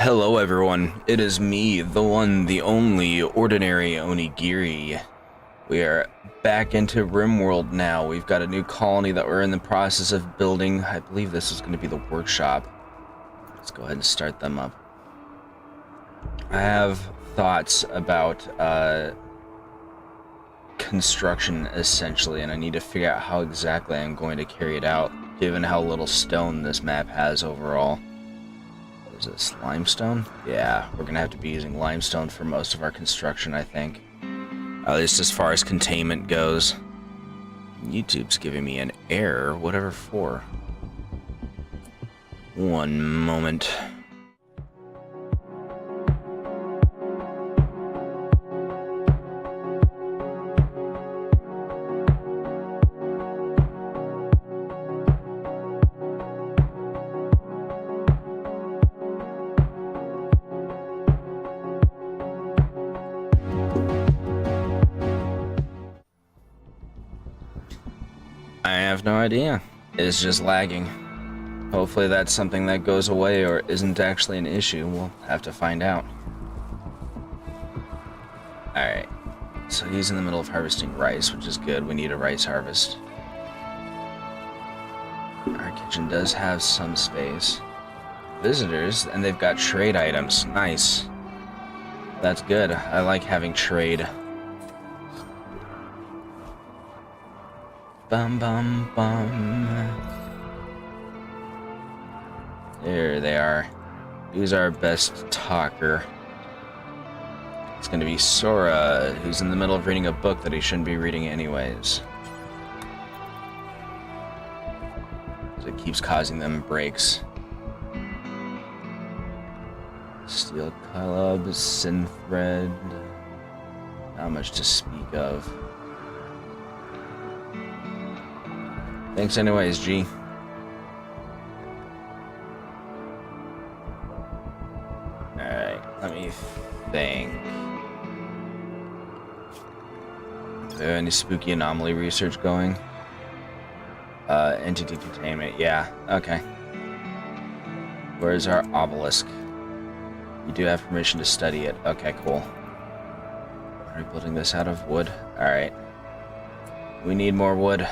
Hello everyone, it is me, the one, the only, Ordinary Onigiri. We are back into Rimworld now. We've got a new colony that we're in the process of building. I believe this is going to be the workshop. Let's go ahead and start them up. I have thoughts about construction, essentially, and I need to figure out how exactly I'm going to carry it out, given how little stone this map has overall. Is this limestone? Yeah, we're gonna have to be using limestone for most of our construction, I think. At least as far as containment goes. YouTube's giving me an error, whatever for. One moment. I have no idea. It's just lagging. Hopefully that's something that goes away or isn't actually an issue. We'll have to find out. Alright. So he's in the middle of harvesting rice, which is good. We need a rice harvest. Our kitchen does have some space. Visitors, and they've got trade items. Nice. That's good. I like having trade. Bum bum bum. There they are. Who's our best talker? It's gonna be Sora, who's in the middle of reading a book that he shouldn't be reading anyways. So it keeps causing them breaks. Steel Club, Synthread. Not much to speak of. Thanks anyways, G. Alright, let me think. Do we have any spooky anomaly research going? Entity containment, yeah, okay. Where's our obelisk? You do have permission to study it. Okay, cool. Are we building this out of wood? Alright. We need more wood.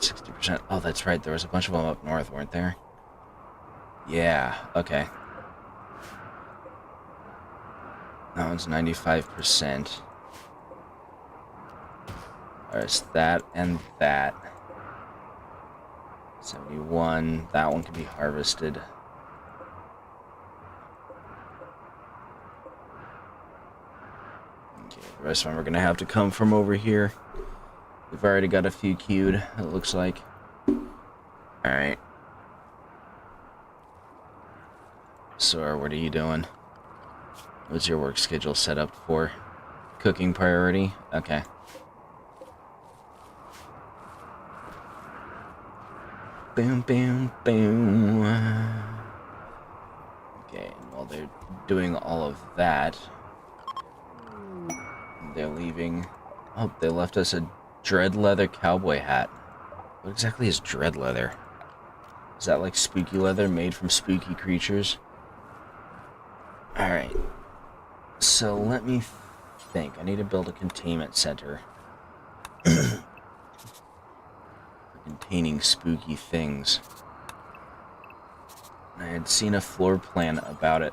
60%. Oh, that's right. There was a bunch of them up north, weren't there? Yeah, okay. That one's 95%. There's that and that. 71. That one can be harvested. Okay, the rest of them are going to have to come from over here. We've already got a few queued, it looks like. Alright. So, what are you doing? What's your work schedule set up for? Cooking priority? Okay. Boom, boom, boom. Okay, while they're doing all of that, they're leaving. Oh, they left us a dread leather cowboy hat. What exactly is dread leather? Is that like spooky leather made from spooky creatures? Alright. So let me think. I need to build a containment center. For containing spooky things. I had seen a floor plan about it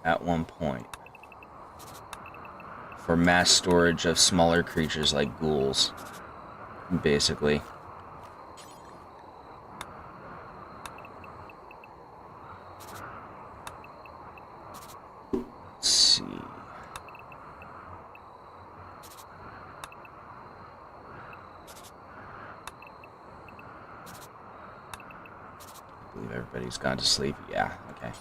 at one point. For mass storage of smaller creatures like ghouls, basically. Let's see. I believe everybody's gone to sleep. Yeah, okay.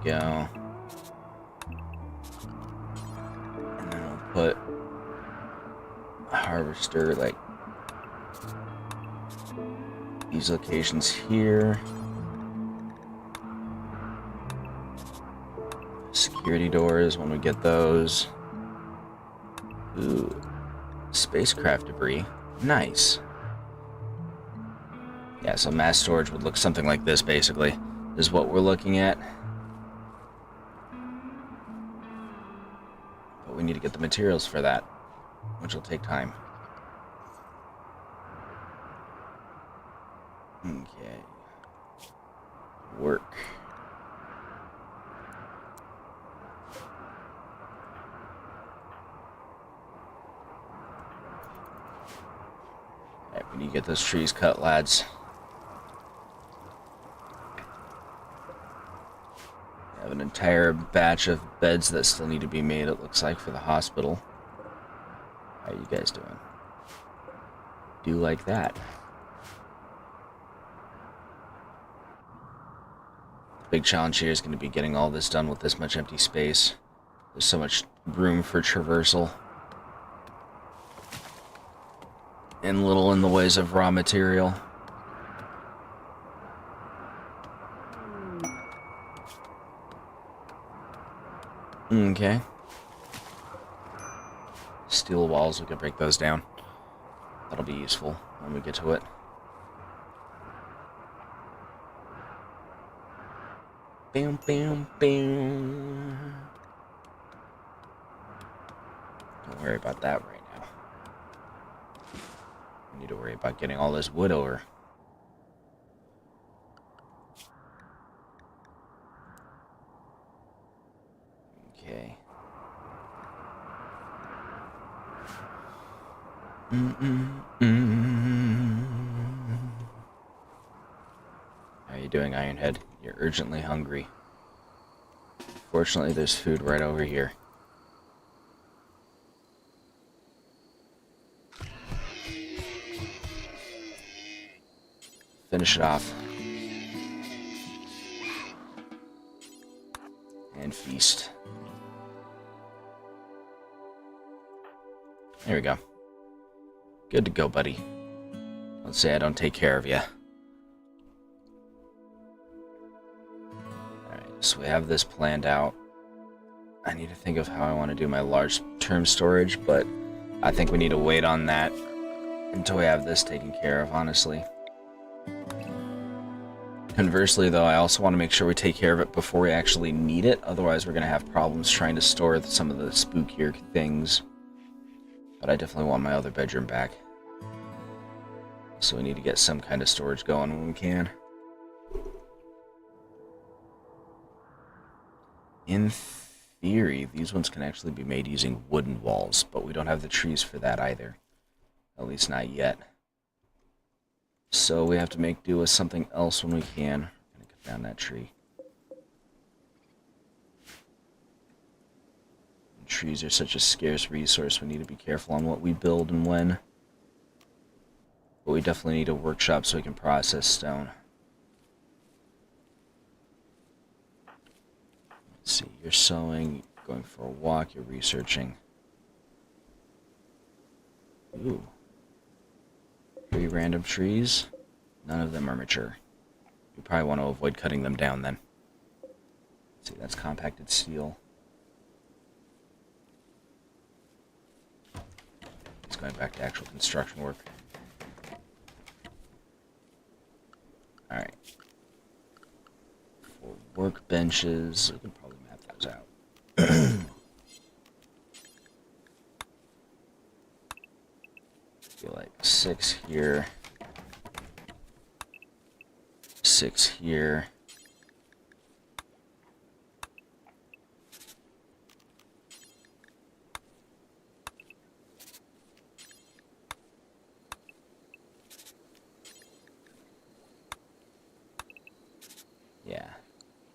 Go. And then we'll put a harvester like these locations here. Security doors when we get those. Ooh. Spacecraft debris. Nice. Yeah, so mass storage would look something like this, basically, is what we're looking at. But we need to get the materials for that, which will take time. Okay. Work. Alright, we need to get those trees cut, lads. We have an entire batch of beds that still need to be made, it looks like, for the hospital. How are you guys doing? Do like that. Big challenge here is going to be getting all this done with this much empty space. There's so much room for traversal. And little in the ways of raw material. Okay. Steel walls, we can break those down. That'll be useful when we get to it. Bam, bam, bam. Don't worry about that right now. We need to worry about getting all this wood over. Okay. How are you doing, Ironhead? You're urgently hungry. Fortunately, there's food right over here. Finish it off. And feast. There we go. Good to go, buddy. Let's say I don't take care of you. Alright, so we have this planned out. I need to think of how I want to do my large-term storage, but I think we need to wait on that until we have this taken care of, honestly. Conversely, though, I also want to make sure we take care of it before we actually need it. Otherwise, we're going to have problems trying to store some of the spookier things. But I definitely want my other bedroom back. So we need to get some kind of storage going when we can. In theory, these ones can actually be made using wooden walls, but we don't have the trees for that either. At least not yet. So we have to make do with something else when we can. I'm gonna cut down that tree. And trees are such a scarce resource, we need to be careful on what we build and when. But we definitely need a workshop so we can process stone. Let's see, you're sewing, going for a walk, you're researching. Ooh. 3 random trees. None of them are mature. You probably want to avoid cutting them down then. Let's see, that's compacted steel. It's going back to actual construction work. Alright. For workbenches, we can probably map those out. Feel like 6 here, 6 here. Yeah,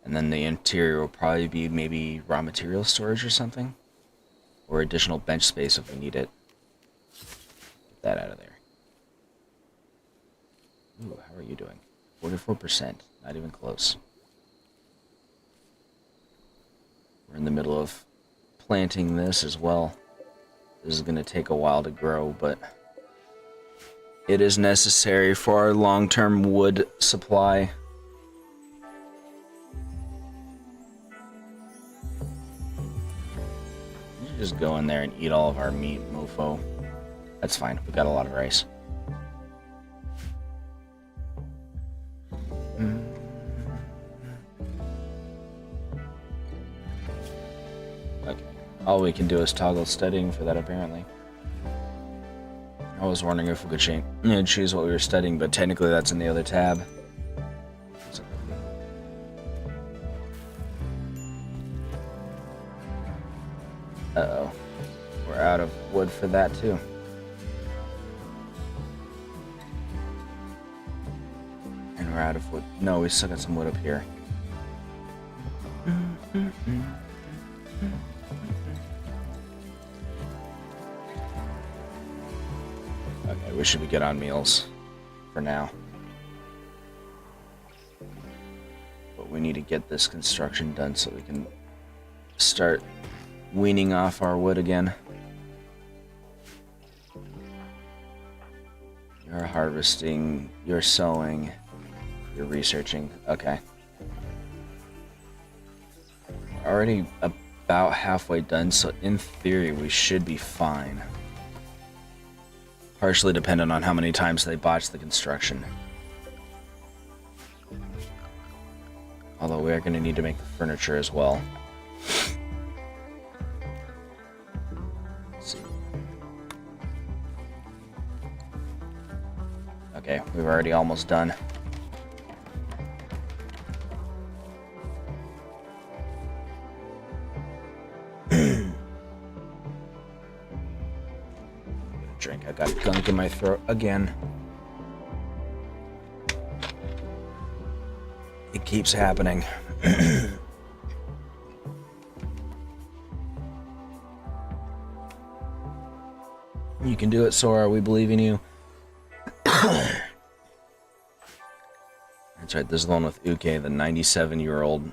and then the interior will probably be maybe raw material storage or something, or additional bench space if we need it. That out of there. Ooh, how are you doing? 44%. Not even close. We're in the middle of planting this as well. This is going to take a while to grow, but it is necessary for our long-term wood supply. Just go in there and eat all of our meat, mofo. That's fine. We got a lot of rice. Okay. All we can do is toggle studying for that, apparently. I was wondering if we could choose what we were studying, but technically that's in the other tab. Uh-oh. We're out of wood for that, too. And we're out of wood. No, we still got some wood up here. Okay, we should be good on meals for now. But we need to get this construction done so we can start weaning off our wood again. You're harvesting, you're sowing, you're researching. Okay. We're already about halfway done, so in theory we should be fine. Partially dependent on how many times they botch the construction. Although we are going to need to make the furniture as well. Let's see. Okay, we've already almost done. Drink. I got gunk in my throat again. It keeps happening. You can do it, Sora. We believe in you. That's right. This is the one with Uke, the 97-year-old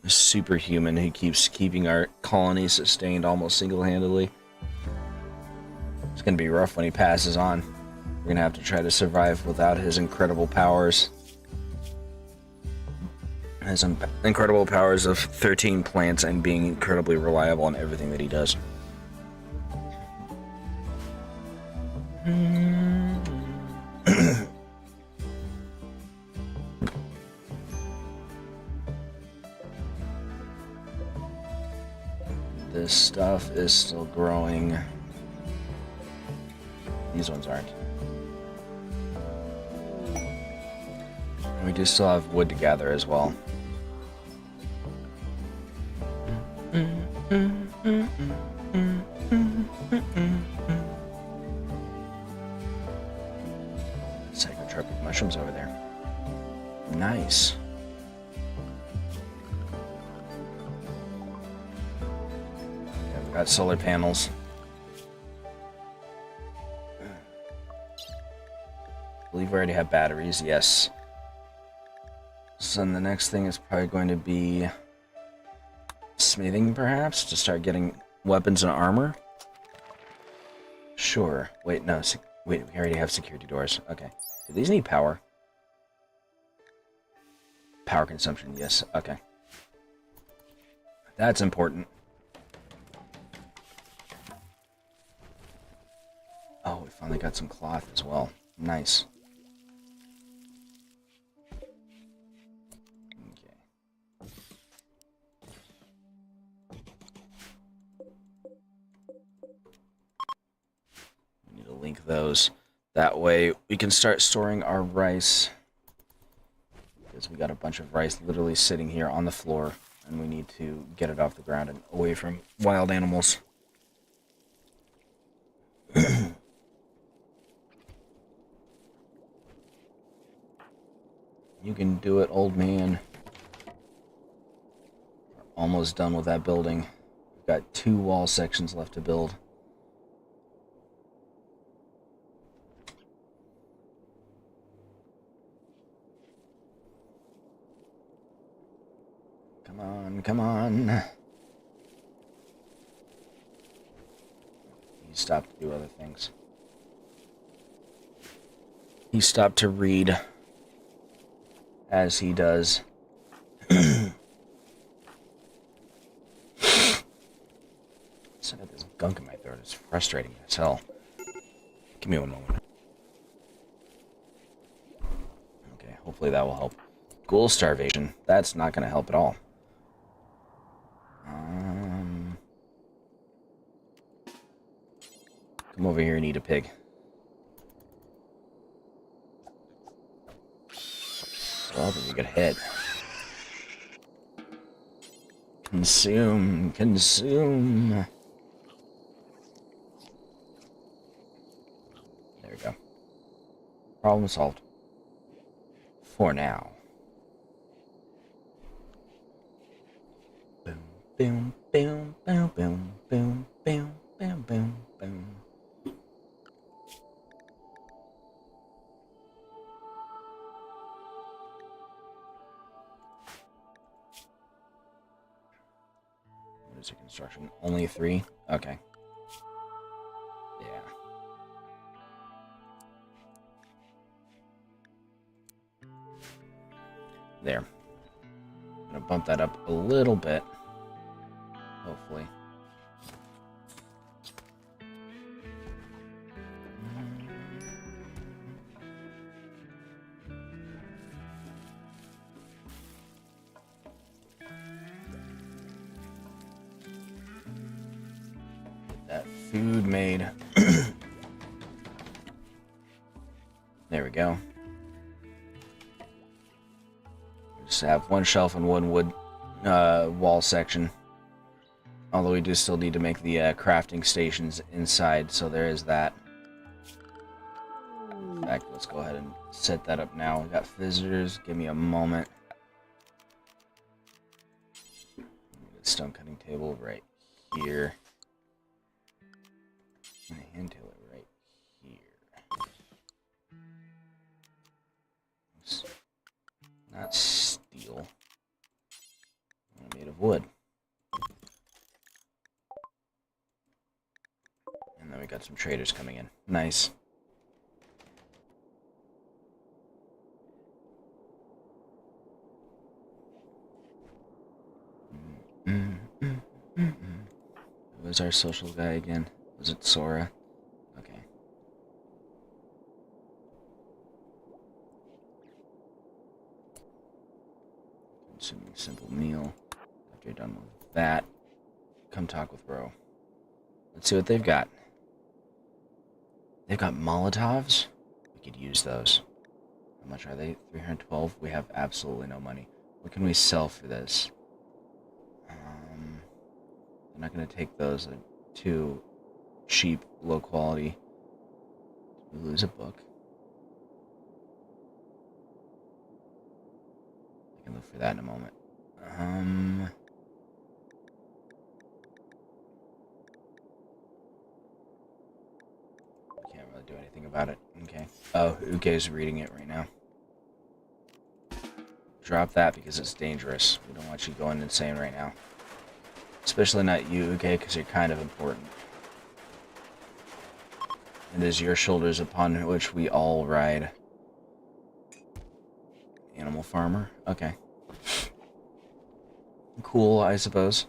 superhuman who keeps keeping our colony sustained almost single-handedly. It's going to be rough when he passes on. We're going to have to try to survive without his incredible powers. His incredible powers of 13 plants and being incredibly reliable in everything that he does. This stuff is still growing. These ones aren't. We do still have wood to gather as well. Psychotropic mushrooms over there. Nice. Yeah, we got solar panels. I believe we already have batteries, yes. So then the next thing is probably going to be smithing, perhaps, to start getting weapons and armor. Sure. Wait, no. Wait, we already have security doors. Okay. Do these need power? Power consumption, yes. Okay. That's important. Oh, we finally got some cloth as well. Nice. Link those. That way we can start storing our rice. Because we got a bunch of rice literally sitting here on the floor. And we need to get it off the ground and away from wild animals. You can do it, old man. We're almost done with that building. We've got 2 wall sections left to build. Come on, come on. He stopped to do other things. He stopped to read, as he does. I got this gunk in my throat. It's frustrating as hell. Give me one moment. Okay, hopefully that will help. Ghoul starvation. That's not going to help at all. Come over here and eat a pig. Well, then we got hit. Consume, consume. There we go. Problem solved. For now. Boom, boom, boom, boom, boom, boom, boom, boom, boom, boom. What is your construction? Only 3? Okay. Yeah. There. I'm gonna bump that up a little bit. Hopefully. Get that food made. There we go. Just have one shelf and one wood wall section. Although we do still need to make the crafting stations inside, so there is that. In fact, let's go ahead and set that up now. We got visitors. Give me a moment. Stone cutting table right here. And a hand tiller right here. It's not steel. Made of wood. And then we got some traders coming in. Nice. Who was our social guy again? Was it Sora? Okay. Consuming simple meal. After you're done with that, come talk with Ro. Let's see what they've got. They've got Molotovs. We could use those. How much are they? 312? We have absolutely no money. What can we sell for this? I'm not going to take those. They're too cheap, low quality. Did we lose a book? I can look for that in a moment. Can't really do anything about it. Okay. Oh, Uke's reading it right now. Drop that because it's dangerous. We don't want you going insane right now. Especially not you, Uke, because you're kind of important. It is your shoulders upon which we all ride. Animal farmer? Okay. Cool, I suppose.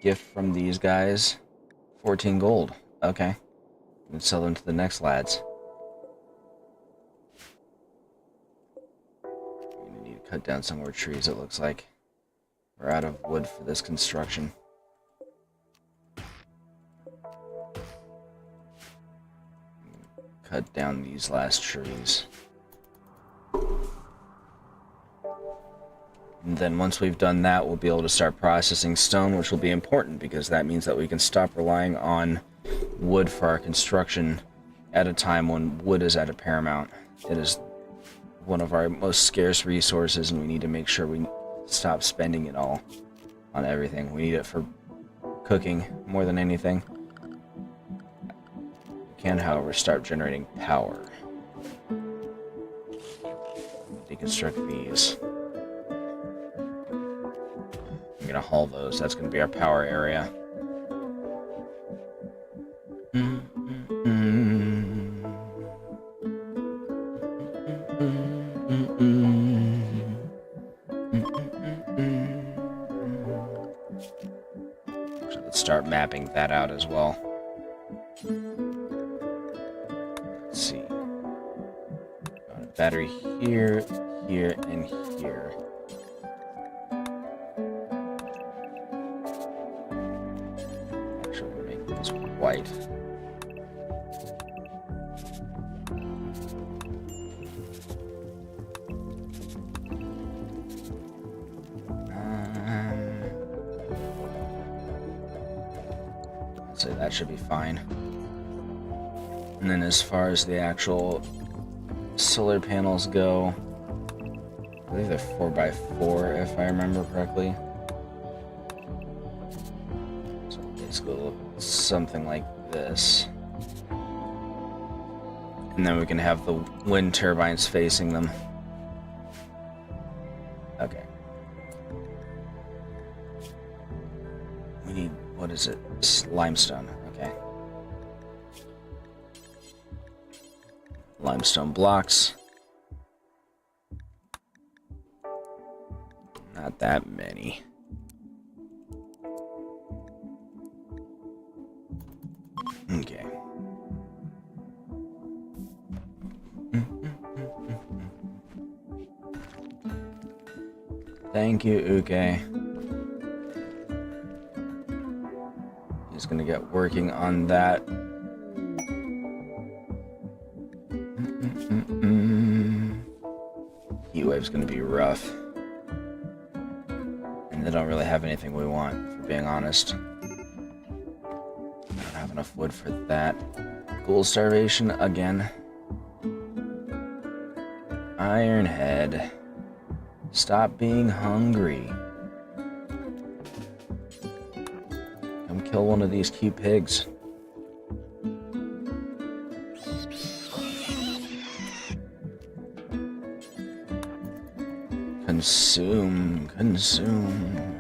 Gift from these guys. 14 gold. Okay. We can sell them to the next lads. We need to cut down some more trees, it looks like. We're out of wood for this construction. Cut down these last trees. And then once we've done that, we'll be able to start processing stone, which will be important because that means that we can stop relying on wood for our construction at a time when wood is at a paramount. It is one of our most scarce resources, and we need to make sure we stop spending it all on everything. We need it for cooking more than anything. We can, however, start generating power. Deconstruct these. I'm gonna haul those. That's gonna be our power area. start mapping that out as well. Let's see. Got a battery here, here, and here. Actually, we'll make this white. So that should be fine. And then as far as the actual solar panels go, I believe they're 4x4 if I remember correctly. So basically look something like this. And then we can have the wind turbines facing them. Okay. We need, what is it? Limestone, okay. Limestone blocks. Not that many. Okay. Thank you, Uke. He's gonna get working on that. Heatwave's gonna be rough. And they don't really have anything we want, for being honest. I don't have enough wood for that. Ghoul starvation again. Ironhead. Stop being hungry. Come kill one of these cute pigs. Consume, consume.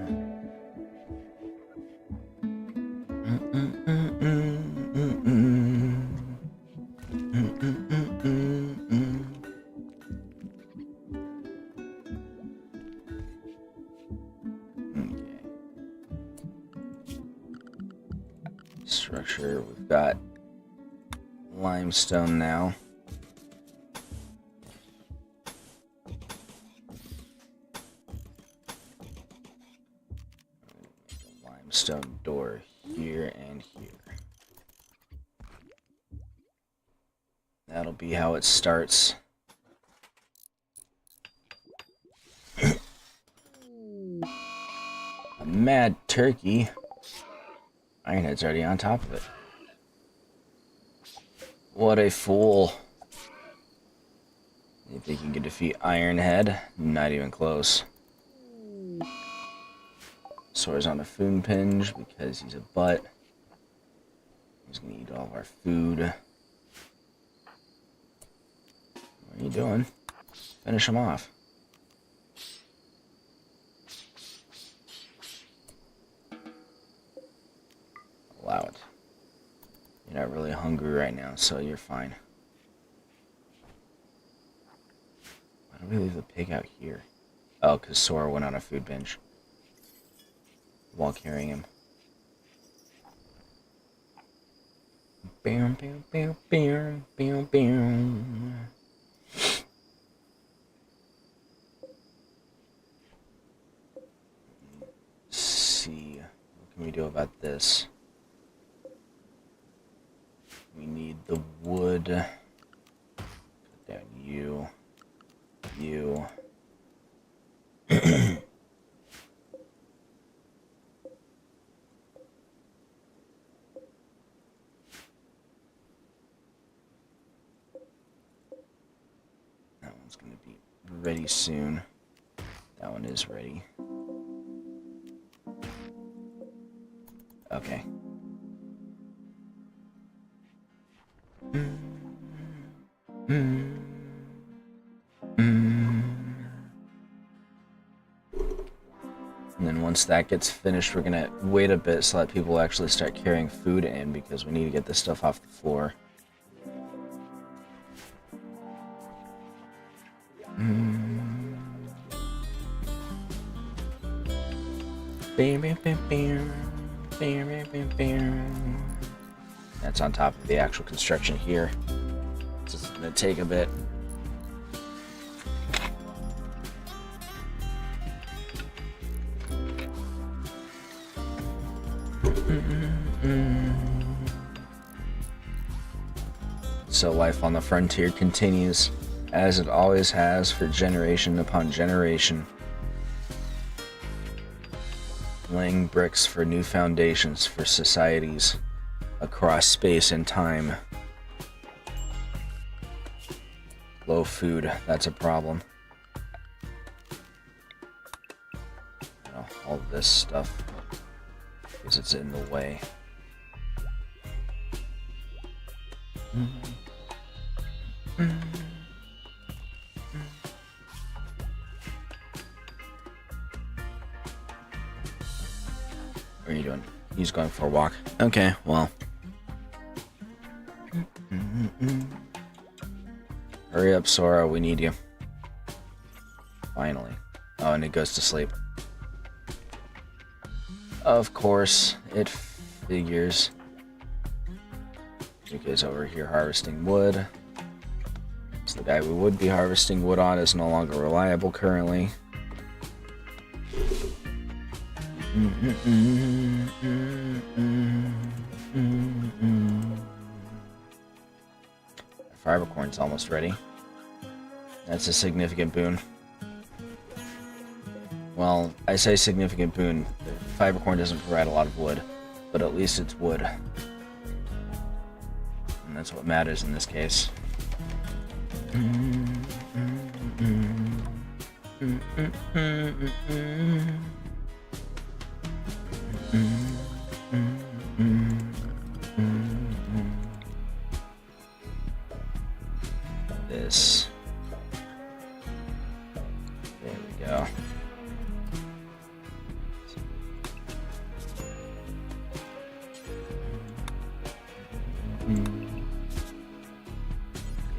Structure, we've got limestone now. Limestone door here and here. That'll be how it starts. A mad turkey. Ironhead's already on top of it. What a fool. You think you can defeat Ironhead? Not even close. Sora's on a food pinge because he's a butt. He's gonna eat all of our food. What are you doing? Finish him off. Allow it. You're not really hungry right now, so you're fine. Why don't we leave the pig out here? Oh, because Sora went on a food binge while carrying him. Bam, bam, bam, bam, bam, bam. Let's see, what can we do about this? We need the wood. Put down you. You. That one's gonna be ready soon. That one is ready. Okay. And then once that gets finished, we're gonna wait a bit so that people actually start carrying food in, because we need to get this stuff off the floor. Bam, bam, bam, bam. That's on top of the actual construction here. This is gonna take a bit. So life on the frontier continues, as it always has for generation upon generation. Laying bricks for new foundations for societies across space and time. Low food, that's a problem. You know, all this stuff, because it's in the way. What are you doing? He's going for a walk. Okay, well. Hurry up, Sora, we need you. Finally. Oh, and it goes to sleep. Of course, it figures. Yuka's over here harvesting wood. So the guy we would be harvesting wood on is no longer reliable currently. Fiber corn's almost ready. That's a significant boon. Well, I say significant boon. Fiber corn doesn't provide a lot of wood, but at least it's wood. And that's what matters in this case. This. There we go.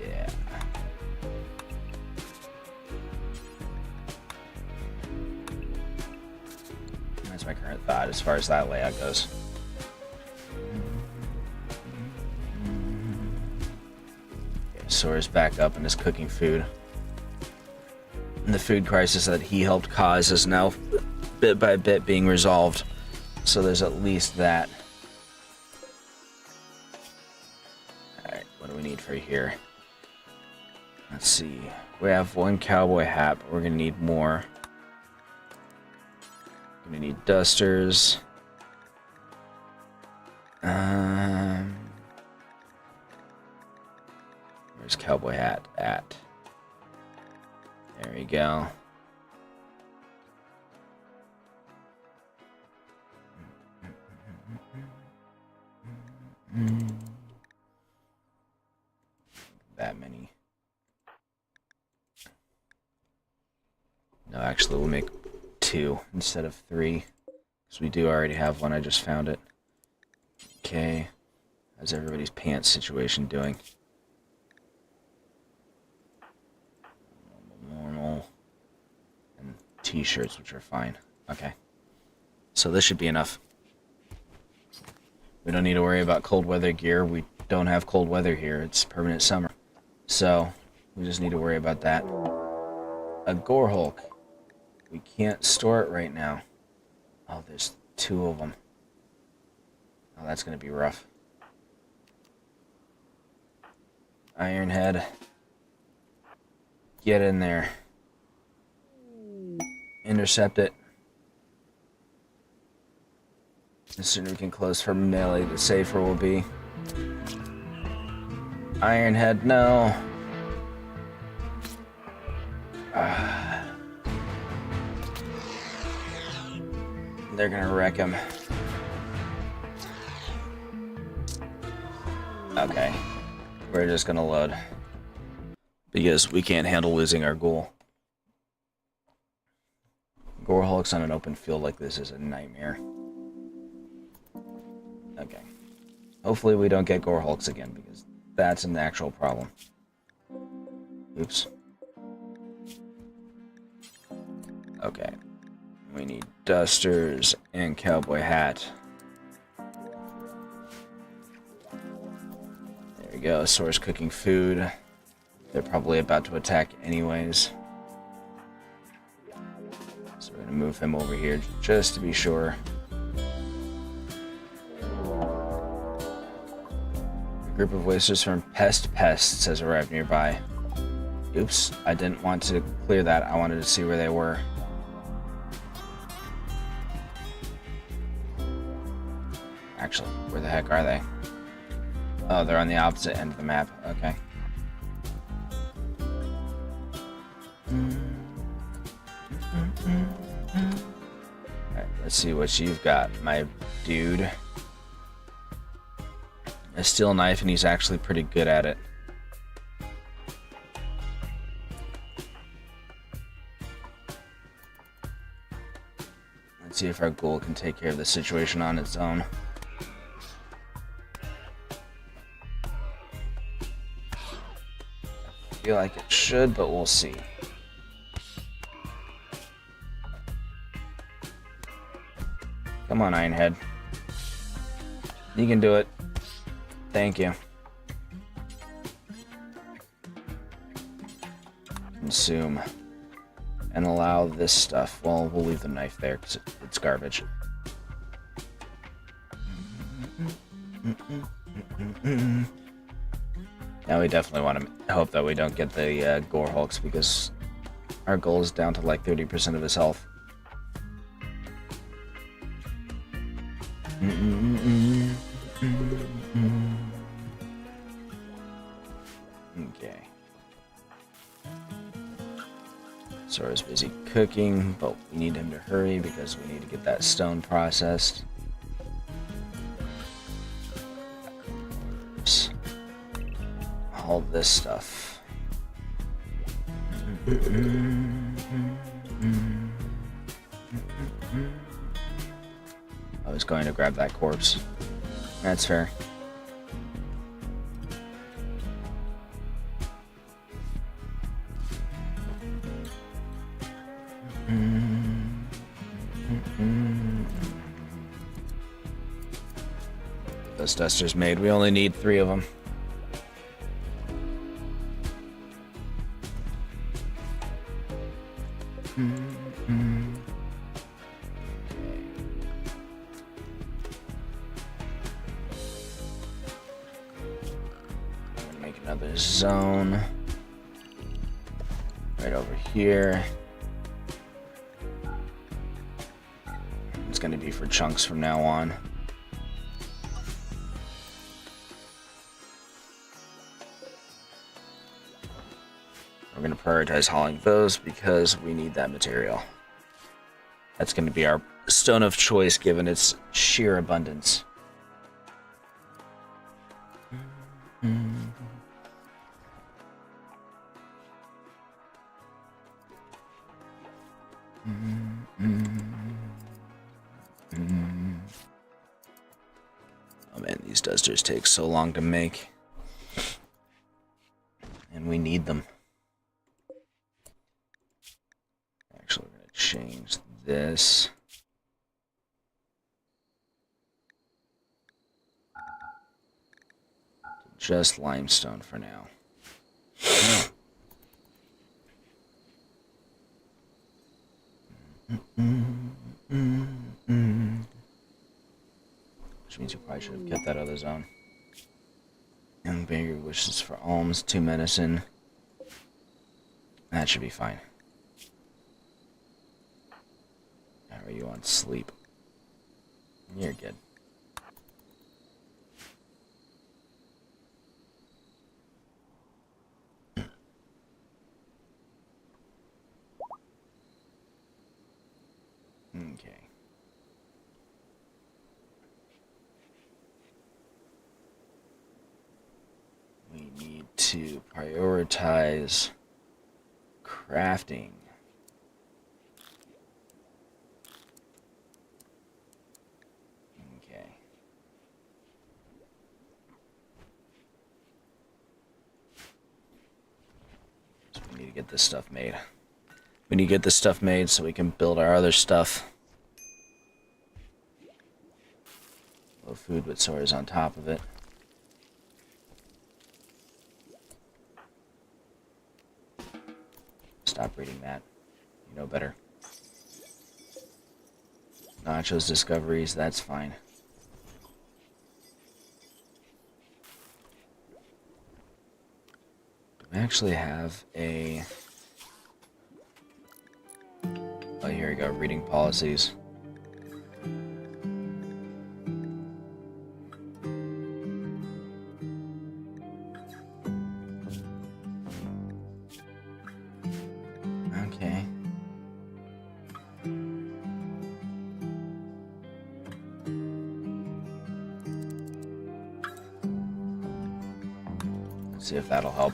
Yeah. That's my current thought as far as that layout goes. Sora's back up and is cooking food. And the food crisis that he helped cause is now bit by bit being resolved. So there's at least that. Alright, what do we need for here? Let's see. We have one cowboy hat, but we're gonna need more. Gonna need dusters. Where's cowboy hat at? There we go. That many. No, actually, we'll make 2 instead of 3. Because we do already have one, I just found it. Okay. How's everybody's pants situation doing? Normal. And t-shirts, which are fine. Okay. So this should be enough. We don't need to worry about cold weather gear. We don't have cold weather here. It's permanent summer. So, we just need to worry about that. A Gore Hulk. We can't store it right now. Oh, there's 2 of them. Oh, that's going to be rough. Ironhead. Get in there. Intercept it. The sooner we can close for melee, the safer we'll be. Ironhead, no. They're gonna wreck him. Okay. We're just gonna load. Because we can't handle losing our ghoul. Gore Hulks on an open field like this is a nightmare. Okay. Hopefully we don't get Gore Hulks again, because that's an actual problem. Oops. Okay. We need dusters and cowboy hat. we go. Sora's cooking food. They're probably about to attack anyways. So we're gonna move him over here just to be sure. A group of wasters from Pests has arrived nearby. Oops, I didn't want to clear that. I wanted to see where they were. Actually, where the heck are they? Oh, they're on the opposite end of the map. Okay. Alright, let's see what you've got, my dude. A steel knife, and he's actually pretty good at it. Let's see if our ghoul can take care of the situation on its own. I feel like it should, but we'll see. Come on, Ironhead. You can do it. Thank you. Consume. And allow this stuff. Well, we'll leave the knife there because it's garbage. Now we definitely want to hope that we don't get the Gore Hulks because our goal is down to like 30% of his health. Okay. Sora's busy cooking, but we need him to hurry because we need to get that stone processed. All this stuff. I was going to grab that corpse. That's fair. Those dusters made. We only need 3 of them. Make another zone right over here. It's going to be for chunks from now on. We're going to prioritize hauling those because we need that material. That's going to be our stone of choice given its sheer abundance. Oh man, these dusters take so long to make. And we need them. Actually, we're going to change this. To just limestone for now. Which means you probably should have kept that other zone. And bigger wishes for alms, 2 medicine. That should be fine. How are you on sleep? You're good. Okay. We need to prioritize crafting. Okay. So we need to get this stuff made. We need to get this stuff made so we can build our other stuff. Low food with Sora's on top of it. reading that. You know better. Nacho's discoveries, that's fine. Do we actually have a... Oh, here we go, reading policies. Okay. Let's see if that'll help.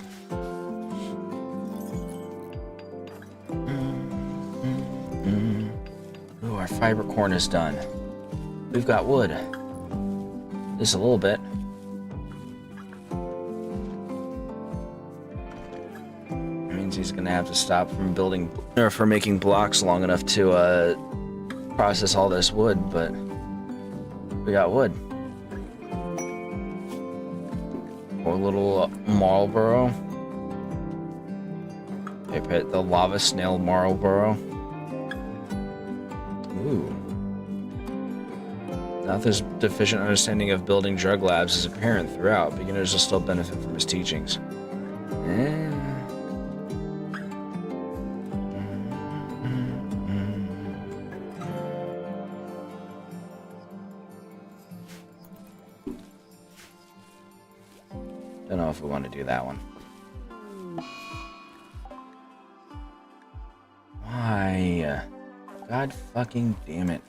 Ooh, our fiber corn is done. We've got wood. Just a little bit. That means he's gonna have to stop from building or from making blocks long enough to process all this wood, but we got wood. Poor little Marlboro. Okay, the lava snail Marlboro. Ooh. Nothin's deficient understanding of building drug labs is apparent throughout. Beginners will still benefit from his teachings. Don't know if we want to do that one. Why? God fucking damn it.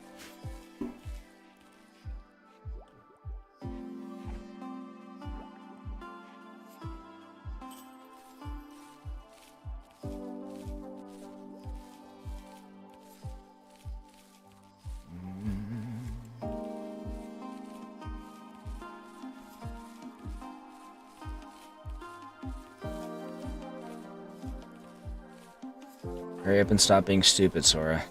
Hurry up and stop being stupid, Sora.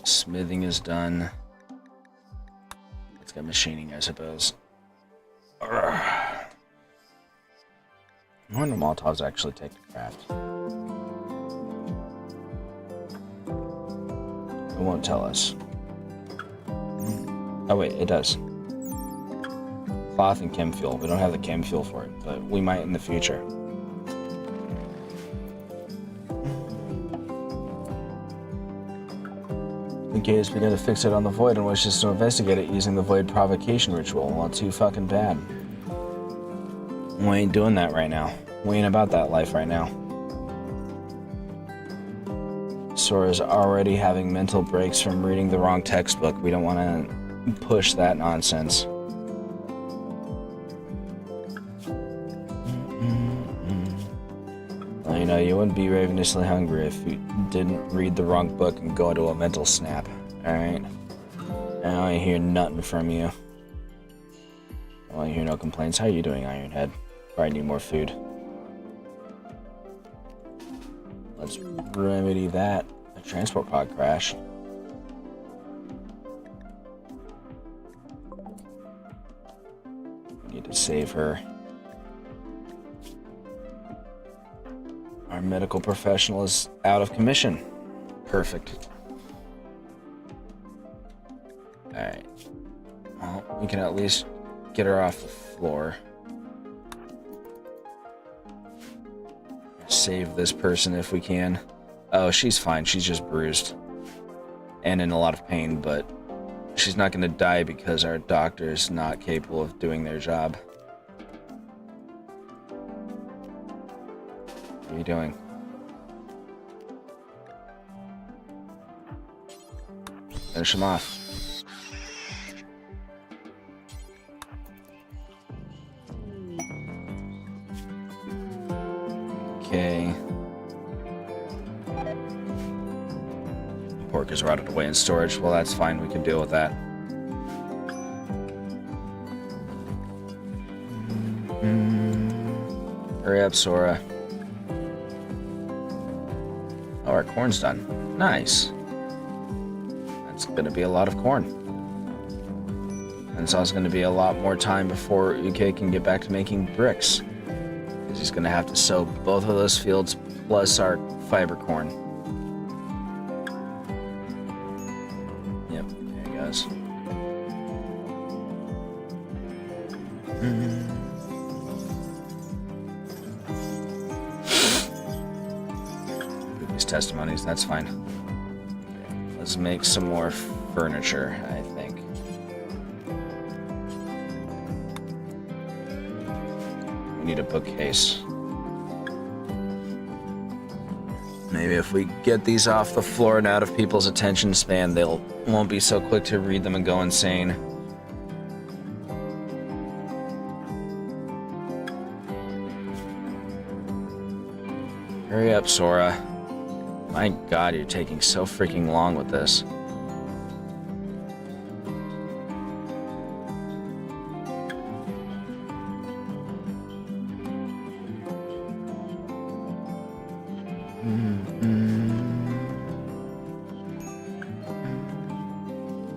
Smithing is done. Let's get machining, I suppose. I wonder Molotovs actually take the craft. It won't tell us. Oh wait, it does. Cloth and chem fuel. We don't have the chem fuel for it, but we might in the future. Nikkei has begun to fixate on the void and wishes to investigate it using the void provocation ritual. Well, too fucking bad. We ain't doing that right now. We ain't about that life right now. Sora's already having mental breaks from reading the wrong textbook. We don't want to push that nonsense. Well, you know, you wouldn't be ravenously hungry if you didn't read the wrong book and go into a mental snap. Alright? I don't want to hear nothing from you. I don't want to hear no complaints. How are you doing, Ironhead? Probably need more food. Let's remedy that. A transport pod crashed. We need to save her. Our medical professional is out of commission. Perfect. Alright. Well, we can at least get her off the floor. Save this person if we can. Oh, she's fine. She's just bruised. And in a lot of pain, but she's not going to die because our doctor is not capable of doing their job. What are you doing? Finish him off. Okay. Pork is rotted away in storage. Well, that's fine. We can deal with that. Hurry up, Sora. Oh, our corn's done. Nice. That's gonna be a lot of corn. And it's also going to be a lot more time before UK can get back to making bricks. Because he's going to have to sow both of those fields plus our fiber corn. Yep, there he goes. These testimonies, that's fine. Okay, let's make some more furniture, I think. We need a bookcase. Maybe if we get these off the floor and out of people's attention span, they won't be so quick to read them and go insane. Hurry up, Sora. My god, you're taking so freaking long with this.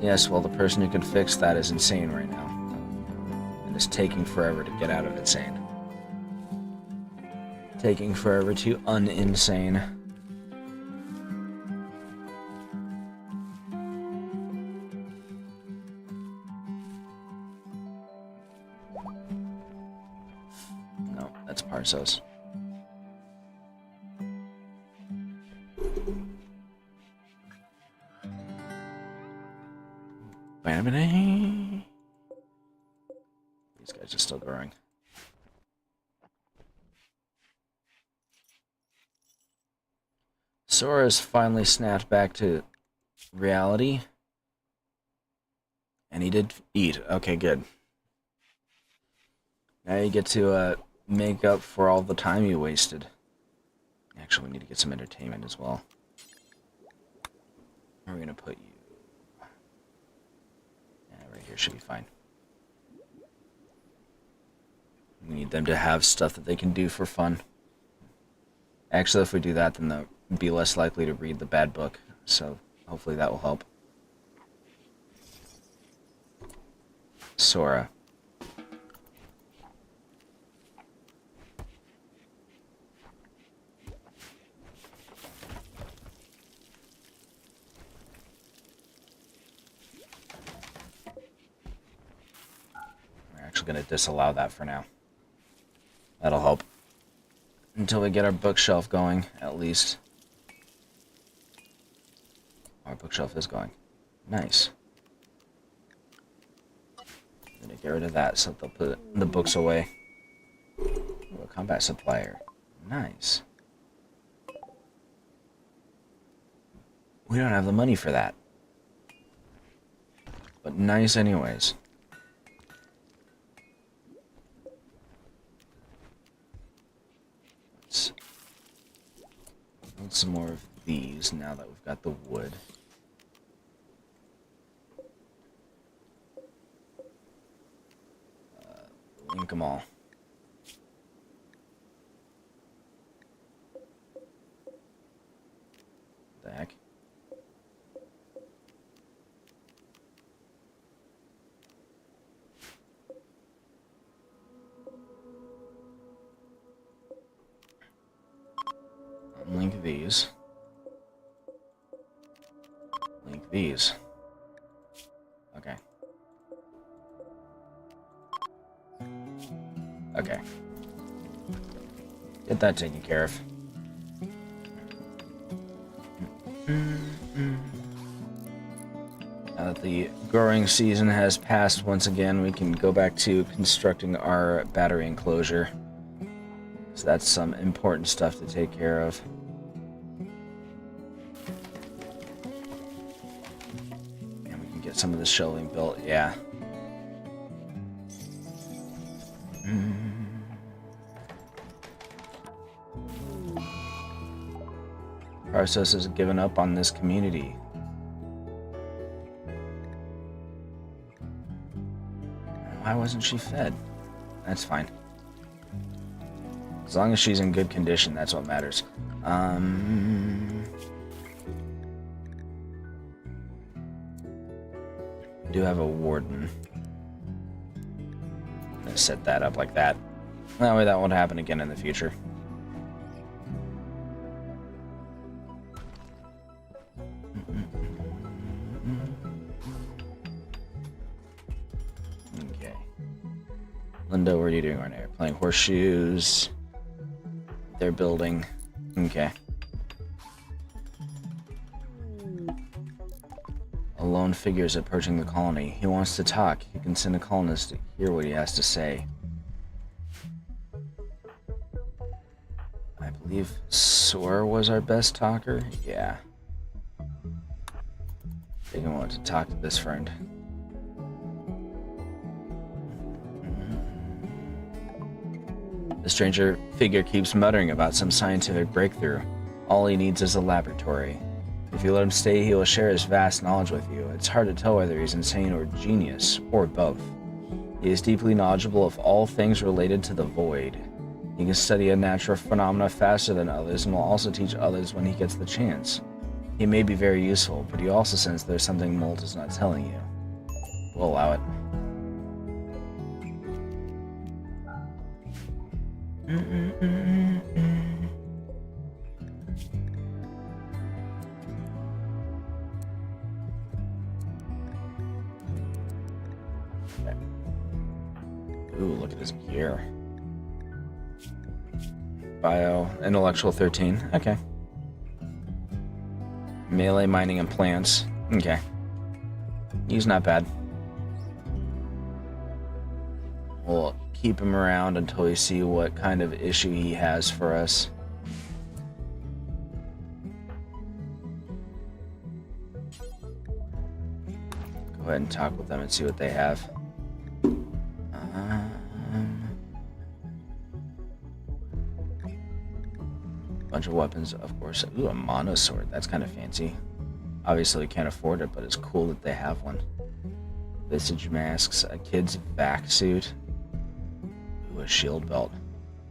Yes, well, the person who can fix that is insane right now. And it's taking forever to get out of insane. Taking forever to uninsane. No, that's Parsos. These guys are still growing. Sora's finally snapped back to reality. And he did eat. Okay, good. Now you get to make up for all the time you wasted. Actually, we need to get some entertainment as well. Where are we going to put you? Yeah, right here should be fine. We need them to have stuff that they can do for fun. Actually, if we do that, then they'll be less likely to read the bad book. So, hopefully that will help. Sora. We're actually going to disallow that for now. That'll help. Until we get our bookshelf going, at least. Our bookshelf is going. Nice. I'm gonna get rid of that so they'll put the books away. Ooh, a combat supplier. Nice. We don't have the money for that. But nice anyways. Let's build some more of these now that we've got the wood. Link them all. The heck? Unlink these. Link these. Okay. Okay. Get that taken care of. Now that the growing season has passed once again, we can go back to constructing our battery enclosure. So that's some important stuff to take care of. And we can get some of the shelving built, yeah. Parsos has given up on this community. Why wasn't she fed? That's fine. As long as she's in good condition, that's what matters. We do have a warden. gonna set that up like that. That way that won't happen again in the future. Okay. Linda, what are you doing right now? You're playing horseshoes. They're building. Okay. A lone figure is approaching the colony. He wants to talk. You can send a colonist to hear what he has to say. I believe Sora was our best talker. Yeah. I think I want to talk to this friend. The stranger figure keeps muttering about some scientific breakthrough. All he needs is a laboratory. If you let him stay, he will share his vast knowledge with you. It's hard to tell whether he's insane or genius, or both. He is deeply knowledgeable of all things related to the void. He can study a natural phenomena faster than others and will also teach others when he gets the chance. He may be very useful, but you also sense there's something Molt is not telling you. We'll allow it. Okay. Ooh, look at his gear. Bio, intellectual 13. Okay. Melee, mining, and plants. Okay. He's not bad. We'll keep him around until we see what kind of issue he has for us. Go ahead and talk with them and see what they have. Bunch of weapons, of course. Ooh, a mono sword. That's kind of fancy. Obviously, we can't afford it, but it's cool that they have one. Visage masks, a kid's vac suit. Ooh, a shield belt.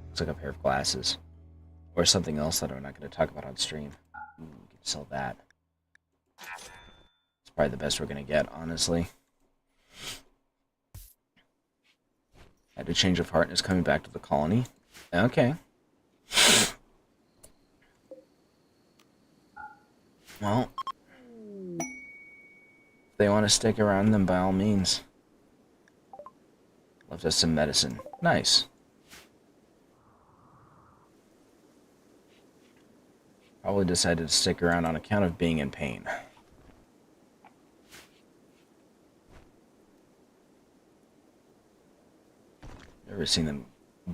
Looks like a pair of glasses. Or something else that I'm not going to talk about on stream. Ooh, we could sell that. It's probably the best we're going to get, honestly. Had a change of heart and is coming back to the colony. Okay. Well, if they want to stick around, then by all means. Left us some medicine. Nice. Probably decided to stick around on account of being in pain. Never seen them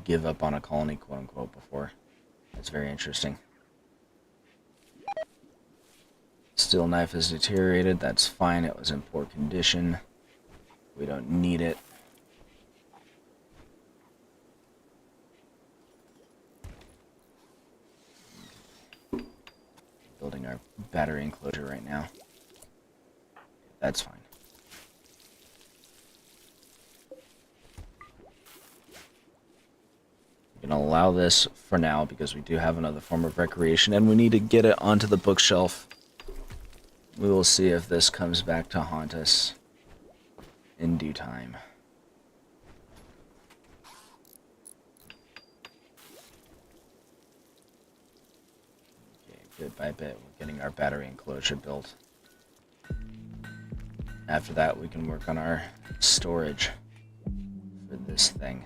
give up on a colony, quote-unquote, before. That's very interesting. Steel knife is deteriorated. That's fine. It was in poor condition. We don't need it. Building our battery enclosure right now. That's fine. We're going to allow this for now because we do have another form of recreation and we need to get it onto the bookshelf. We will see if this comes back to haunt us in due time. Okay, bit by bit, we're getting our battery enclosure built. After that, we can work on our storage for this thing.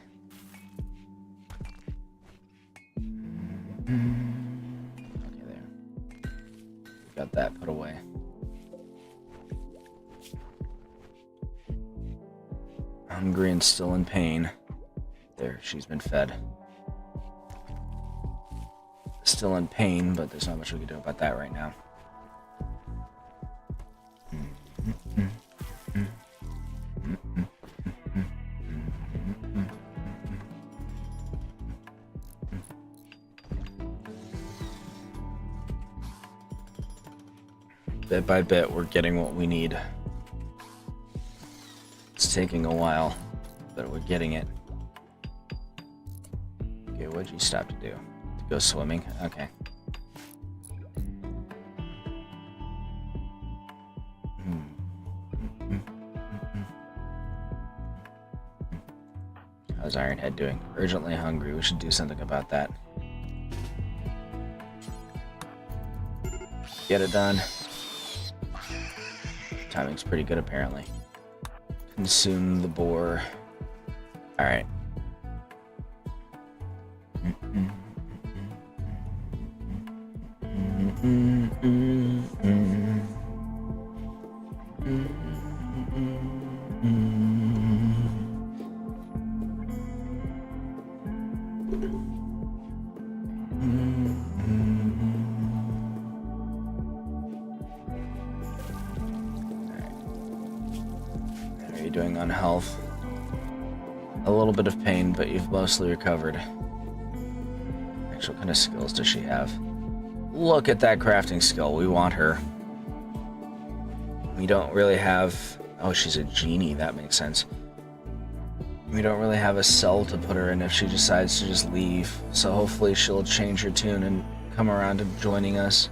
Okay, there. We got that put away. Hungry and still in pain. There, she's been fed. Still in pain, but there's not much we can do about that right now. Bit by bit, we're getting what we need. It's taking a while, but we're getting it. Okay, what'd you stop to do? To go swimming? Okay. How's Ironhead doing? Urgently hungry. We should do something about that. Get it done. Timing's pretty good, apparently. Consume the boar. Alright. How are you doing on health? A little bit of pain, but you've mostly recovered. Actually, what kind of skills does she have? Look at that crafting skill. We want her. We don't really have... Oh, she's a genie. That makes sense. We don't really have a cell to put her in if she decides to just leave. So hopefully she'll change her tune and come around to joining us.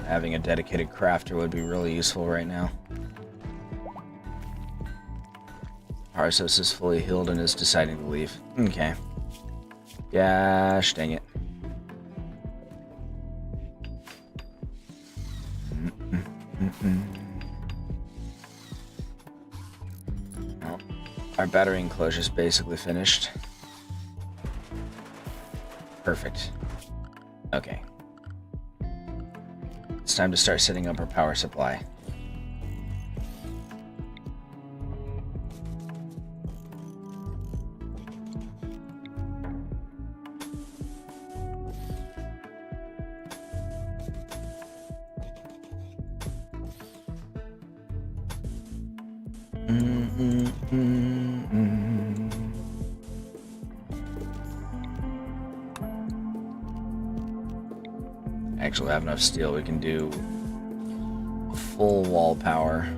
Having a dedicated crafter would be really useful right now. Parsos is fully healed and is deciding to leave. Okay. Gosh, dang it. Well, our battery enclosure is basically finished. Perfect. Okay. It's time to start setting up our power supply. Actually have enough steel, we can do full wall power.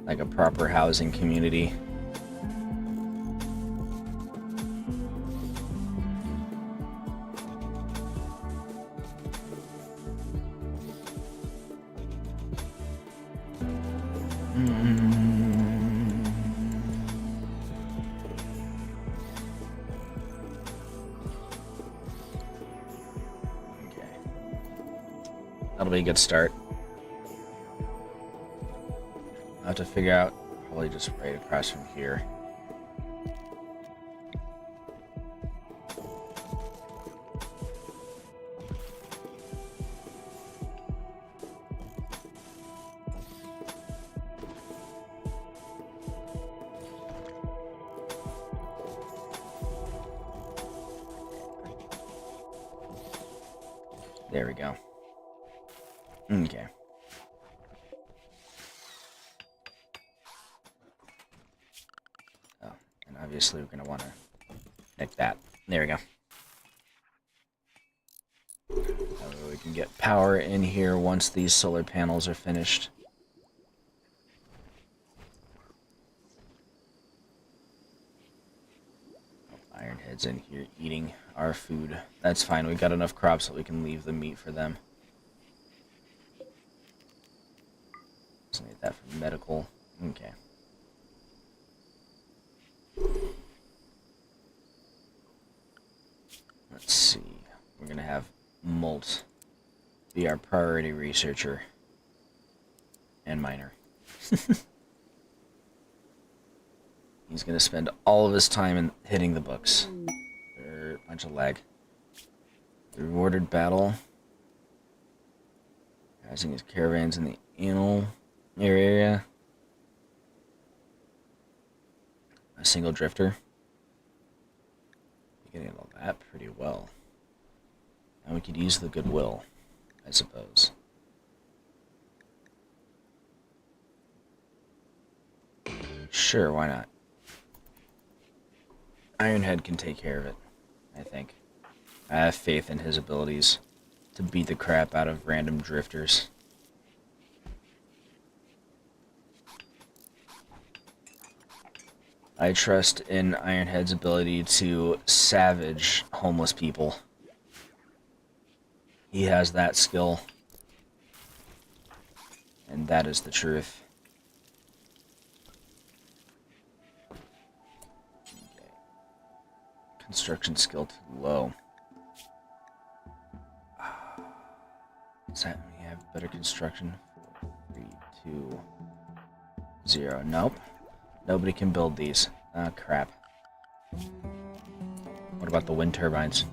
Like a proper housing community. That'll be a good start. I'll have to figure out, probably just right across from here. There we go. Okay. Oh, and obviously we're going to want to nick that. There we go. That way we can get power in here once these solar panels are finished. Oh, Ironhead's in here eating our food. That's fine. We've got enough crops that we can leave the meat for them. Need that for medical. Okay. Let's see. We're gonna have Molt be our priority researcher and miner. He's gonna spend all of his time in hitting the books. Bunch of lag. The rewarded battle. Rising his caravans in the anal area. A single drifter. You're getting all that pretty well. And we could use the goodwill, I suppose. Sure, why not? Ironhead can take care of it, I think. I have faith in his abilities. to beat the crap out of random drifters. I trust in Ironhead's ability to savage homeless people. He has that skill. And that is the truth. Okay. Construction skill too low. Does that mean we have better construction? 4, 3, 2, 0. Nope. Nobody can build these. Ah, crap. What about the wind turbines?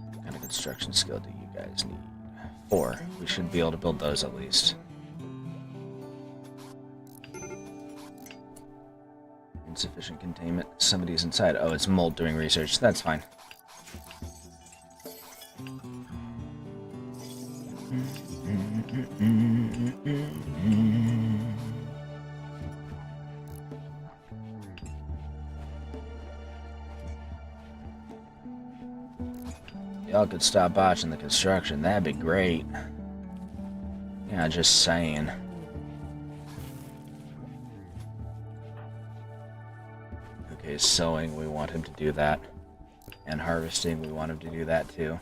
What kind of construction skill do you guys need? 4. We should be able to build those at least. Insufficient containment. Somebody's inside. Oh, it's Mold doing research. That's fine. Y'all could stop botching the construction. That'd be great. Yeah, just saying. Okay, sowing, we want him to do that. And harvesting, we want him to do that too.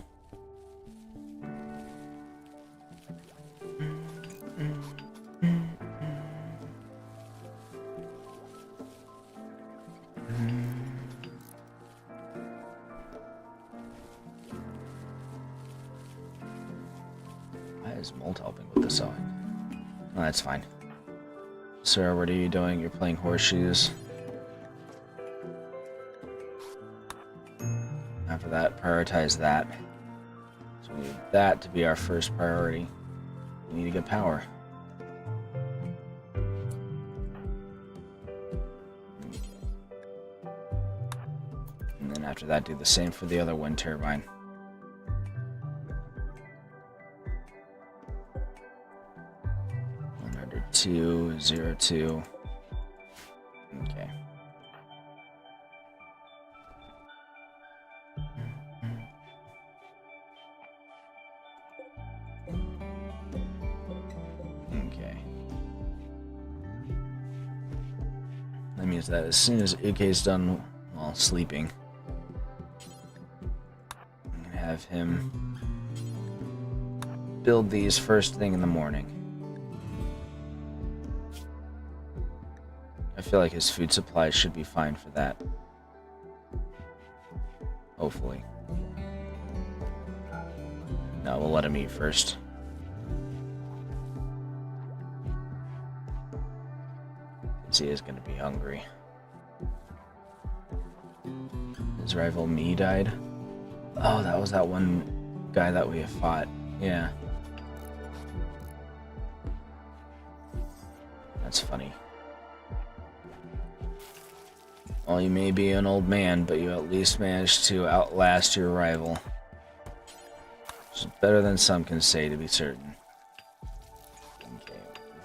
Why is Molt helping with the sewing? Oh, that's fine. Sir, what are you doing? You're playing horseshoes. After that, prioritize that. So we need that to be our first priority. We need to get power. And then after that, do the same for the other wind turbine. Under 202. Okay. That means that as soon as Uke's done, well, sleeping, I'm gonna have him build these first thing in the morning. I feel like his food supply should be fine for that. Hopefully. No, we'll let him eat first. He is going to be hungry. His rival me died. Oh, that was that one guy that we fought. Yeah. That's funny. Well, you may be an old man, but you at least managed to outlast your rival. Which is better than some can say, to be certain.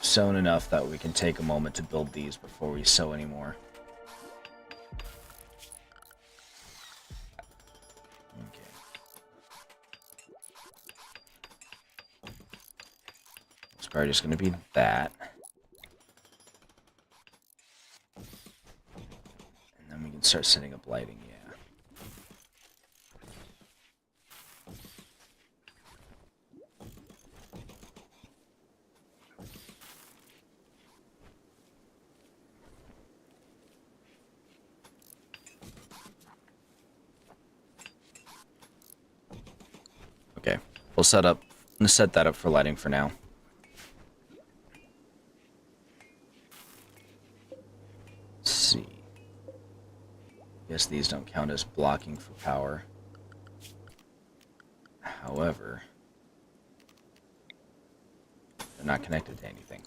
Sown enough that we can take a moment to build these before we sow anymore. Okay. It's probably just going to be that. And then we can start setting up lighting, yeah. Okay, we'll set that up for lighting for now. Let's see. Guess these don't count as blocking for power. However, they're not connected to anything.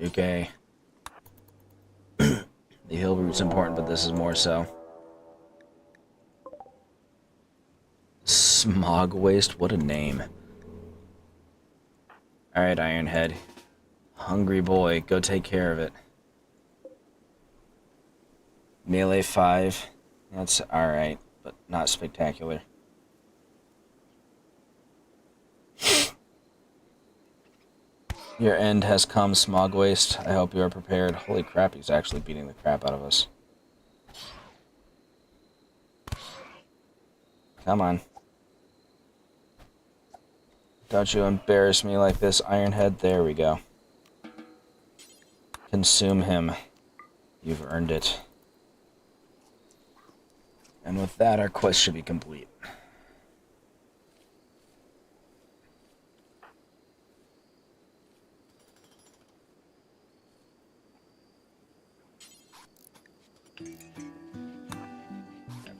Okay. The hill route's important, but this is more so. Smog Waste, what a name. Alright, Ironhead. Hungry boy, go take care of it. Melee 5. That's alright, but not spectacular. Your end has come, Smog Waste. I hope you are prepared. Holy crap, he's actually beating the crap out of us. Come on. Don't you embarrass me like this, Ironhead. There we go. Consume him. You've earned it. And with that, our quest should be complete.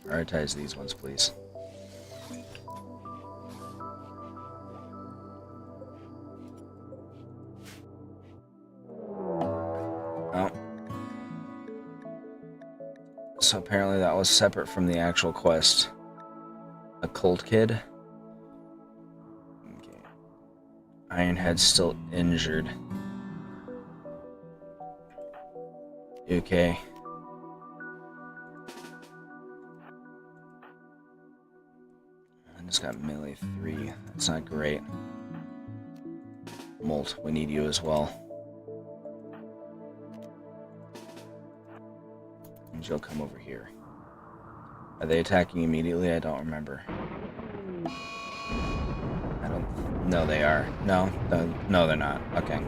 Prioritize these ones, please. Oh. So apparently that was separate from the actual quest. A cold kid? Okay. Ironhead's still injured. You okay? I just got melee 3. That's not great. Molt, we need you as well. And you'll come over here. Are they attacking immediately? I don't remember. I don't... No, they are. No, no, they're not. Okay.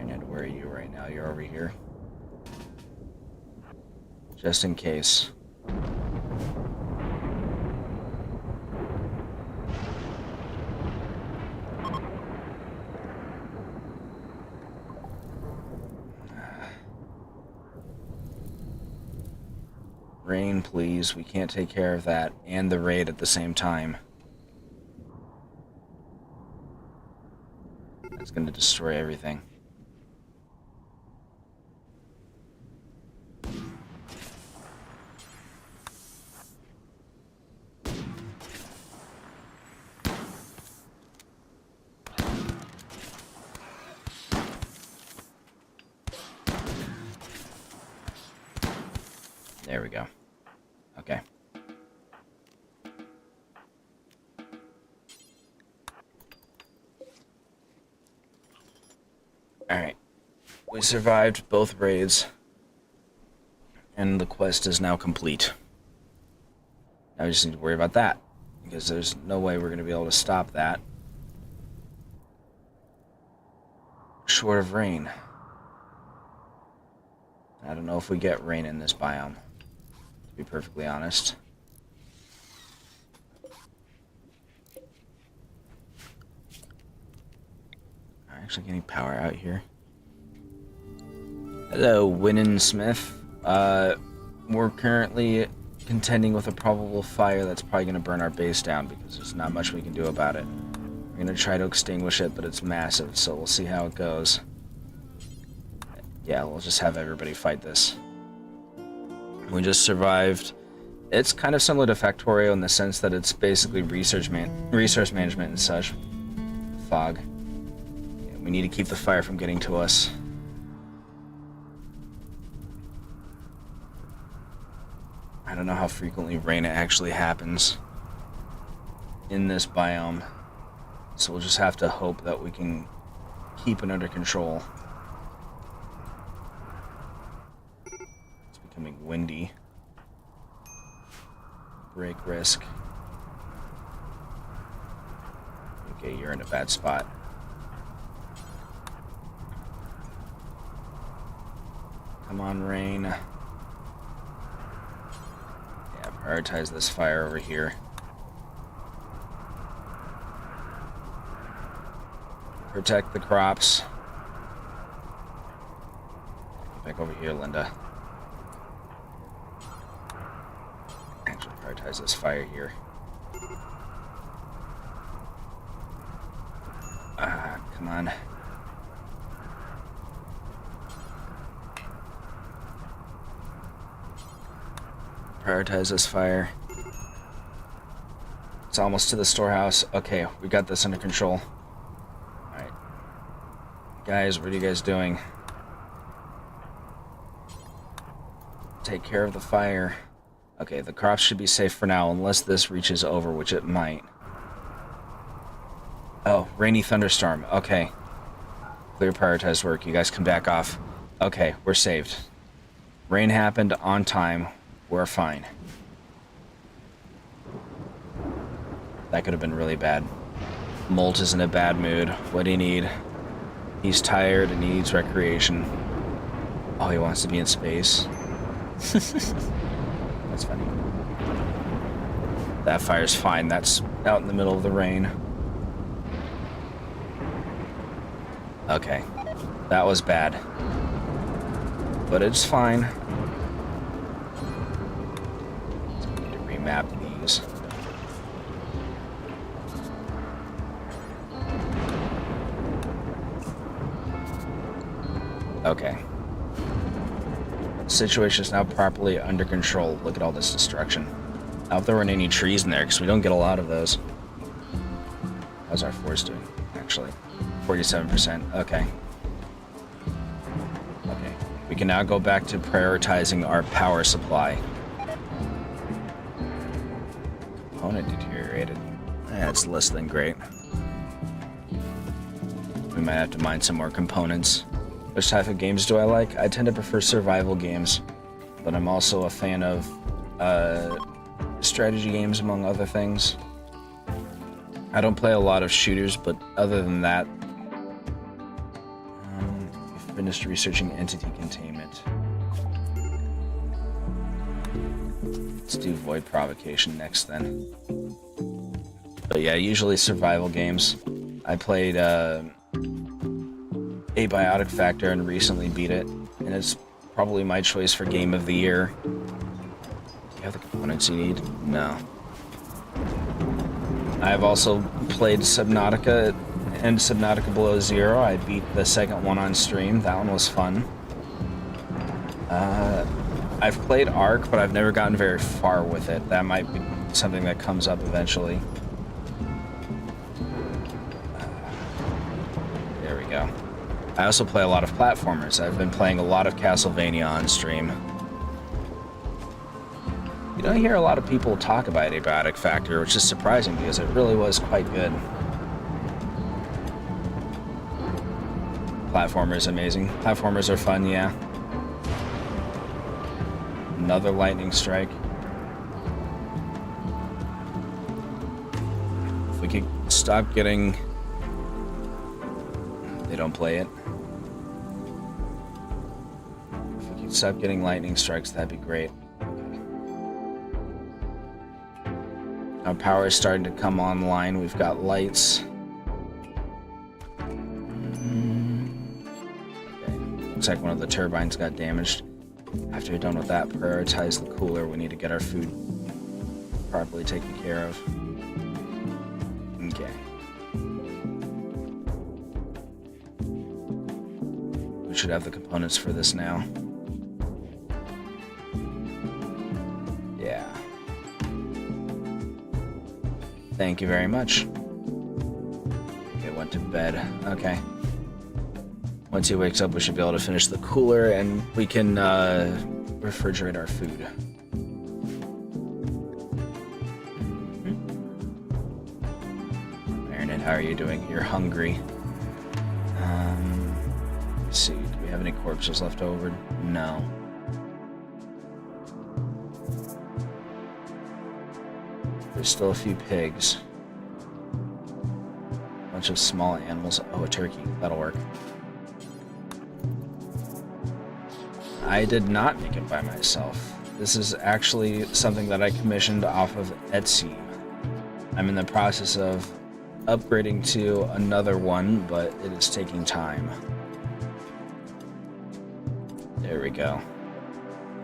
Ned, where are you right now? You're over here. Just in case. Rain, please. We can't take care of that and the raid at the same time. That's going to destroy everything. There we go. Okay. Alright. We survived both raids. And the quest is now complete. Now we just need to worry about that. Because there's no way we're going to be able to stop that. Short of rain. I don't know if we get rain in this biome. To be perfectly honest. Actually getting power out here. Hello, Winnin Smith. We're currently contending with a probable fire that's probably going to burn our base down because there's not much we can do about it. We're going to try to extinguish it, but it's massive, so we'll see how it goes. Yeah, we'll just have everybody fight this. We just survived. It's kind of similar to Factorio in the sense that it's basically resource management and such. Fog. Yeah, we need to keep the fire from getting to us. I don't know how frequently rain actually happens in this biome, so we'll just have to hope that we can keep it under control. It's becoming windy. Break risk. Okay, you're in a bad spot. Come on, rain. Yeah, prioritize this fire over here. Protect the crops. Get back over here, Linda. Actually, prioritize this fire here. Come on. Prioritize this fire. It's almost to the storehouse. Okay, we got this under control. Alright. Guys, what are you guys doing? Take care of the fire. Okay, the crops should be safe for now, unless this reaches over, which it might. Oh, rainy thunderstorm. Okay. Clear prioritized work. You guys can back off. Okay, we're saved. Rain happened on time. We're fine. That could have been really bad. Molt is in a bad mood. What do you need? He's tired and he needs recreation. Oh, he wants to be in space. That's funny. That fire's fine. That's out in the middle of the rain. Okay. That was bad. But it's fine. I need to remap these. Okay. The situation is now properly under control. Look at all this destruction. I hope there weren't any trees in there, because we don't get a lot of those. How's our force doing, actually? 47%. Okay. Okay. We can now go back to prioritizing our power supply. Component deteriorated. That's less than great. We might have to mine some more components. Which type of games do I like? I tend to prefer survival games, but I'm also a fan of strategy games, among other things. I don't play a lot of shooters, but other than that, we finished researching entity containment. Let's do void provocation next then. But yeah, usually survival games. I played Abiotic Factor and recently beat it, and it's probably my choice for game of the year. Do you have the components you need? No. I've also played Subnautica and Subnautica Below Zero. I beat the second one on stream. That one was fun. I've played Ark, but I've never gotten very far with it. That might be something that comes up eventually. There we go. I also play a lot of platformers. I've been playing a lot of Castlevania on stream. You don't hear a lot of people talk about Abiotic Factor, which is surprising because it really was quite good. Platformers amazing. Platformers are fun, yeah. Another lightning strike. If we could stop getting... They don't play it. If we could stop getting lightning strikes, that'd be great. Our power is starting to come online. We've got lights. Okay. Looks like one of the turbines got damaged. After we're done with that, prioritize the cooler. We need to get our food properly taken care of. Okay. We should have the components for this now. Yeah. Thank you very much. Okay, went to bed. Okay. Once he wakes up, we should be able to finish the cooler, and we can refrigerate our food. Ironhead, how are you doing? You're hungry. Let's see. Do we have any corpses left over? No. There's still a few pigs. A bunch of small animals. Oh, a turkey. That'll work. I did not make it by myself. This is actually something that I commissioned off of Etsy. I'm in the process of upgrading to another one, but it is taking time. There we go.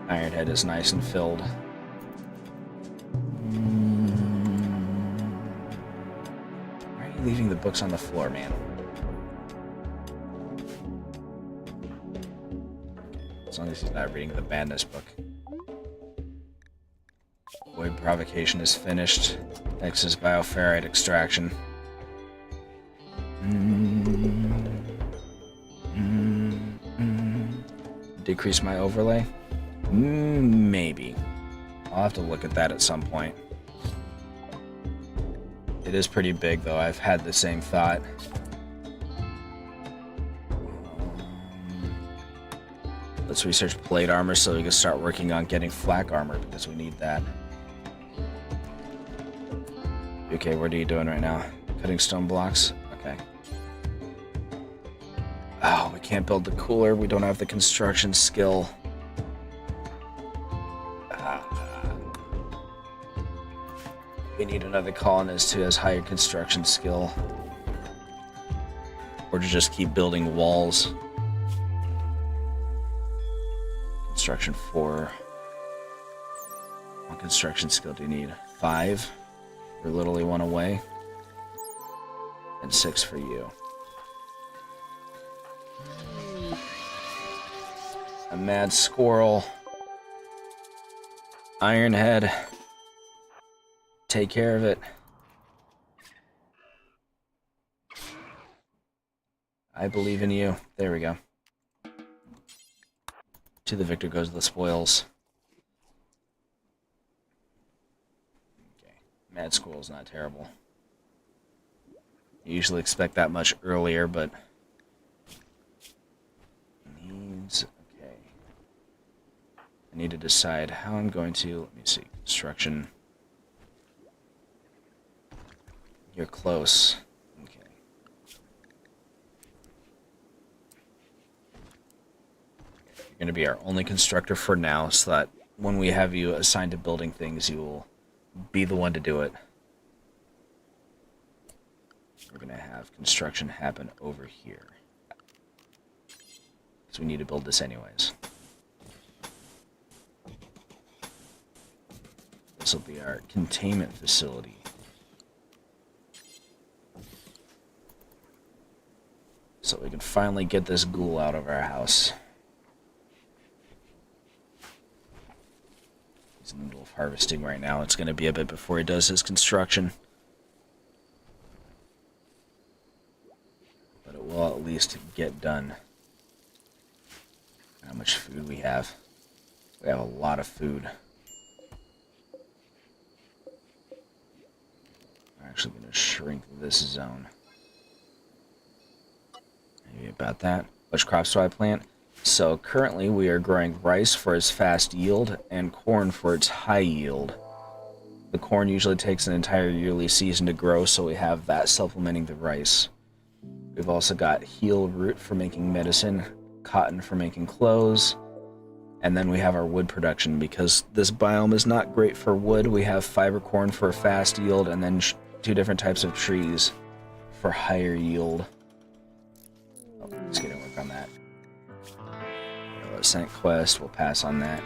Ironhead is nice and filled. Why are you leaving the books on the floor, man? As long as he's not reading the madness book. Void provocation is finished. Next is bioferrite extraction. Decrease my overlay? Maybe. I'll have to look at that at some point. It is pretty big, though. I've had the same thought. Let's research plate armor so we can start working on getting flak armor, because we need that. Okay, what are you doing right now? Cutting stone blocks? Okay. Oh, we can't build the cooler. We don't have the construction skill. We need another colonist who has higher construction skill. Or to just keep building walls. Construction 4. What construction skill do you need? 5? We're literally 1 away. And 6 for you. A mad squirrel. Ironhead. Take care of it. I believe in you. There we go. To the victor goes the spoils. Okay. Mad squirrel's not terrible. You usually expect that much earlier, but... needs... okay. I need to decide how I'm going to... let me see. Construction. You're close. Okay. You're going to be our only constructor for now, so that when we have you assigned to building things, you will be the one to do it. We're going to have construction happen over here. Because we need to build this anyways. This will be our containment facility. So we can finally get this ghoul out of our house. He's in the middle of harvesting right now. It's going to be a bit before he does his construction. But it will at least get done. How much food we have? We have a lot of food. I'm actually going to shrink this zone. Maybe about that. Which crops do I plant? So currently we are growing rice for its fast yield and corn for its high yield. The corn usually takes an entire yearly season to grow, so we have that supplementing the rice. We've also got heel root for making medicine, cotton for making clothes, and then we have our wood production. Because this biome is not great for wood, we have fiber corn for fast yield, and then 2 different types of trees for higher yield. Let's get to work on that. Ascent quest, we'll pass on that.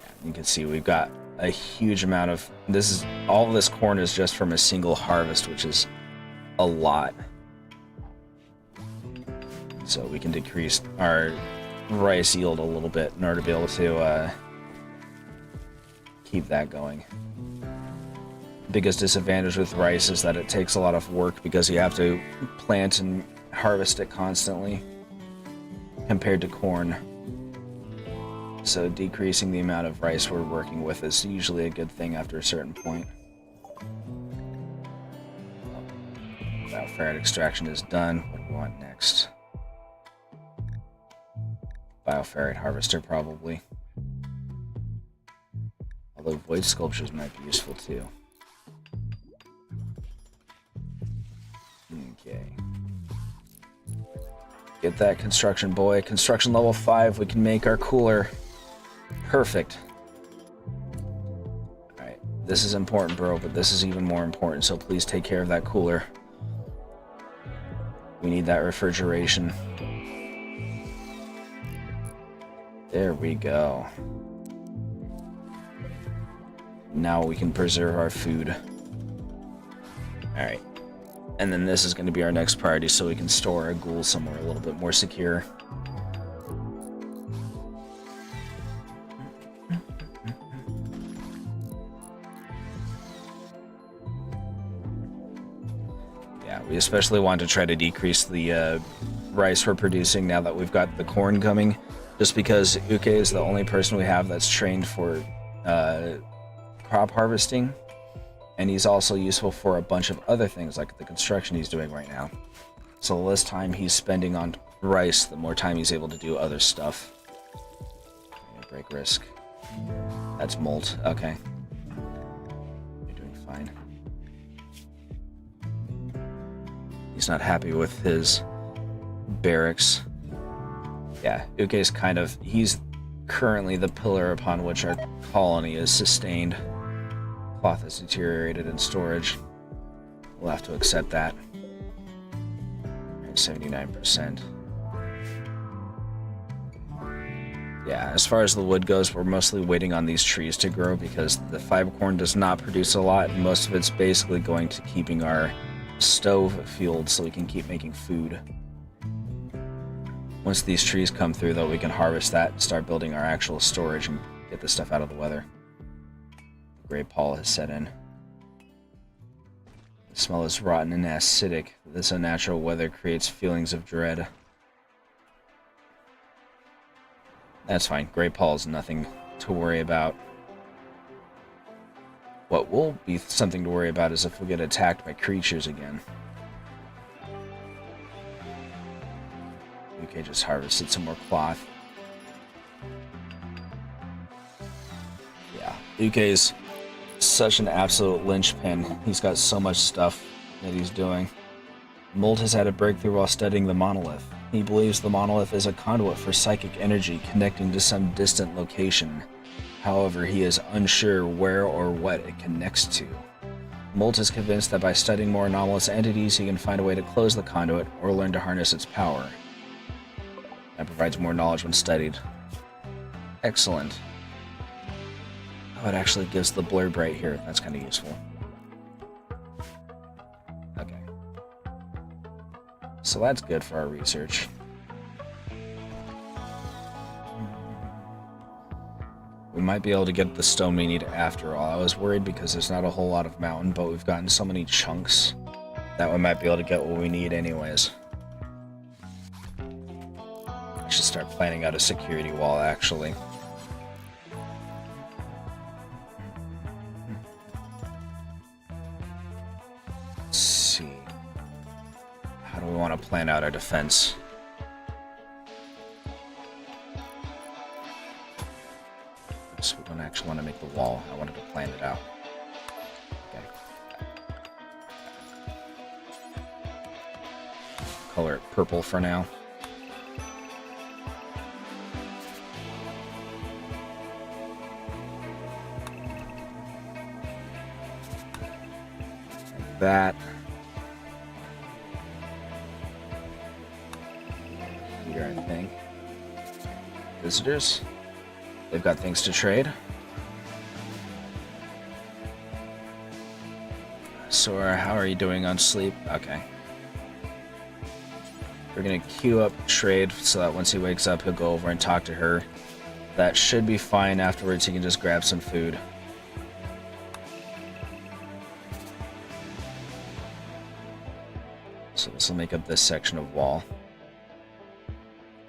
Yeah, you can see we've got a huge amount of... all of this corn is just from a single harvest, which is a lot. So we can decrease our rice yield a little bit in order to be able to keep that going. Biggest disadvantage with rice is that it takes a lot of work because you have to plant and harvest it constantly compared to corn. So decreasing the amount of rice we're working with is usually a good thing after a certain point. Bioferrite extraction is done. What do we want next? Bioferrite harvester, probably. Although void sculptures might be useful too. Okay. Get that construction, boy. Construction level 5, we can make our cooler. Perfect. Alright, this is important, bro, but this is even more important, so please take care of that cooler. We need that refrigeration. There we go. Now we can preserve our food. Alright. And then this is going to be our next priority, so we can store our ghoul somewhere a little bit more secure. We especially want to try to decrease the rice we're producing now that we've got the corn coming, just because Uke is the only person we have that's trained for crop harvesting, and he's also useful for a bunch of other things like the construction he's doing right now. So the less time he's spending on rice, the more time he's able to do other stuff. Break risk. That's molt. Okay. You're doing fine. He's not happy with his barracks. Yeah, Uke's kind of... He's currently the pillar upon which our colony is sustained. Cloth is deteriorated in storage. We'll have to accept that. 79%. Yeah, as far as the wood goes, we're mostly waiting on these trees to grow because the fiber corn does not produce a lot, and most of it's basically going to keeping our stove fueled so we can keep making food. Once these trees come through, though, we can harvest that and start building our actual storage and get this stuff out of the weather. The gray pall has set in. The smell is rotten and acidic. This unnatural weather creates feelings of dread. That's fine. Great Paul is nothing to worry about. What will be something to worry about is if we get attacked by creatures again. UK just harvested some more cloth. Yeah, UK's such an absolute linchpin. He's got so much stuff that he's doing. Molt has had a breakthrough while studying the monolith. He believes the monolith is a conduit for psychic energy connecting to some distant location. However, he is unsure where or what it connects to. Molt is convinced that by studying more anomalous entities, he can find a way to close the conduit or learn to harness its power. That provides more knowledge when studied. Excellent. Oh, it actually gives the blurb right here. That's kind of useful. Okay. So that's good for our research. We might be able to get the stone we need after all. I was worried because there's not a whole lot of mountain, but we've gotten so many chunks that we might be able to get what we need anyways. I should start planning out a security wall, actually. Let's see. How do we want to plan out our defense? So we don't actually want to make the wall. I wanted to plan it out. Okay. Color it purple for now. Like that. Here, I think. Visitors. They've got things to trade. Sora, how are you doing on sleep? Okay. We're gonna queue up trade so that once he wakes up, he'll go over and talk to her. That should be fine. Afterwards, he can just grab some food. So this will make up this section of wall.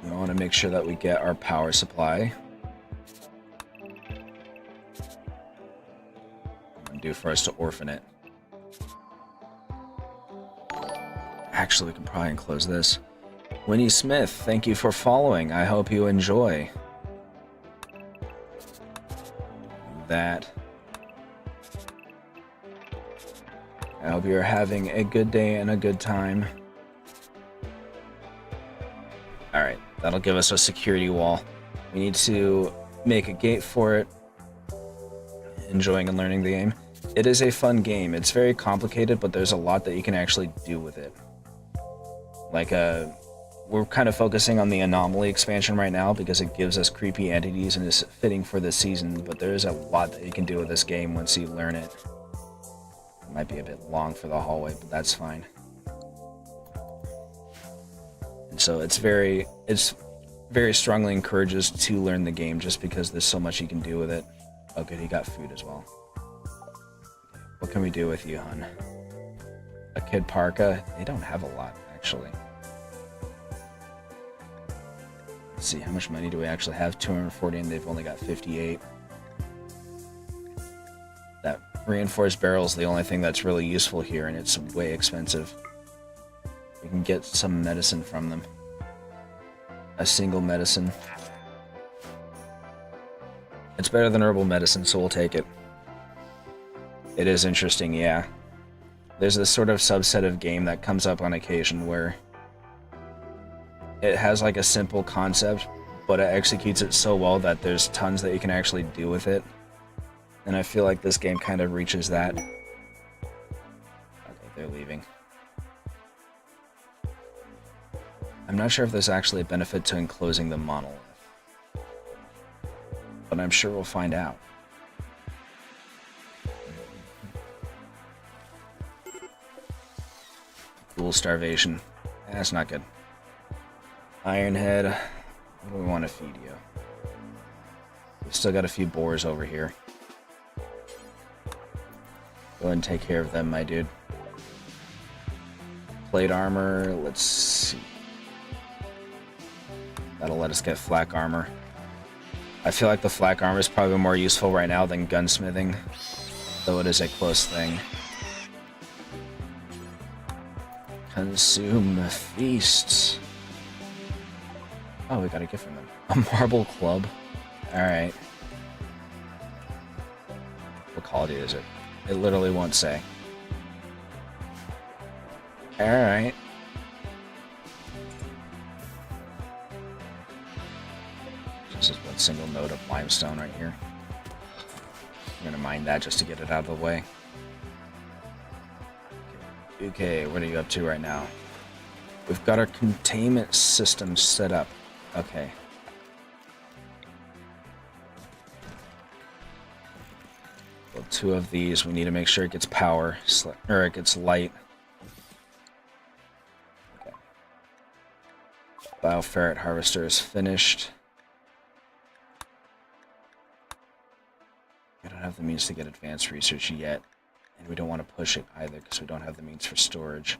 We want to make sure that we get our power supply. Do for us to orphan it. Actually, we can probably enclose this. Winnie Smith, thank you for following. I hope you enjoy that. I hope you're having a good day and a good time. Alright, that'll give us a security wall. We need to make a gate for it. Enjoying and learning the game. It is a fun game. It's very complicated, but there's a lot that you can actually do with it. Like, we're kind of focusing on the anomaly expansion right now because it gives us creepy entities and is fitting for this season, but there is a lot that you can do with this game once you learn it. It might be a bit long for the hallway, but that's fine. And so it's very strongly encourages to learn the game just because there's so much you can do with it. Oh good, he got food as well. What can we do with you, hun? A Kid Parka. They don't have a lot, actually. Let's see, how much money do we actually have? 240, and they've only got 58. That reinforced barrel is the only thing that's really useful here, and it's way expensive. We can get some medicine from them. A single medicine. It's better than herbal medicine, so we'll take it. It is interesting, yeah. There's this sort of subset of game that comes up on occasion where it has like a simple concept, but it executes it so well that there's tons that you can actually do with it. And I feel like this game kind of reaches that. Okay, they're leaving. I'm not sure if there's actually a benefit to enclosing the monolith, but I'm sure we'll find out. Ghoul starvation. That's not good. Ironhead. What do we want to feed you? We've still got a few boars over here. Go ahead and take care of them, my dude. Plate armor. Let's see. That'll let us get flak armor. I feel like the flak armor is probably more useful right now than gunsmithing, though it is a close thing. Consume feasts. Oh, we got a gift from them. A marble club. Alright. What quality is it? It literally won't say. Alright. This is one single node of limestone right here. I'm gonna mine that just to get it out of the way. Okay, what are you up to right now? We've got our containment system set up. Okay. Well, 2 of these. We need to make sure it gets power, or it gets light. Okay. Bioferret harvester is finished. We don't have the means to get advanced research yet. And we don't want to push it either because we don't have the means for storage.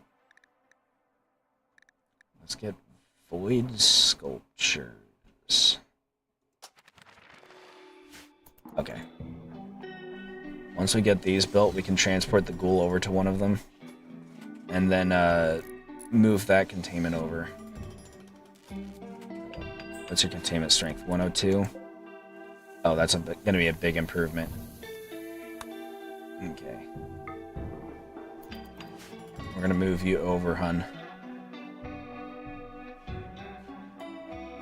Let's get void sculptures. Okay. Once we get these built, we can transport the ghoul over to one of them. And then move that containment over. What's your containment strength? 102? Oh, that's going to be a big improvement. Okay. We're gonna move you over, hun.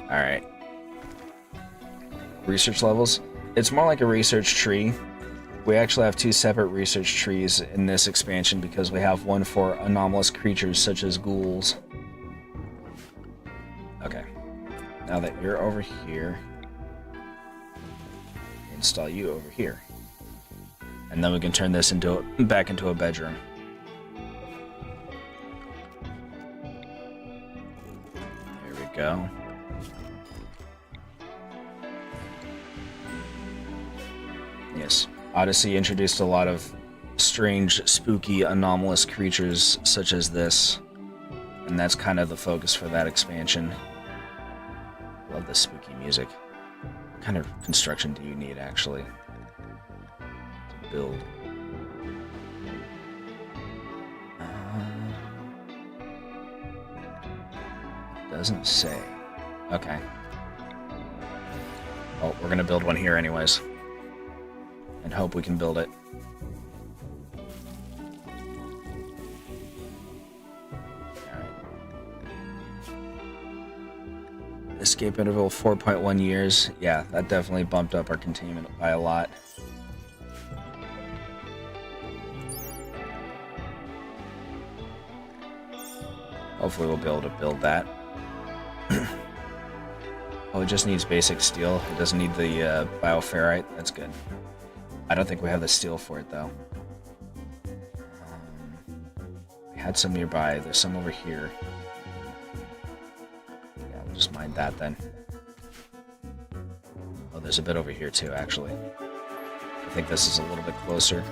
Alright. Research levels. It's more like a research tree. We actually have 2 separate research trees in this expansion because we have one for anomalous creatures such as ghouls. Okay. Now that you're over here, install you over here. And then we can turn this back into a bedroom. There we go. Yes, Odyssey introduced a lot of strange, spooky, anomalous creatures such as this. And that's kind of the focus for that expansion. Love the spooky music. What kind of construction do you need, actually? Build. Doesn't say. Okay. Well, we're gonna build one here anyways. And hope we can build it. Alright. Escape interval 4.1 years. Yeah, that definitely bumped up our containment by a lot. Hopefully we'll be able to build that. Oh, it just needs basic steel. It doesn't need the bioferrite. That's good. I don't think we have the steel for it, though. We had some nearby. There's some over here. Yeah, we'll just mine that then. Oh, there's a bit over here, too, actually. I think this is a little bit closer.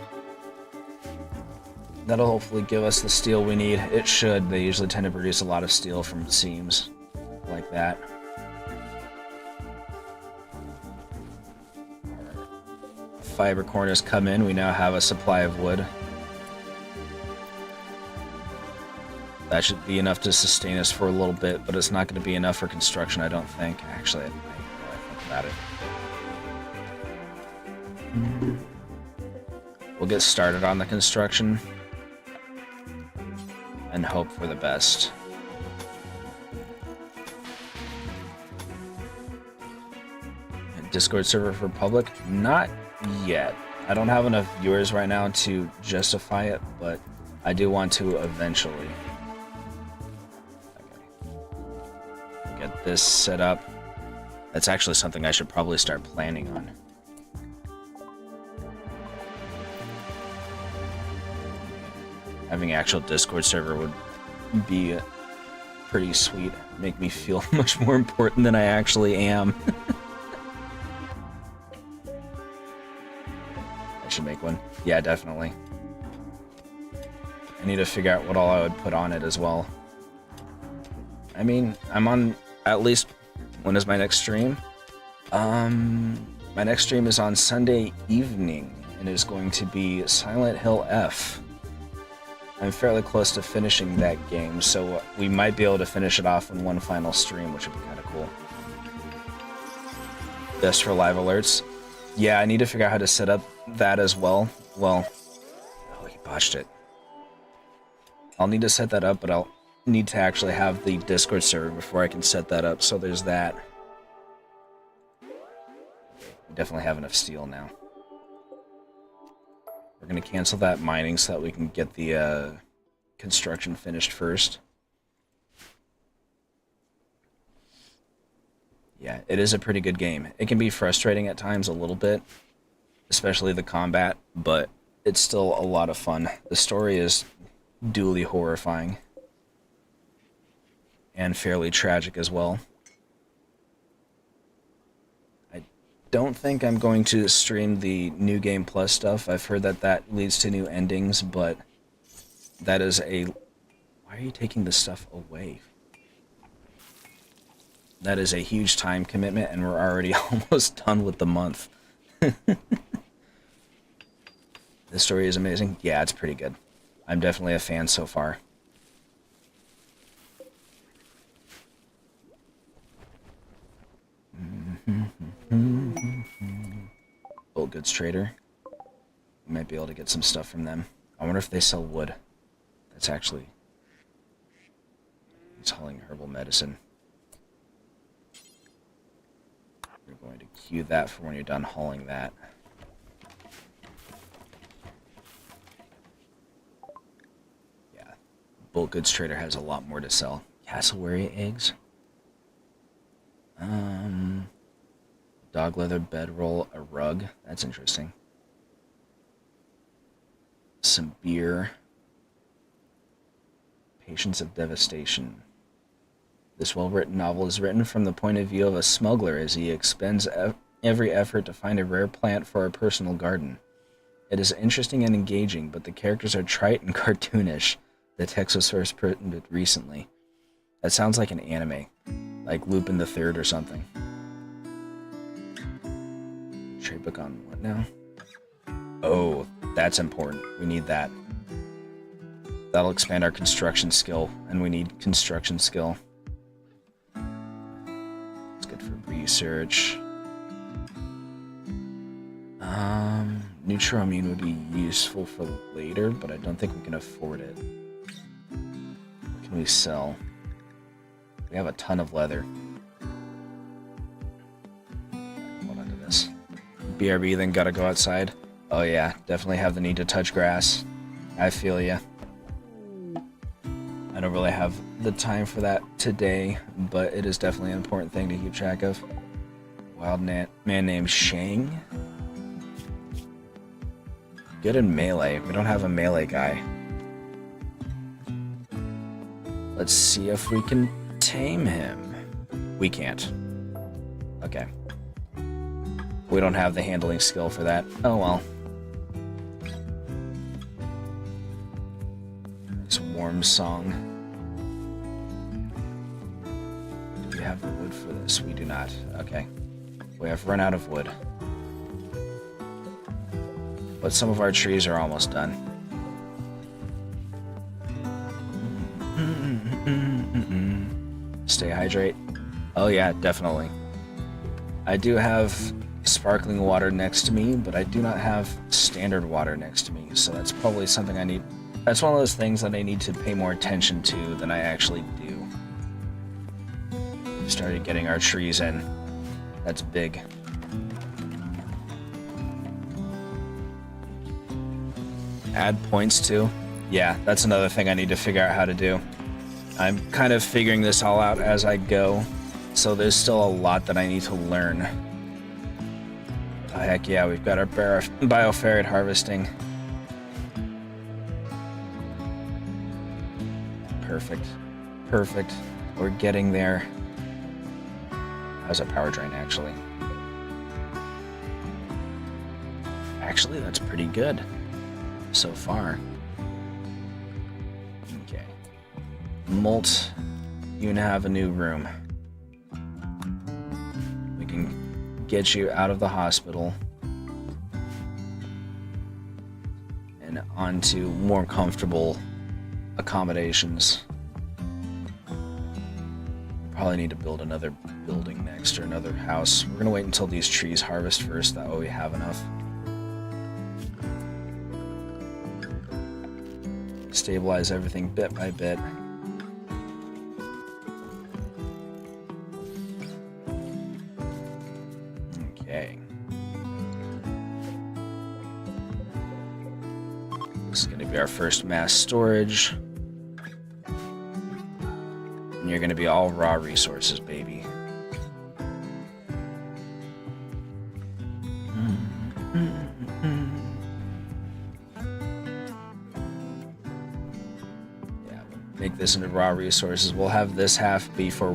That'll hopefully give us the steel we need. It should. They usually tend to produce a lot of steel from seams like that. Fiber corners come in. We now have a supply of wood. That should be enough to sustain us for a little bit, but it's not going to be enough for construction, I don't think. Actually, I might think about it. We'll get started on the construction and hope for the best. Discord server for public? Not yet. I don't have enough viewers right now to justify it, but I do want to eventually. Okay. Get this set up. That's actually something I should probably start planning on. Having an actual Discord server would be pretty sweet. Make me feel much more important than I actually am. I should make one. Yeah, definitely. I need to figure out what all I would put on it as well. I mean, I'm on at least... When is my next stream? My next stream is on Sunday evening, and it is going to be Silent Hill F. I'm fairly close to finishing that game, so we might be able to finish it off in one final stream, which would be kind of cool. Best for live alerts. Yeah, I need to figure out how to set up that as well. Well, oh, he botched it. I'll need to set that up, but I'll need to actually have the Discord server before I can set that up, so there's that. We definitely have enough steel now. We're going to cancel that mining so that we can get the construction finished first. Yeah, it is a pretty good game. It can be frustrating at times a little bit, especially the combat, but it's still a lot of fun. The story is duly horrifying and fairly tragic as well. I don't think I'm going to stream the New Game Plus stuff. I've heard that that leads to new endings, but that is a... Why are you taking this stuff away? That is a huge time commitment, and we're already almost done with the month. The story is amazing. Yeah, it's pretty good. I'm definitely a fan so far. Old Goods Trader. We might be able to get some stuff from them. I wonder if they sell wood. That's actually... He's hauling herbal medicine. You're going to queue that for when you're done hauling that. Yeah. Bulk Goods Trader has a lot more to sell. Cassowary eggs. Dog leather bedroll, a rug. That's interesting. Some beer. Patience of Devastation. This well-written novel is written from the point of view of a smuggler as he expends every effort to find a rare plant for a personal garden. It is interesting and engaging, but the characters are trite and cartoonish. The text was first printed recently. That sounds like an anime, like Lupin the Third or something. Trade book on what now? Oh, that's important. We need that. That'll expand our construction skill, and we need construction skill. It's good for research. Neutroamine would be useful for later, but I don't think we can afford it. What can we sell? We have a ton of leather. Hold on to this. BRB, then gotta go outside. Oh yeah, definitely have the need to touch grass. I feel ya. I don't really have the time for that today, but it is definitely an important thing to keep track of. Wild man named Shang. Good in melee. We don't have a melee guy. Let's see if we can tame him. We can't. Okay. We don't have the handling skill for that. Oh well. Nice warm song. Do we have the wood for this? We do not. Okay. We have run out of wood. But some of our trees are almost done. Stay hydrate. Oh yeah, definitely. I do have sparkling water next to me, but I do not have standard water next to me, so that's probably something I need. That's one of those things that I need to pay more attention to than I actually do. We started getting our trees in. That's big. Add points to? Yeah, that's another thing I need to figure out how to do. I'm kind of figuring this all out as I go, so there's still a lot that I need to learn. Oh, heck yeah, we've got our bioferret harvesting. Perfect. Perfect. We're getting there. How's our power drain, actually? Actually, that's pretty good so far. Okay. Molt, you now have a new room. We can get you out of the hospital and onto more comfortable accommodations. Probably need to build another building next, or another house. We're gonna wait until these trees harvest first, that way we have enough. Stabilize everything bit by bit. Okay. This is going to be our first mass storage. And you're going to be all raw resources, baby. Make this into raw resources. We'll have this half be for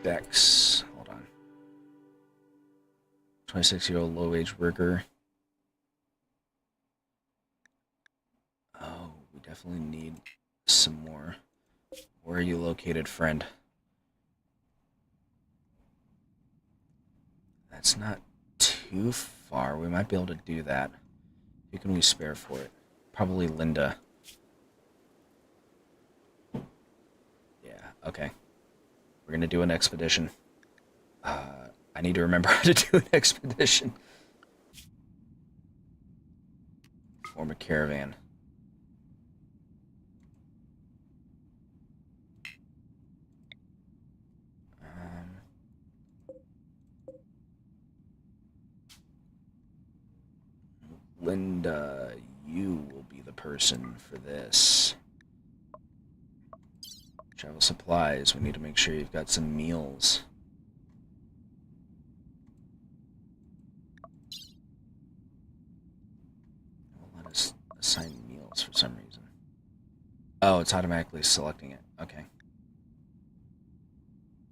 Bex. Hold on. 26-year-old low-wage worker. Oh, we definitely need some more. Where are you located, friend? That's not too far. We might be able to do that. Who can we spare for it? Probably Linda. Okay. We're gonna do an expedition. I need to remember how to do an expedition. Form a caravan. Linda, you will be the person for this. Travel supplies. We need to make sure you've got some meals. It won't let us assign meals for some reason. Oh, it's automatically selecting it. Okay.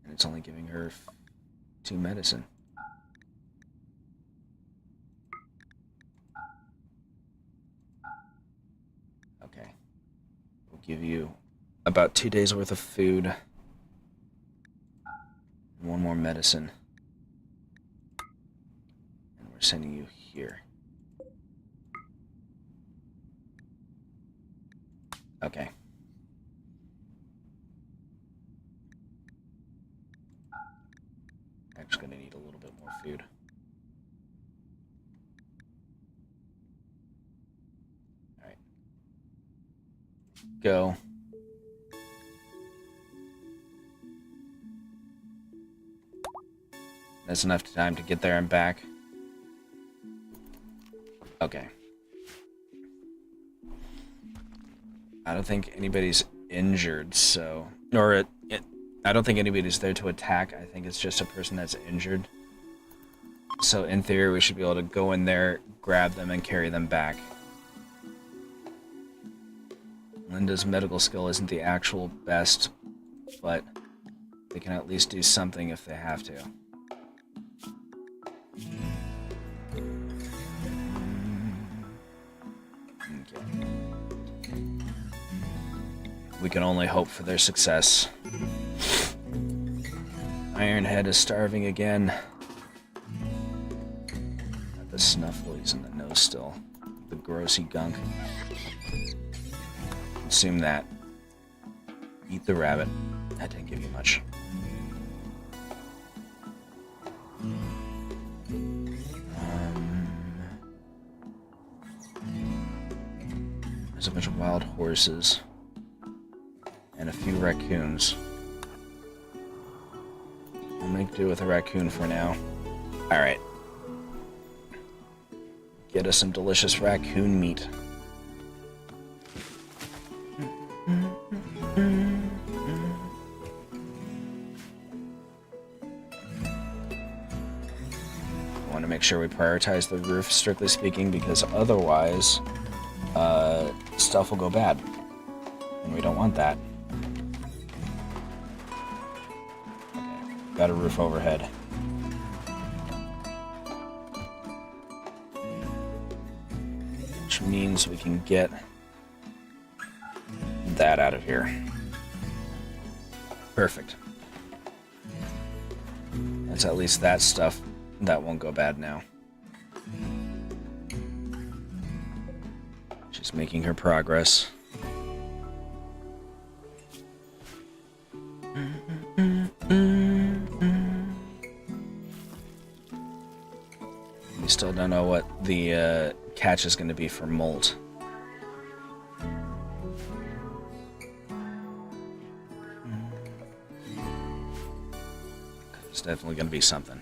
And it's only giving her 2 medicine. Okay. We'll give you about 2 days worth of food. And 1 more medicine. And we're sending you here. Okay. Actually gonna need a little bit more food. Alright. Go. That's enough time to get there and back. Okay. I don't think anybody's injured, so... I don't think anybody's there to attack. I think it's just a person that's injured. So in theory, we should be able to go in there, grab them, and carry them back. Linda's medical skill isn't the actual best, but they can at least do something if they have to. Okay. We can only hope for their success. Ironhead is starving again. Got the snufflies in the nose still. The grossy gunk. Consume that. Eat the rabbit. That didn't give you much. There's a bunch of wild horses. And a few raccoons. We'll make do with a raccoon for now. Alright. Get us some delicious raccoon meat. I want to make sure we prioritize the roof, strictly speaking, because otherwise, stuff will go bad. And we don't want that. Got a roof overhead. Which means we can get that out of here. Perfect. That's at least that stuff that won't go bad now. She's making her progress. We still don't know what the catch is going to be for molt. It's definitely going to be something.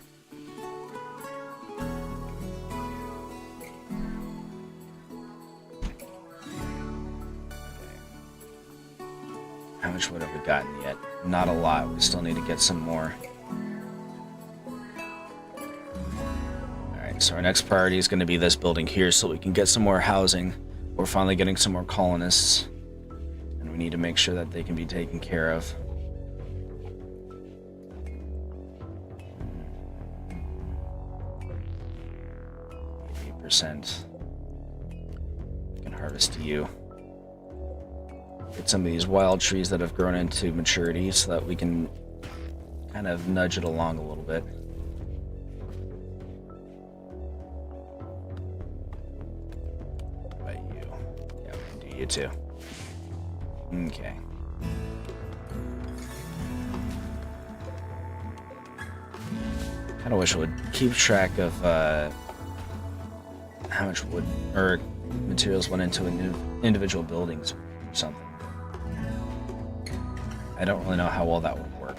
How much wood have we gotten yet? Not a lot. We still need to get some more. Alright, so our next priority is going to be this building here so we can get some more housing. We're finally getting some more colonists. And we need to make sure that they can be taken care of. 8%. We can harvest you. Get some of these wild trees that have grown into maturity so that we can kind of nudge it along a little bit. What about you? Yeah, we can do you too. Okay. Kind of wish I would keep track of how much wood or materials went into individual buildings or something. I don't really know how well that would work.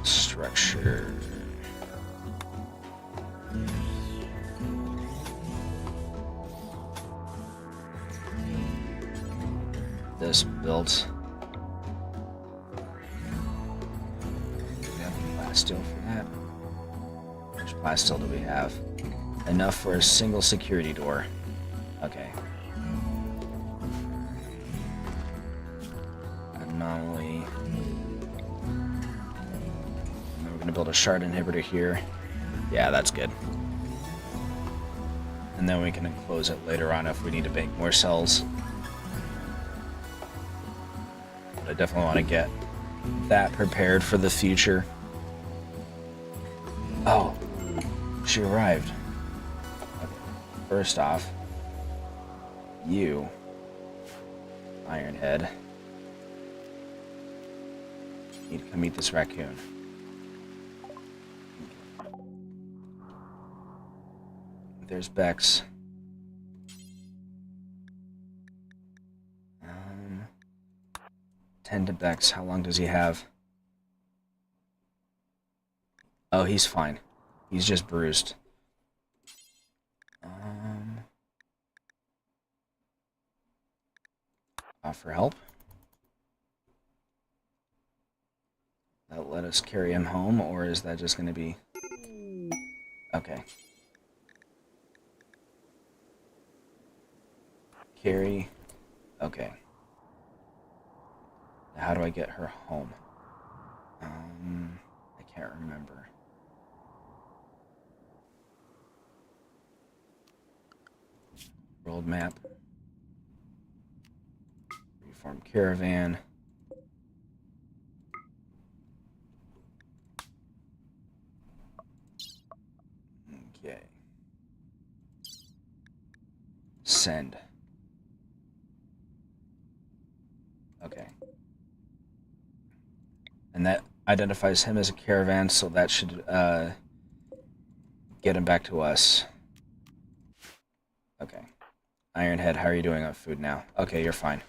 Structure. This built. Do we have plasteel for that? How much plasteel do we have? Enough for a single security door. Okay. Anomaly. And then we're gonna build a shard inhibitor here. Yeah, that's good. And then we can enclose it later on if we need to make more cells. But I definitely want to get that prepared for the future. Oh, she arrived. First off, you, Ironhead, need to come meet this raccoon. There's Bex. Tend to Bex. How long does he have? Oh, he's fine. He's just bruised. Offer help. That let us carry him home, or is that just going to be... Okay. Carry. Okay. Now how do I get her home? I can't remember. World map. Reform caravan. Okay. Send. Okay. And that identifies him as a caravan, so that should get him back to us. Okay. Ironhead, how are you doing on food now? Okay, you're fine.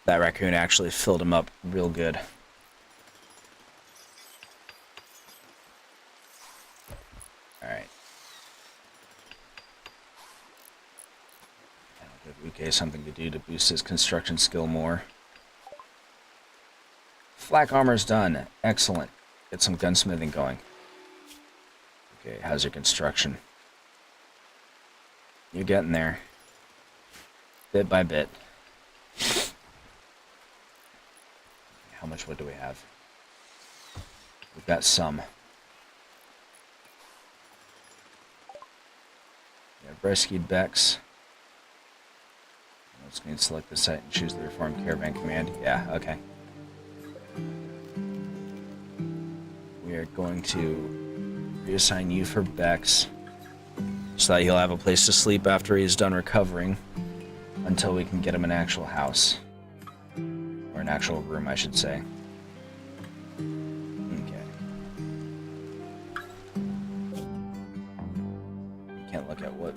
That raccoon actually filled him up real good. Alright. I'll give Uke something to do to boost his construction skill more. Flak armor's done. Excellent. Get some gunsmithing going. Okay, how's your construction? You're getting there. Bit by bit. How much wood do we have? We've got some. We have rescued Bex. Let's go and select the site and choose the Reformed Caravan Command. Yeah, okay. We are going to reassign you for Bex so that he'll have a place to sleep after he's done recovering until we can get him an actual house. Or an actual room, I should say. Okay. Can't look at what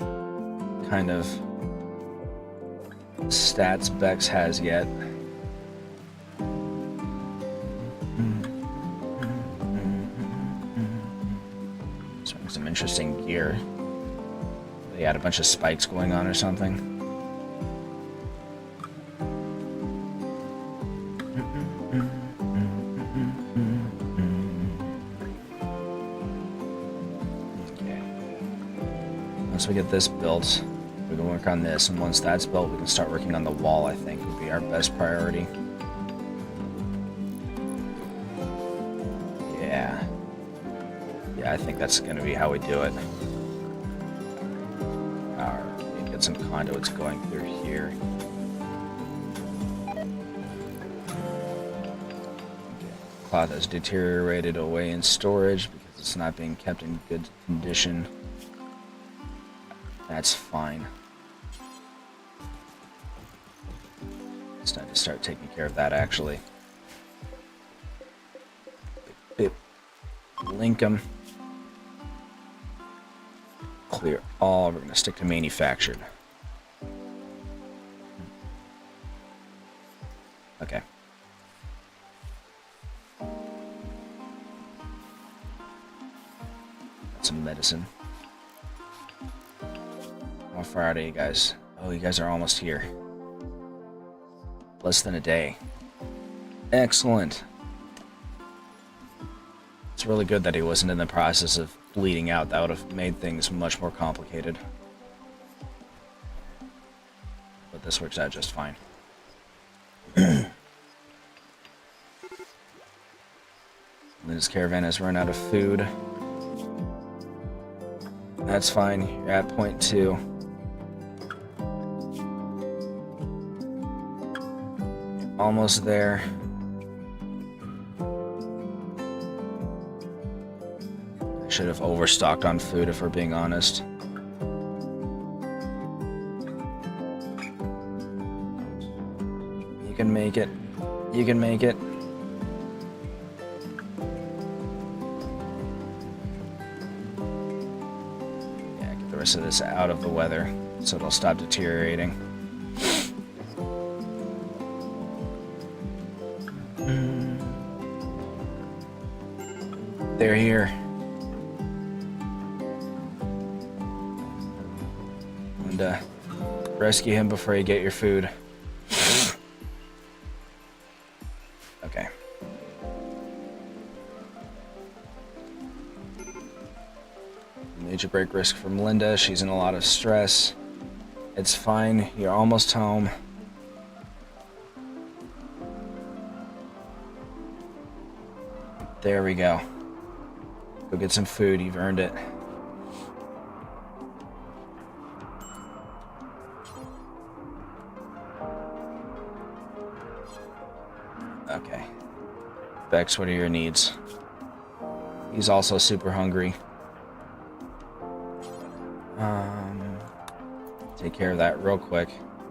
kind of stats Bex has yet. Some interesting gear. They had a bunch of spikes going on or something. Okay. Once we get this built, we can work on this, and once that's built, we can start working on the wall, I think, would be our best priority. Yeah. Yeah, I think that's going to be how we do it. Alright, get some conduits going through here. Okay. Cloth has deteriorated away in storage because it's not being kept in good condition. That's fine. It's time to start taking care of that, actually. Link them. Clear all. We're going to stick to manufactured. Okay. Got some medicine. How far out are you guys? Oh, you guys are almost here. Less than a day. Excellent. It's really good that he wasn't in the process of bleeding out. That would have made things much more complicated. But this works out just fine. This caravan has run out of food. That's fine. You're at point 2. Almost there. I should have overstocked on food if we're being honest. You can make it. You can make it. Yeah, get the rest of this out of the weather so it'll stop deteriorating. They're here. And rescue him before you get your food. Okay. Major break risk from Linda. She's in a lot of stress. It's fine. You're almost home. There we go. Go get some food. You've earned it. Bex, what are your needs? He's also super hungry. Take care of that real quick.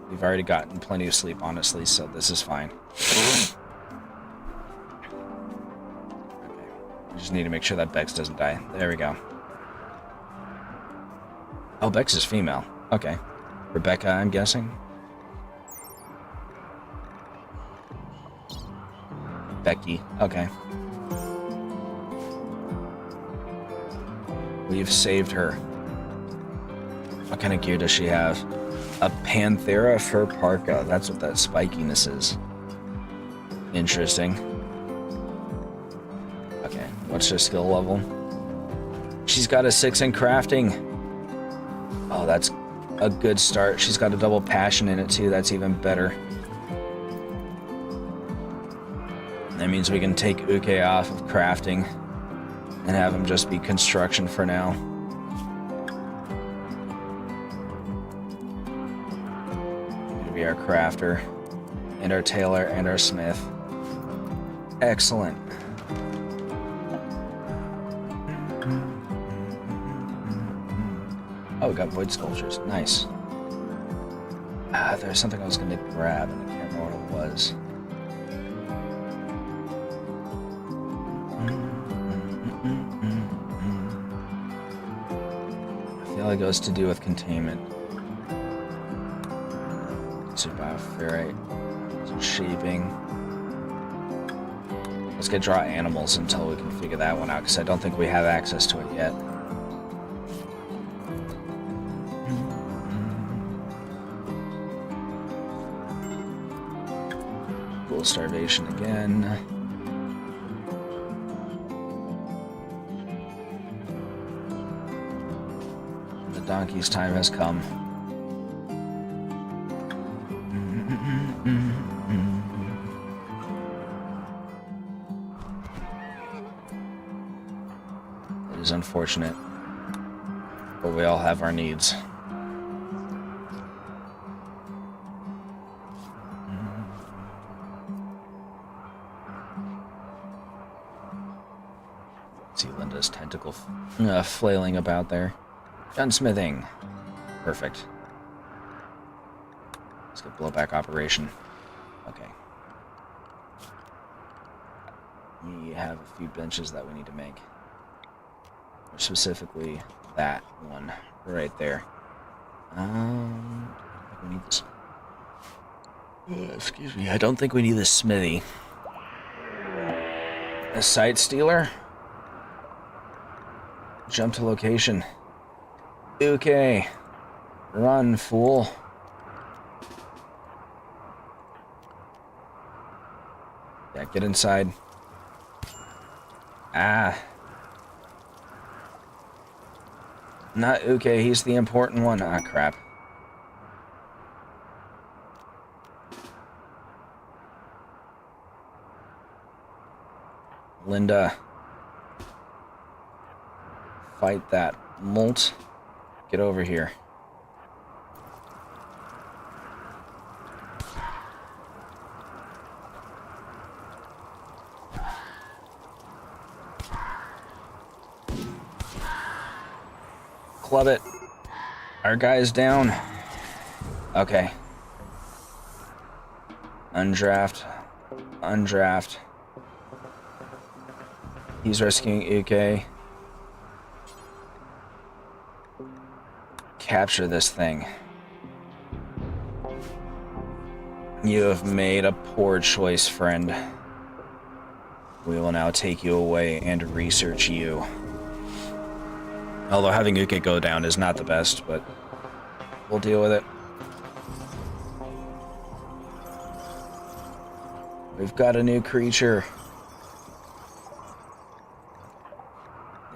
We've already gotten plenty of sleep, honestly, so this is fine. Okay. We just need to make sure that Bex doesn't die. There we go. Oh, Bex is female. Okay. Rebecca, I'm guessing? Becky. Okay. We've saved her. What kind of gear does she have? A Panthera fur parka. That's what that spikiness is. Interesting. Okay, what's her skill level? She's got a 6 in crafting. Oh, that's a good start. She's got a double passion in it too. That's even better. That means we can take Uke off of crafting and have him just be construction for now. Be our crafter, and our tailor, and our smith. Excellent. Oh, we got void sculptures. Nice. There's something I was going to grab, and I can't remember what it was. I feel like it was to do with containment. Bioferrite, some shaping. Let's get draw animals until we can figure that one out, because I don't think we have access to it yet. Cool starvation again. The donkey's time has come. It is unfortunate, but we all have our needs. See Linda's tentacle flailing about there. Gunsmithing. Perfect. Let's get blowback operation. Okay. We have a few benches that we need to make. Or specifically that one right there. We need this. Excuse me. I don't think we need this smithy. A sight stealer? Jump to location. Okay. Run, fool. Yeah, get inside. Ah. Not Uke, he's the important one. Ah, crap. Linda. Fight that molt. Get over here. Club it. Our guy's down. Okay. Undraft. Undraft. He's rescuing Uke. Capture this thing. You have made a poor choice, friend. We will now take you away and research you. Although having Uke go down is not the best, but we'll deal with it. We've got a new creature.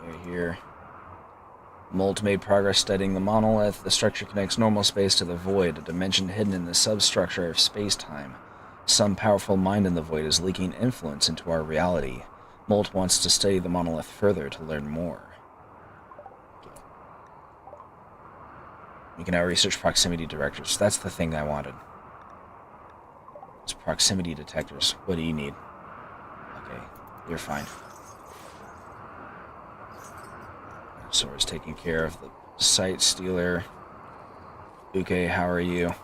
They're here. Molt made progress studying the monolith. The structure connects normal space to the void, a dimension hidden in the substructure of space-time. Some powerful mind in the void is leaking influence into our reality. Molt wants to study the monolith further to learn more. You can now research proximity detectors. That's the thing I wanted. It's proximity detectors. What do you need? Okay. You're fine. Sora's taking care of the Sight Stealer. Uke, how are you?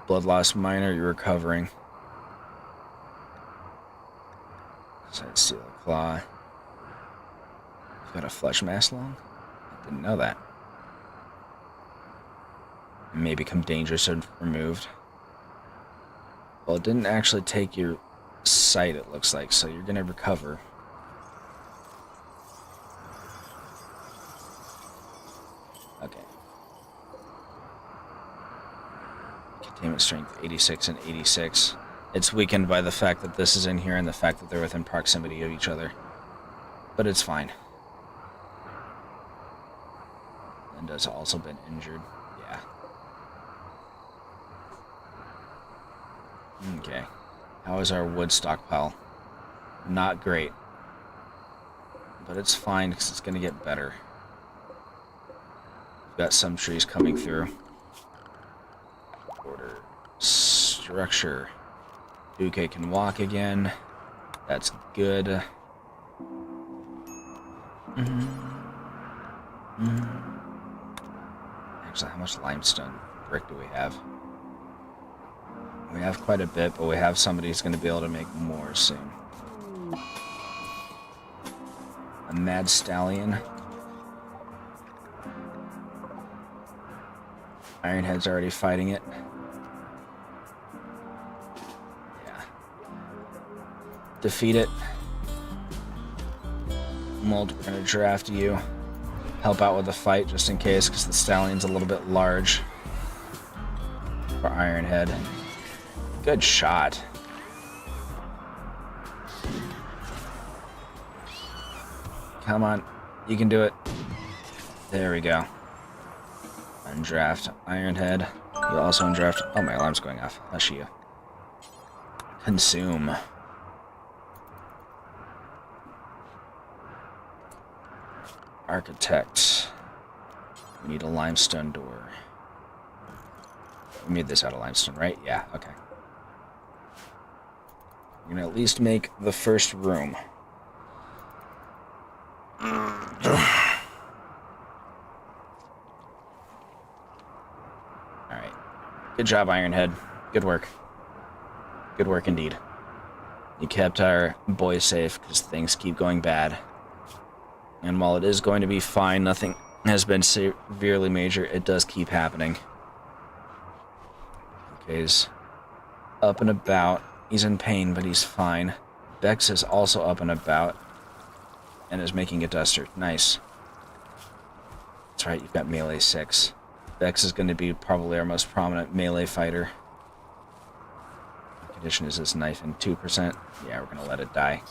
Blood Loss Minor, you're recovering. Sight Stealer Claw. You've got a Flesh Mask Long? I didn't know that. It may become dangerous if removed. Well, it didn't actually take your sight, it looks like, so you're gonna recover. Okay. Containment strength 86 and 86. It's weakened by the fact that this is in here and the fact that they're within proximity of each other. But it's fine. Linda's also been injured. Yeah. Okay. How is our wood stockpile? Not great. But it's fine because it's going to get better. We've got some trees coming through. Order. Structure. Uke can walk again. That's good. Actually, how much limestone brick do we have? We have quite a bit, but we have somebody who's going to be able to make more soon. A Mad Stallion. Ironhead's already fighting it. Yeah. Defeat it. Mold, we're going to draft you. Help out with the fight just in case, because the Stallion's a little bit large for Ironhead. Good shot. Come on. You can do it. There we go. Undraft Ironhead. You also undraft... Oh, my alarm's going off. Hush you. Consume. Architect. We need a limestone door. We made this out of limestone, right? Yeah, okay. We're gonna at least make the first room. Alright. Good job, Ironhead. Good work. Good work indeed. You kept our boys safe because things keep going bad. And while it is going to be fine, nothing has been severely major, it does keep happening. Okay, he's up and about. He's in pain, but he's fine. Bex is also up and about and is making a duster. Nice. That's right, you've got melee 6. Bex is going to be probably our most prominent melee fighter. What condition is this knife in? 2%? Yeah, we're going to let it die.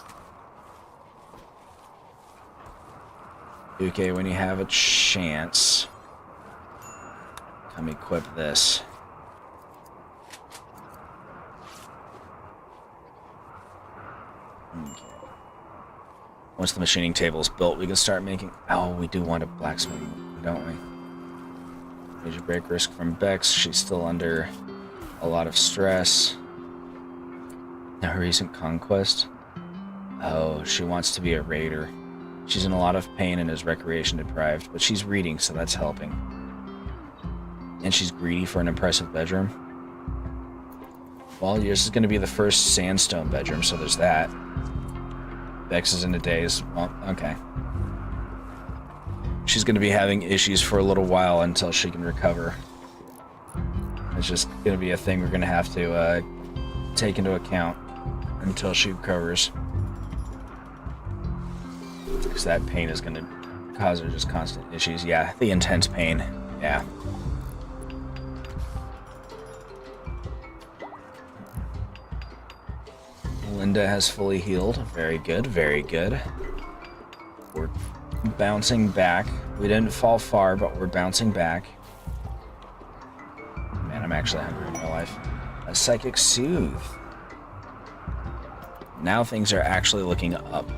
Okay, when you have a chance, come equip this. Okay. Once the machining table is built, we can start making... Oh, we do want a blacksmith, don't we? Major break risk from Bex. She's still under a lot of stress. Her recent conquest. Oh, she wants to be a raider. She's in a lot of pain and is recreation deprived, but she's reading, so that's helping. And she's greedy for an impressive bedroom. Well, yours is going to be the first sandstone bedroom, so there's that. Bex is in a daze. Well, okay. She's going to be having issues for a little while until she can recover. It's just going to be a thing we're going to have to take into account until she recovers. Because that pain is going to cause her just constant issues. Yeah, the intense pain. Yeah. Linda has fully healed. Very good, very good. We're bouncing back. We didn't fall far, but we're bouncing back. Man, I'm actually hungry in real life. A Psychic Soothe. Now things are actually looking up.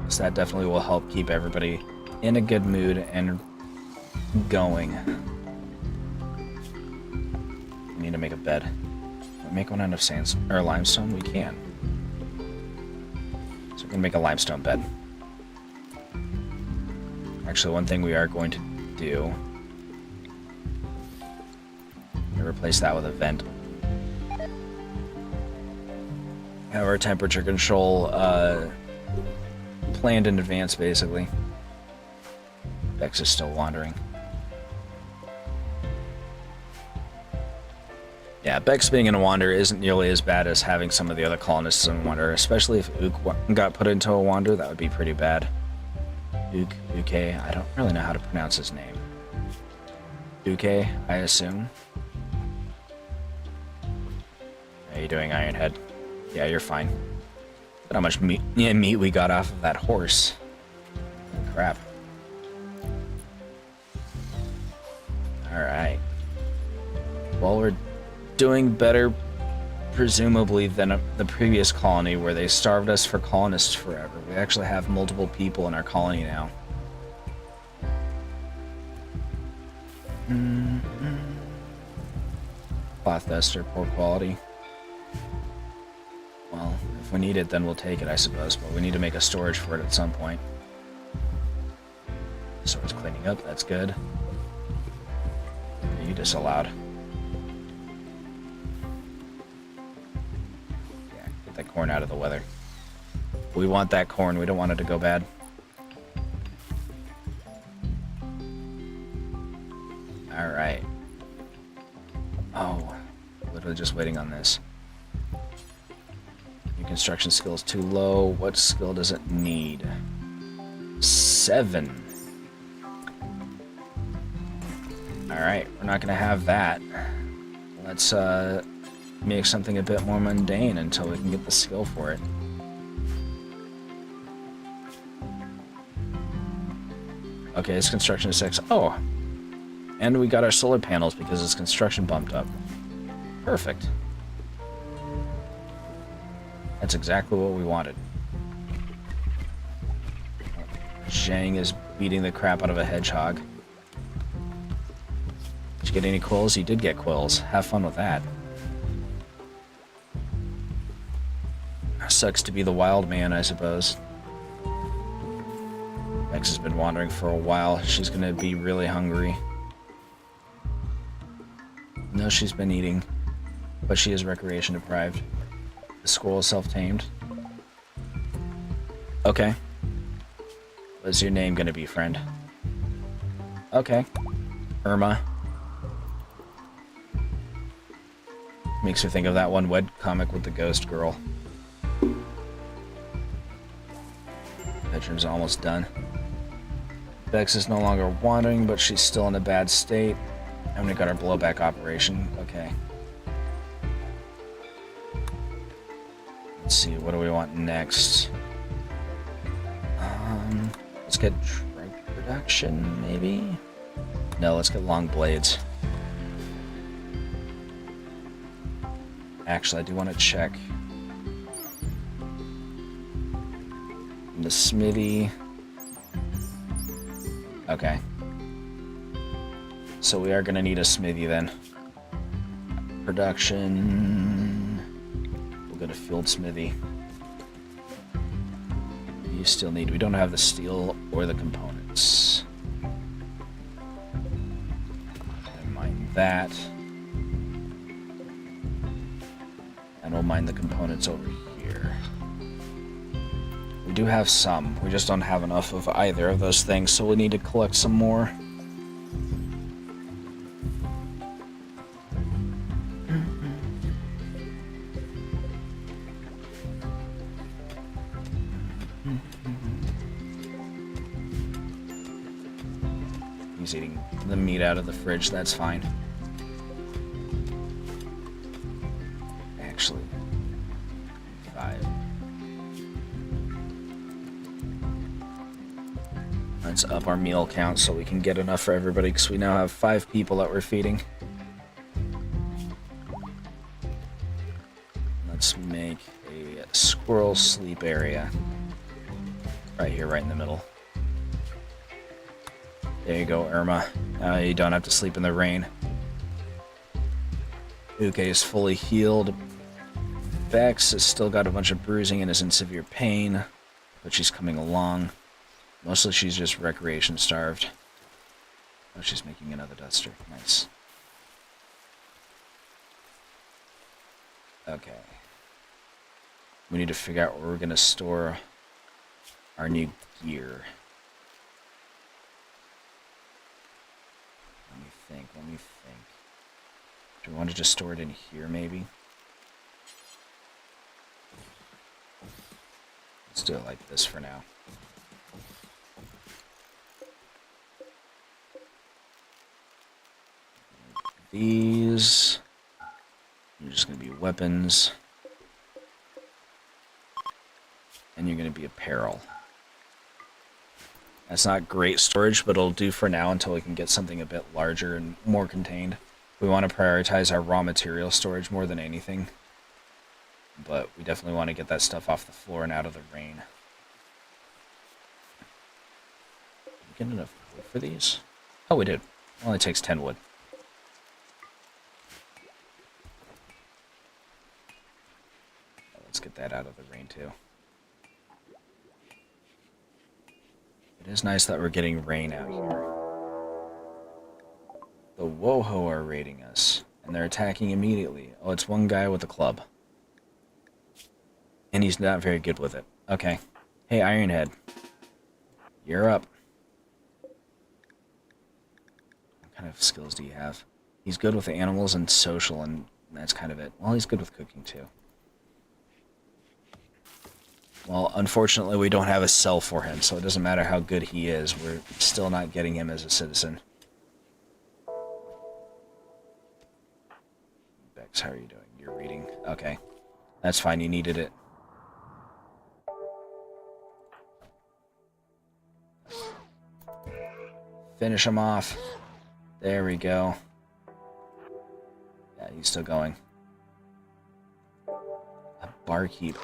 So that definitely will help keep everybody in a good mood and going. We need to make a bed. Can we make one out of sand or limestone? We can. So we're gonna make a limestone bed. Actually, one thing we are going to do, replace that with a vent. Have our temperature control planned in advance, basically. Bex is still wandering. Yeah, Bex being in a wander isn't nearly as bad as having some of the other colonists in wander, especially if Ook got put into a wander. That would be pretty bad. Uke, I don't really know how to pronounce his name. Uke, I assume. How you doing, Ironhead? Yeah, you're fine. Look how much meat we got off of that horse. Crap. Alright. Well, we're doing better, presumably, than the previous colony where they starved us for colonists forever. We actually have multiple people in our colony now. Cloth duster, poor quality. Well, if we need it, then we'll take it, I suppose, but we need to make a storage for it at some point. So it's cleaning up, that's good. You disallowed. Yeah, get that corn out of the weather. We want that corn, we don't want it to go bad. Alright. Oh, literally just waiting on this. Your construction skill is too low. What skill does it need? 7. Alright, we're not gonna have that. Let's make something a bit more mundane until we can get the skill for it. Okay, it's construction is 6. Oh! And we got our solar panels because its construction bumped up. Perfect. That's exactly what we wanted. Zhang is beating the crap out of a hedgehog. Did you get any quills? You did get quills. Have fun with that. Sucks to be the wild man, I suppose. Bex has been wandering for a while. She's gonna be really hungry. No, she's been eating, but she is recreation deprived. The squirrel is self-tamed. Okay. What's your name gonna be, friend? Okay. Irma. Makes her think of that one web comic with the ghost girl. Bedroom's almost done. Bex is no longer wandering, but she's still in a bad state. And we got our blowback operation. Okay. Let's see, what do we want next? Let's get drug production, maybe? No, let's get long blades. Actually, I do want to check. The smithy. Okay. So we are going to need a smithy then. Production. We'll go to field smithy. You still need. We don't have the steel or the components. Never mind that. And we'll mine the components over here. We do have some. We just don't have enough of either of those things, so we need to collect some more. He's eating the meat out of the fridge, that's fine. Actually, 5. Let's up our meal count so we can get enough for everybody, because we now have 5 people that we're feeding. Let's make a squirrel sleep area. Right here, right in the middle. There you go, Irma. Now you don't have to sleep in the rain. Uke is fully healed. Bex has still got a bunch of bruising and is in severe pain. but she's coming along. Mostly she's just recreation starved. Oh, she's making another duster. Nice. Okay. We need to figure out where we're going to store our new gear. Let me think. Do we want to just store it in here, maybe? Let's do it like this for now. These are just going to be weapons. And you're going to be apparel. That's not great storage, but it'll do for now until we can get something a bit larger and more contained. We want to prioritize our raw material storage more than anything. But we definitely want to get that stuff off the floor and out of the rain. Did we get enough wood for these? Oh, we did. It only takes 10 wood. Let's get that out of the rain too. It is nice that we're getting rain out here. The Woho are raiding us, and they're attacking immediately. Oh, it's one guy with a club. And he's not very good with it. Okay. Hey, Ironhead. You're up. What kind of skills do you have? He's good with the animals and social, and that's kind of it. Well, he's good with cooking, too. Well, unfortunately, we don't have a cell for him, so it doesn't matter how good he is. We're still not getting him as a citizen. Bex, how are you doing? You're reading? Okay. That's fine, you needed it. Finish him off. There we go. Yeah, he's still going. A barkeep.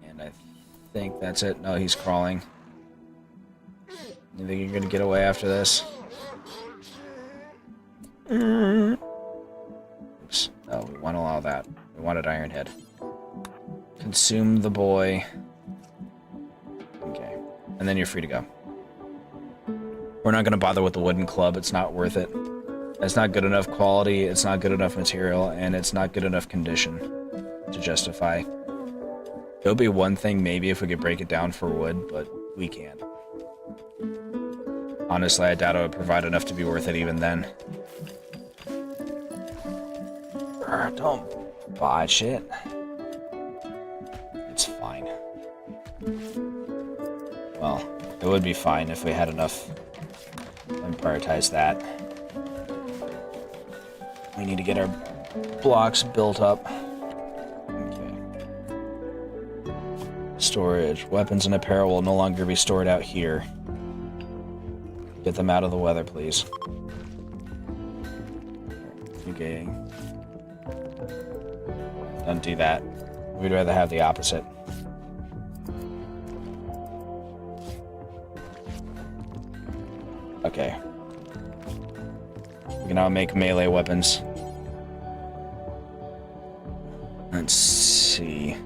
And I think that's it. No, he's crawling. You think you're gonna get away after this? Oops. Oh, we won't allow that. We wanted Ironhead. Consume the boy. Okay. And then you're free to go. We're not gonna bother with the wooden club. It's not worth it. It's not good enough quality, it's not good enough material, and it's not good enough condition to justify. It would be one thing maybe if we could break it down for wood, but we can't. Honestly, I doubt it would provide enough to be worth it even then. Don't buy shit. It's fine. Well, it would be fine if we had enough and prioritize that. We need to get our blocks built up. Storage. Weapons and apparel will no longer be stored out here. Get them out of the weather, please. Okay. Don't do that. We'd rather have the opposite. Okay. We can now make melee weapons. Let's see.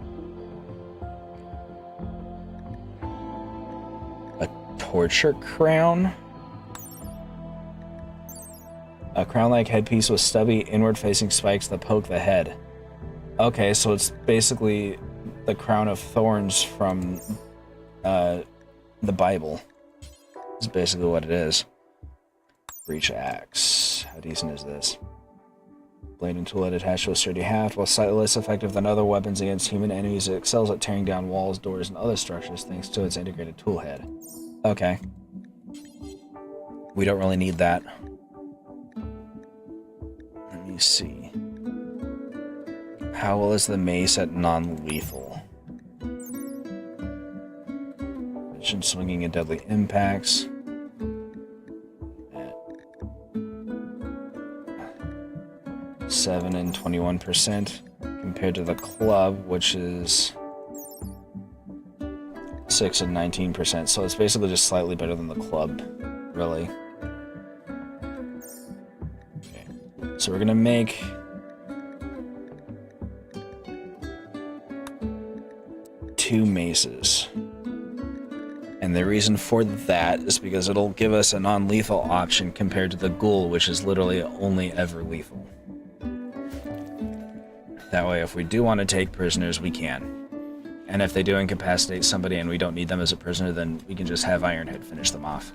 Torture crown. A crown-like headpiece with stubby, inward-facing spikes that poke the head. Okay, so it's basically the crown of thorns from the Bible. Is basically what it is. Breach axe. How decent is this? Blade and tool head attached to a sturdy haft. While slightly less effective than other weapons against human enemies, it excels at tearing down walls, doors, and other structures thanks to its integrated tool head. Okay. We don't really need that. Let me see. How well is the mace at non-lethal? Vision swinging and deadly impacts. At 7 and 21% compared to the club, which is 6 and 19%, so it's basically just slightly better than the club, really. Okay. So we're gonna make 2 maces. And the reason for that is because it'll give us a non-lethal option compared to the ghoul, which is literally only ever lethal. That way, if we do want to take prisoners, we can. And if they do incapacitate somebody and we don't need them as a prisoner, then we can just have Ironhead finish them off.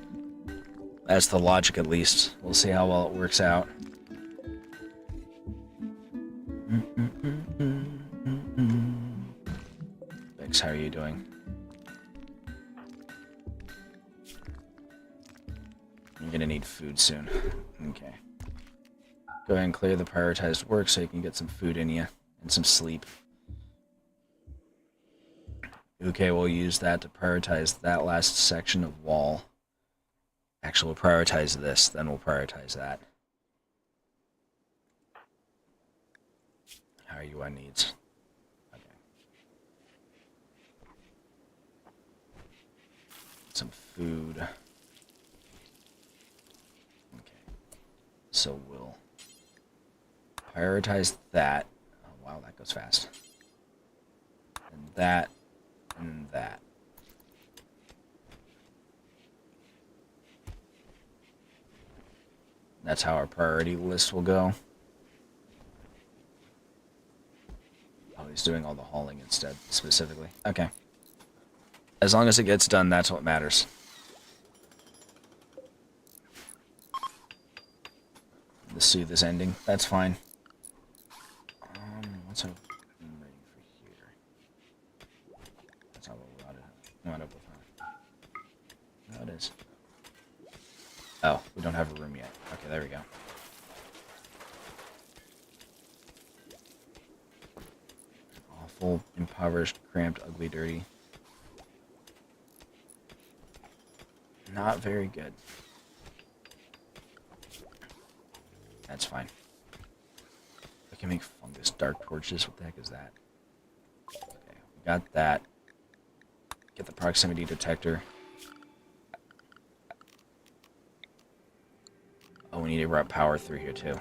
That's the logic, at least. We'll see how well it works out. Bex, how are you doing? You're gonna need food soon. Okay. Go ahead and clear the prioritized work so you can get some food in you and some sleep. Okay, we'll use that to prioritize that last section of wall. Actually, we'll prioritize this, then we'll prioritize that. How are you on needs? Okay. Some food. Okay. So we'll prioritize that. Oh, wow, that goes fast. And that, and that. That's how our priority list will go. Oh, he's doing all the hauling instead, specifically. Okay. As long as it gets done, that's what matters. The soothe is ending. That's fine. What's our rating for here? That's not what we ought to wind up with, huh? No, it is. Oh, we don't have a room yet. Okay, there we go. Awful, impoverished, cramped, ugly, dirty. Not very good. That's fine. I can make fungus dark torches. What the heck is that? Okay, we got that. Get the proximity detector. Oh, we need to route power through here too.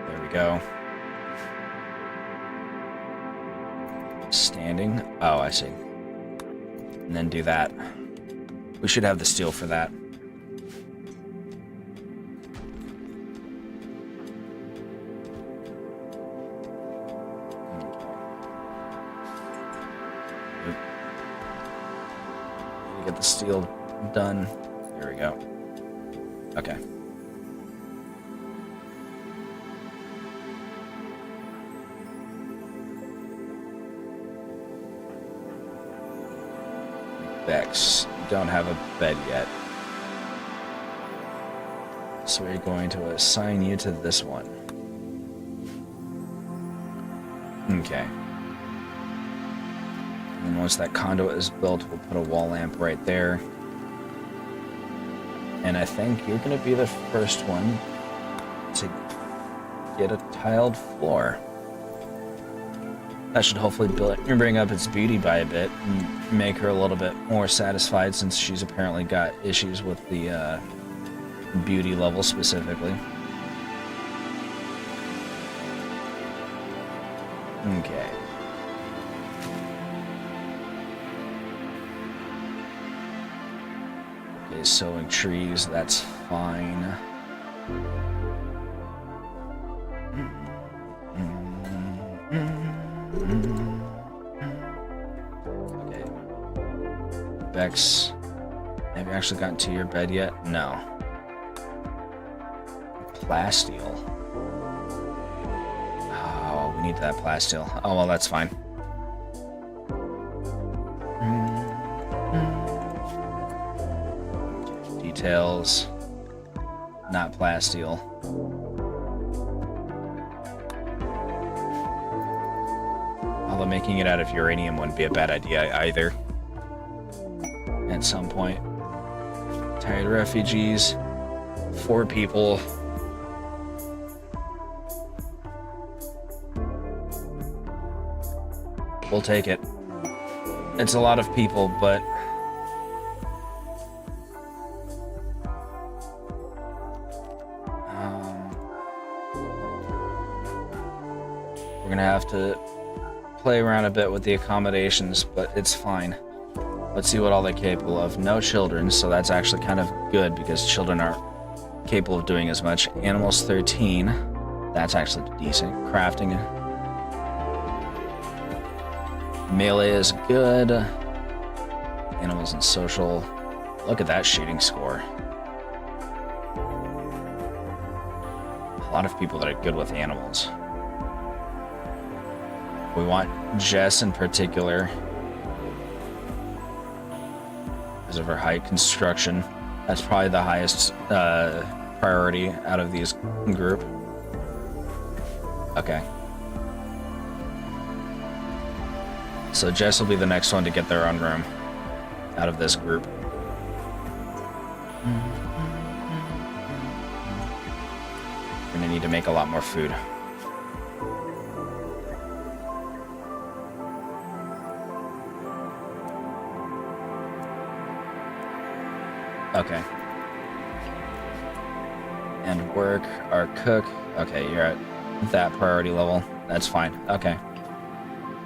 There we go. Standing. Oh, I see. And then do that. We should have the steel for that. Get the steel done. Here we go. Okay. Bex, you don't have a bed yet. So we're going to assign you to this one. Okay. And once that conduit is built, we'll put a wall lamp right there. And I think you're going to be the first one to get a tiled floor. That should hopefully bring up its beauty by a bit and make her a little bit more satisfied, since she's apparently got issues with the beauty level specifically. Okay. Okay, sowing trees, that's fine. Okay. Bex, have you actually gotten to your bed yet? No. Plasteel. Oh, we need that plasteel. Oh, well, that's fine. Okay, details. Not plasteel. Although making it out of uranium wouldn't be a bad idea either. At some point. Tired refugees. 4 people. We'll take it. It's a lot of people, but... gonna have to play around a bit with the accommodations, but it's fine. Let's see what all they're capable of. No children, so that's actually kind of good because children aren't capable of doing as much. Animals 13. That's actually decent. Crafting. Melee is good. Animals and social. Look at that shooting score. A lot of people that are good with animals. We want Jess in particular because of her height construction. That's probably the highest priority out of these group. Okay. So Jess will be the next one to get their own room out of this group. We're gonna need to make a lot more food. Okay. And work, our cook. Okay, you're at that priority level. That's fine. Okay.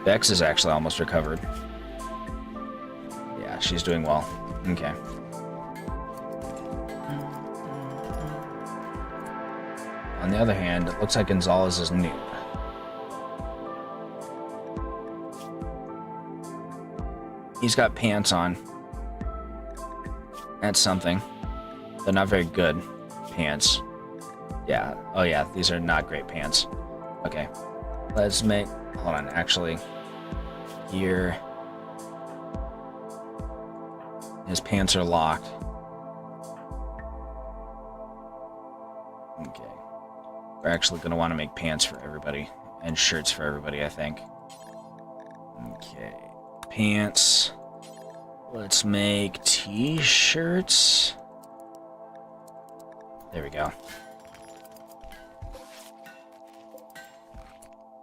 Bex is actually almost recovered. Yeah, she's doing well. Okay. On the other hand, it looks like Gonzalez is new. He's got pants on. That's something. They're not very good pants. Yeah. Oh yeah, these are not great pants. Okay. Let's make... Hold on, actually. Here. His pants are locked. Okay. We're actually going to want to make pants for everybody. And shirts for everybody, I think. Okay. Pants. Let's make t-shirts. There we go.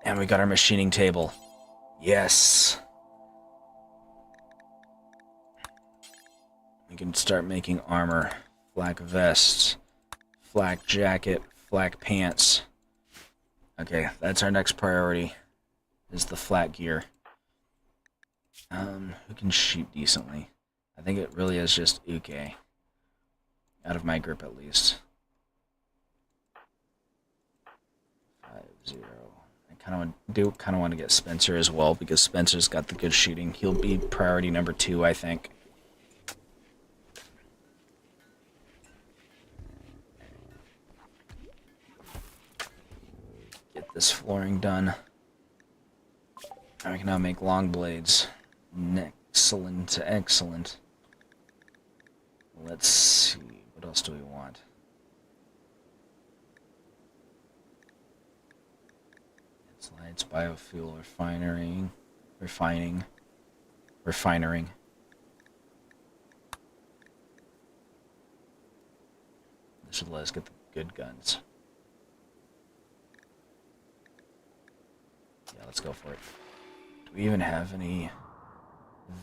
And we got our machining table. Yes. We can start making armor. Flak vests. Flak jacket. Flak pants. Okay, that's our next priority. Is the flat gear. Who can shoot decently? I think it really is just Uke. Out of my group, at least. 5-0. I kind of want to get Spencer as well, because Spencer's got the good shooting. He'll be priority number 2, I think. Get this flooring done. I can now make long blades. Excellent, excellent. Let's see, what else do we want? Slides, biofuel, refining. This should let us get the good guns. Yeah, let's go for it. Do we even have any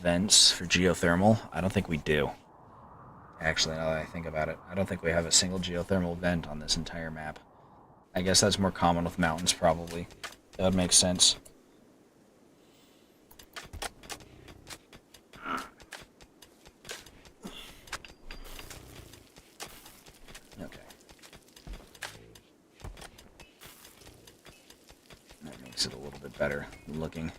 vents for geothermal? I don't think we do. Actually, now that I think about it, I don't think we have a single geothermal vent on this entire map. I guess that's more common with mountains, probably. That would make sense. Okay. That makes it a little bit better looking.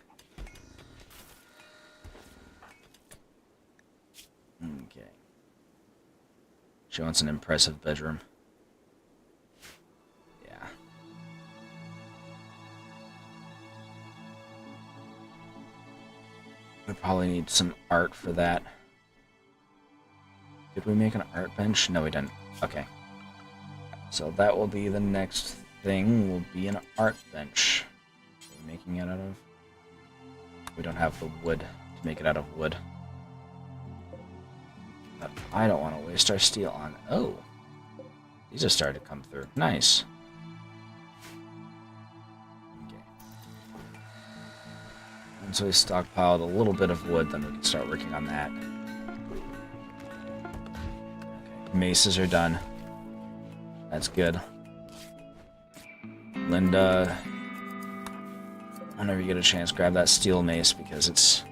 Okay. She wants an impressive bedroom. Yeah. We probably need some art for that. Did we make an art bench? No, we didn't. Okay. So that will be the next thing, will be an art bench. What are we making it out of? We don't have the wood to make it out of wood. But I don't want to waste our steel on... Oh! These have started to come through. Nice. Okay. Once we stockpiled a little bit of wood, then we can start working on that. Okay. Maces are done. That's good. Linda... Whenever you get a chance, grab that steel mace because it's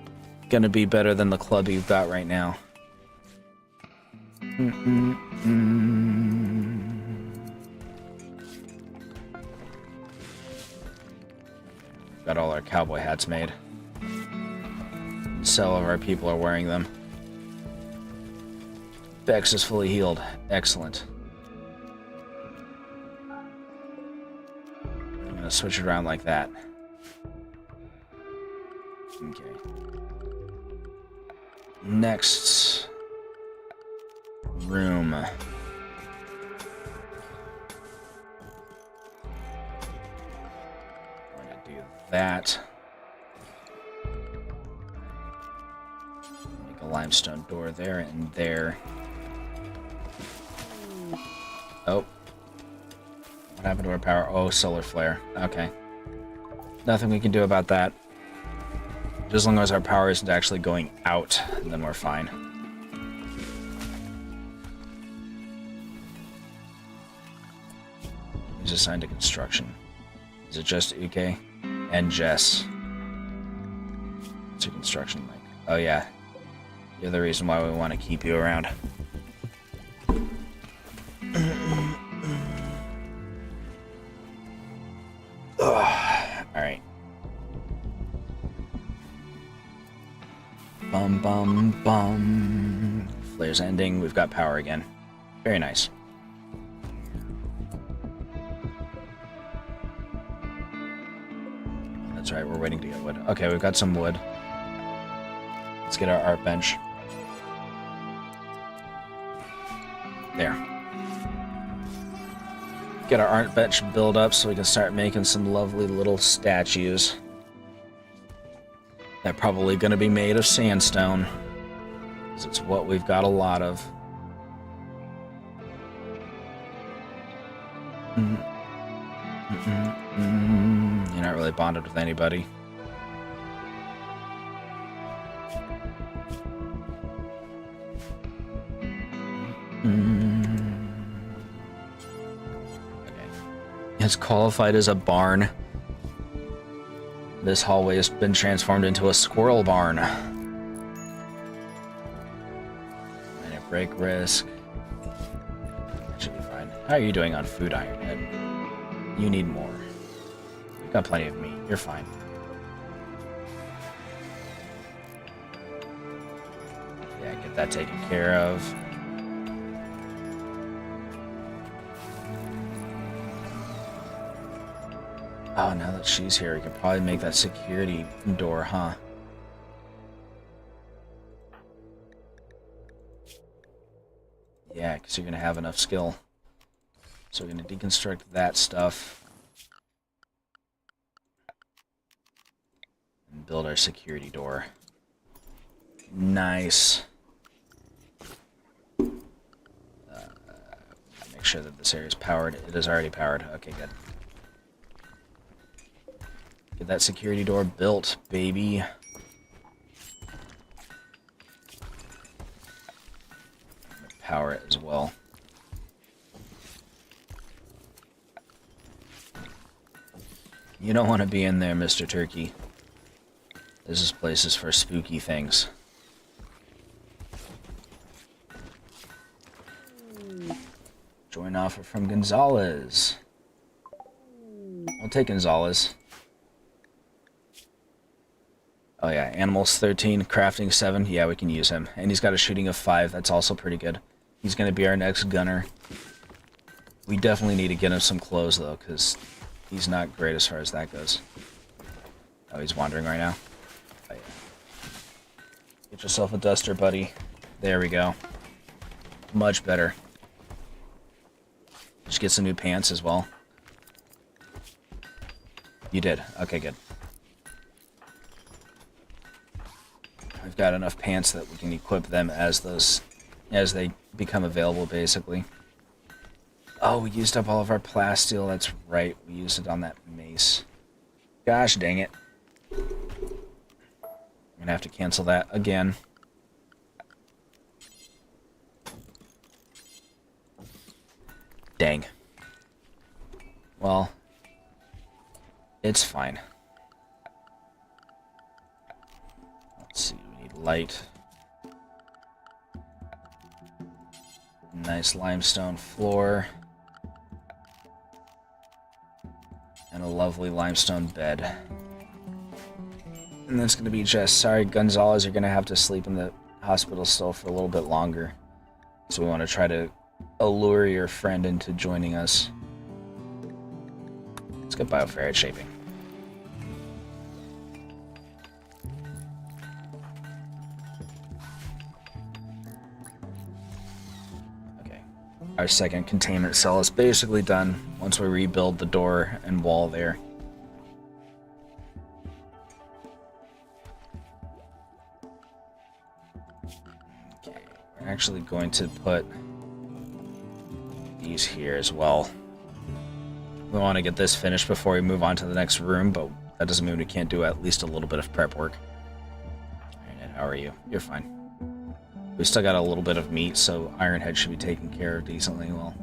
gonna be better than the club you've got right now. Got all our cowboy hats made. Several of our people are wearing them. Bex is fully healed. Excellent. I'm gonna switch it around like that. Okay. Next room. I'm gonna do that. Make a limestone door there and there. Oh. What happened to our power? Oh, solar flare. Okay. Nothing we can do about that. Just as long as our power isn't actually going out, then we're fine. Who's assigned to construction? Is it just Uke and Jess? To construction, like, oh yeah, you're the reason why we want to keep you around. Alright. Bum bum bum. Flare's ending. We've got power again. Very nice. That's right, we're waiting to get wood. Okay, we've got some wood. Let's get our art bench. There. Get our art bench built up so we can start making some lovely little statues. They're probably going to be made of sandstone, because it's what we've got a lot of. You're not really bonded with anybody. Okay. It's qualified as a barn. This hallway has been transformed into a squirrel barn. Minor break risk. That should be fine. How are you doing on food, Ironhead? You need more. We've got plenty of meat. You're fine. Yeah, get that taken care of. Oh, now that she's here, we could probably make that security door, huh? Yeah, because you're going to have enough skill. So we're going to deconstruct that stuff. And build our security door. Nice. Make sure that this area is powered. It is already powered. Okay, good. Get that security door built, baby. Power it as well. You don't want to be in there, Mr. Turkey. This place is for spooky things. Join offer from Gonzalez. I'll take Gonzalez. Oh yeah, Animals 13, Crafting 7. Yeah, we can use him. And he's got a shooting of 5. That's also pretty good. He's going to be our next gunner. We definitely need to get him some clothes, though, because he's not great as far as that goes. Oh, he's wandering right now. Oh, yeah. Get yourself a duster, buddy. There we go. Much better. Just get some new pants as well. You did. Okay, good. We've got enough pants that we can equip them as they become available, basically. Oh, we used up all of our plasteel. That's right. We used it on that mace. Gosh dang it. I'm gonna have to cancel that again. Dang. Well, it's fine. light. Nice limestone floor. And a lovely limestone bed. And that's going to be Jess. Sorry, Gonzalez, you're going to have to sleep in the hospital still for a little bit longer. So we want to try to allure your friend into joining us. Let's get bioferrite shaping. Okay. Our second containment cell is basically done once we rebuild the door and wall there. Okay, we're actually going to put these here as well. We want to get this finished before we move on to the next room, but that doesn't mean we can't do at least a little bit of prep work. Ironhead, how are you? You're fine. We still got a little bit of meat, so Ironhead should be taken care of decently well.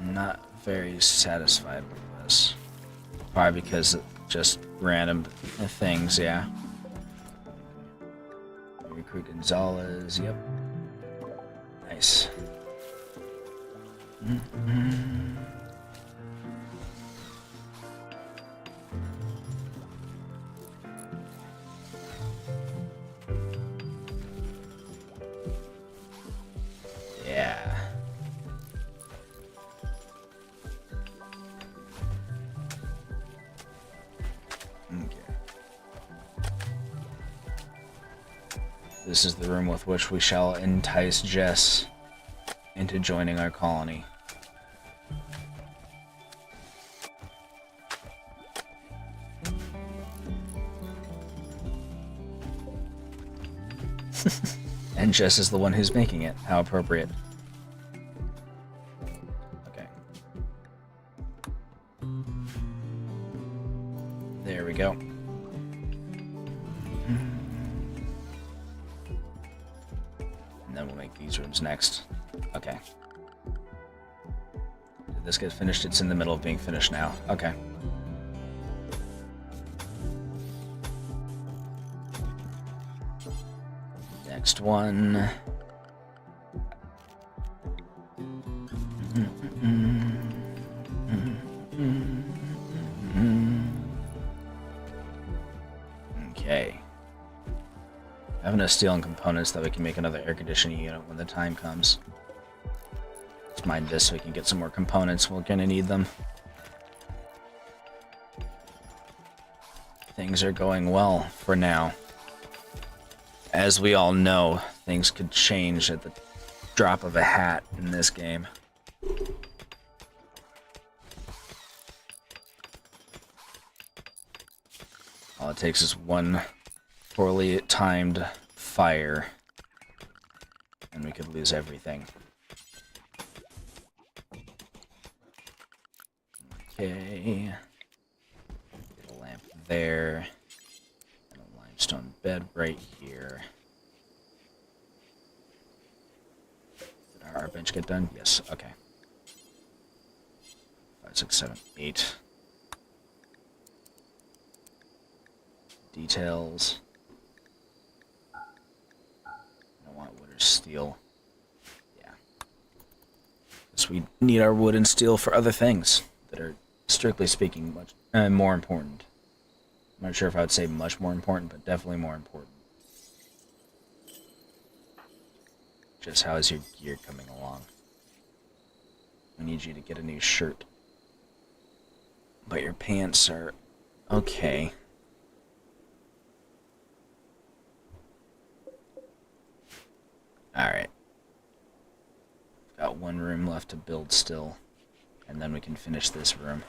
Not very satisfied with this. Probably because it just random things, yeah. Recruit Gonzalez, yep. Nice. Yeah. This is the room with which we shall entice Jess into joining our colony. And Jess is the one who's making it. How appropriate. Okay. There we go. These rooms next. Okay. Did this get finished? It's in the middle of being finished now. Okay. Next one. Okay. I have enough steel and components that we can make another air conditioning unit when the time comes. Let's mine this so we can get some more components. We're gonna need them. Things are going well for now. As we all know, things could change at the drop of a hat in this game. All it takes is one poorly timed fire, and we could lose everything. Okay. Get a lamp there. And a limestone bed right here. Did our bench get done? Yes, okay. 5, 6, 7, 8. Details. Wood or steel. Yeah. So we need our wood and steel for other things that are, strictly speaking, much more important. I'm not sure if I would say much more important, but definitely more important. Just how is your gear coming along? I need you to get a new shirt. But your pants are okay. Alright. Got one room left to build still. And then we can finish this room.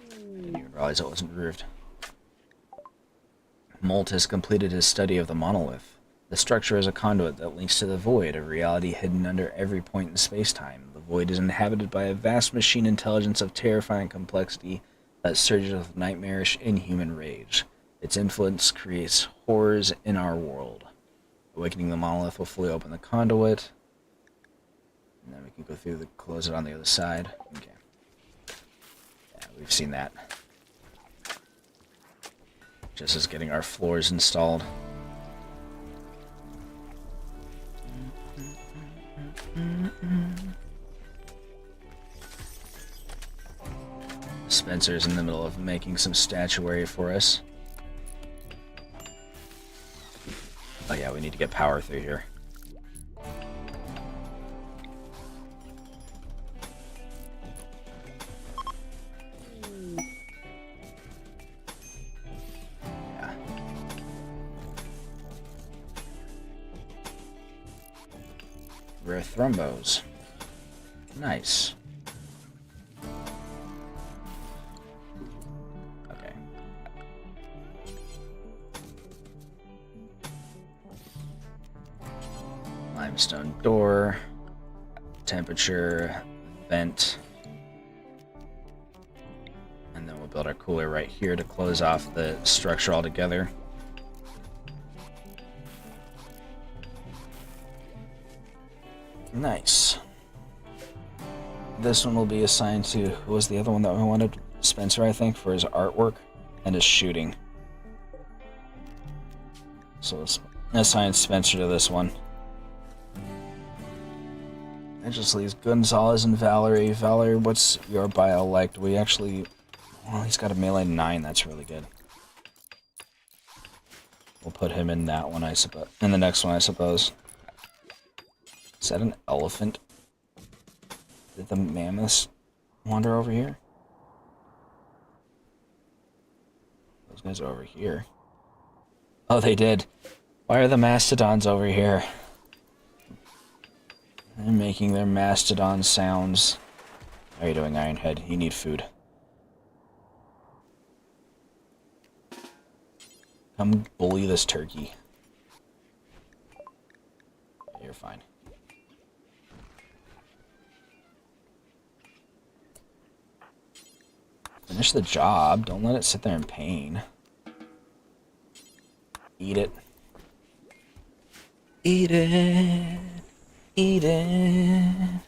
I didn't even realize it wasn't roofed. Molt has completed his study of the monolith. The structure is a conduit that links to the void, a reality hidden under every point in space-time. The void is inhabited by a vast machine intelligence of terrifying complexity that surges with nightmarish, inhuman rage. Its influence creates horrors in our world. Awakening the monolith will fully open the conduit. And then we can go through close it on the other side. Okay. Yeah, we've seen that. Just as getting our floors installed. Spencer's in the middle of making some statuary for us. Oh yeah, we need to get power through here. Yeah. Rare thrombos. Nice. Okay. Limestone door. Temperature. Vent. And then we'll build our cooler right here to close off the structure altogether. Nice. This one will be assigned to, who was the other one that we wanted? Spencer, I think, for his artwork and his shooting. So let's assign Spencer to this one. That just leaves Gonzalez and Valerie. Valerie, what's your bio-elect? We actually... Well, he's got a melee 9. That's really good. We'll put him in that one, I suppose. In the next one, I suppose. Is that an elephant? Did the mammoths wander over here? Those guys are over here. Oh, they did. Why are the mastodons over here? They're making their mastodon sounds. How are you doing, Ironhead? You need food. Come bully this turkey. You're fine. Finish the job. Don't let it sit there in pain. Eat it. Eat it. Eat it.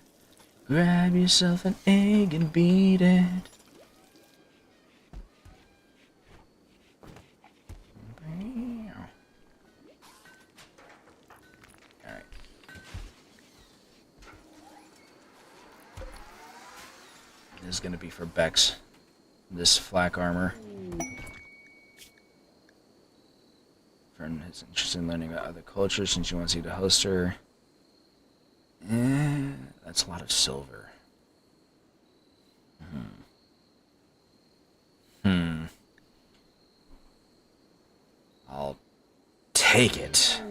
Grab yourself an egg and beat it. Alright. This is going to be for Bex. This flak armor. Fern is interested in learning about other cultures and she wants you to host her. That's a lot of silver. I'll take it.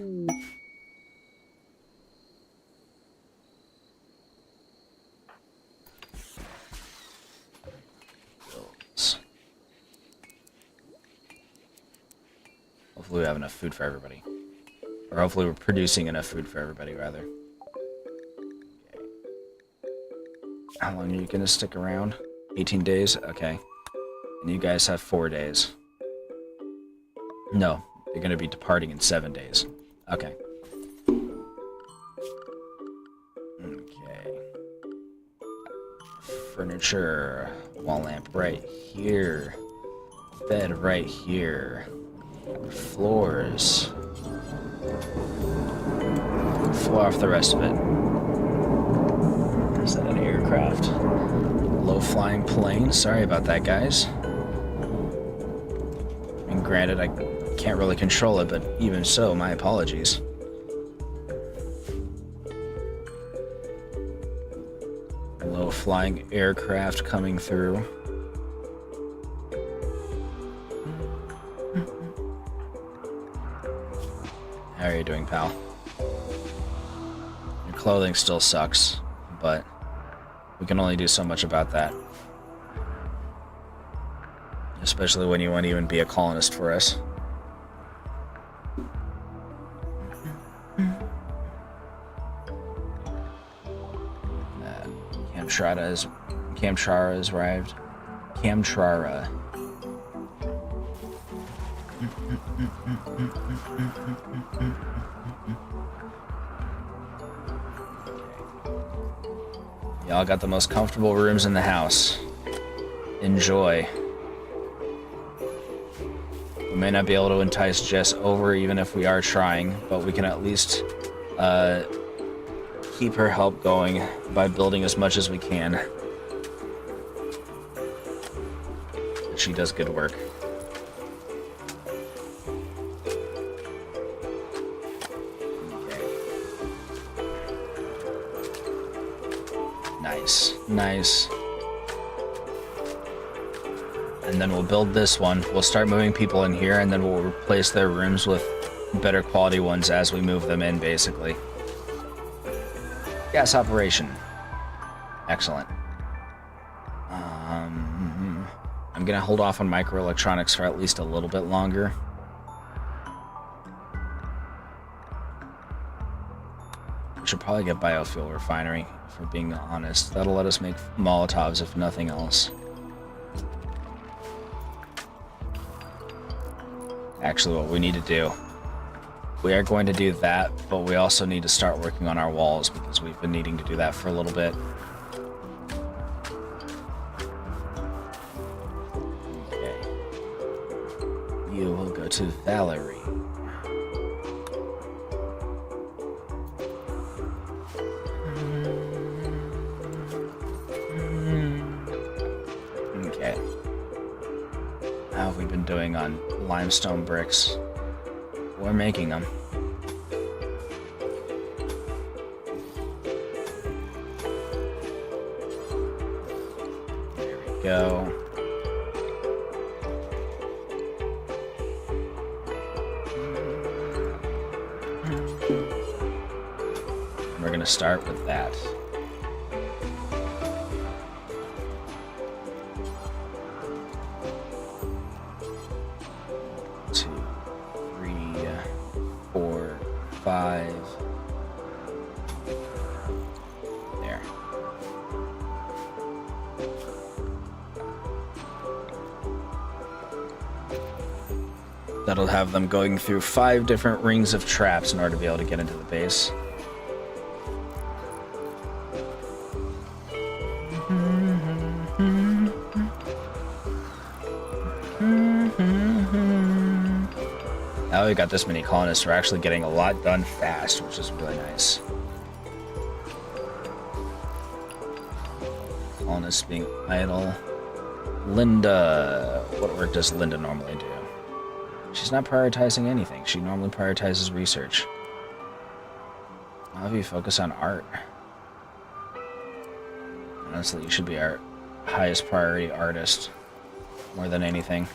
Hopefully we have enough food for everybody. Or hopefully we're producing enough food for everybody, rather. Okay. How long are you going to stick around? 18 days? Okay. And you guys have 4 days. No, you're going to be departing in 7 days. Okay. Okay. Furniture. Wall lamp right here. Bed right here. Floors. Floor off the rest of it. Is that an aircraft? Low-flying plane. Sorry about that, guys. I mean, granted, I can't really control it, but even so, my apologies. Low-flying aircraft coming through. How are you doing, pal? Your clothing still sucks, but we can only do so much about that. Especially when you want to even be a colonist for us. Kamtrara has arrived. Kamtrara. Y'all got the most comfortable rooms in the house. Enjoy. We may not be able to entice Jess over even if we are trying, but we can at least keep her help going by building as much as we can. She does good work. Nice. And then we'll build this one. We'll start moving people in here, and then we'll replace their rooms with better quality ones as we move them in, basically. Gas operation. Excellent. I'm gonna hold off on microelectronics for at least a little bit longer. We should probably get biofuel refinery, if we're being honest. That'll let us make Molotovs, if nothing else. Actually, what we need to do, we are going to do that, but we also need to start working on our walls, because we've been needing to do that for a little bit. Okay. You will go to Valerie. Okay. How have we been doing on limestone bricks? We're making them. There we go. We're going to start with that. 2, 3, 4, 5. There. That'll have them going through 5 different rings of traps in order to be able to get into the base. Now we got this many colonists, we're actually getting a lot done fast, which is really nice. Colonists being idle. Linda. What work does Linda normally do? She's not prioritizing anything. She normally prioritizes research. I'll have you focus on art. Honestly, you should be our highest priority artist more than anything.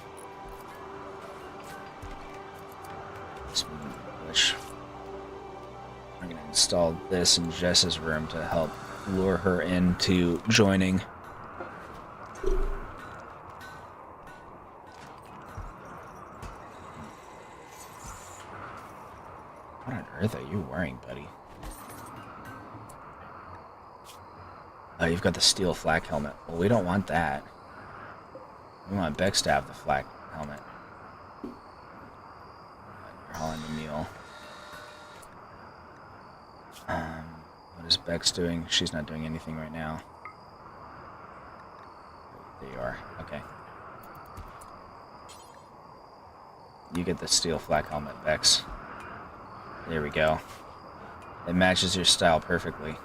Which I'm going to install this in Jess's room to help lure her into joining. What on earth are you wearing, buddy? Oh, you've got the steel flak helmet. Well, we don't want that. We want Bex to have the flak helmet. You're hauling the mule. What is Bex doing? She's not doing anything right now. There you are. Okay. You get the steel flak helmet, Bex. There we go. It matches your style perfectly.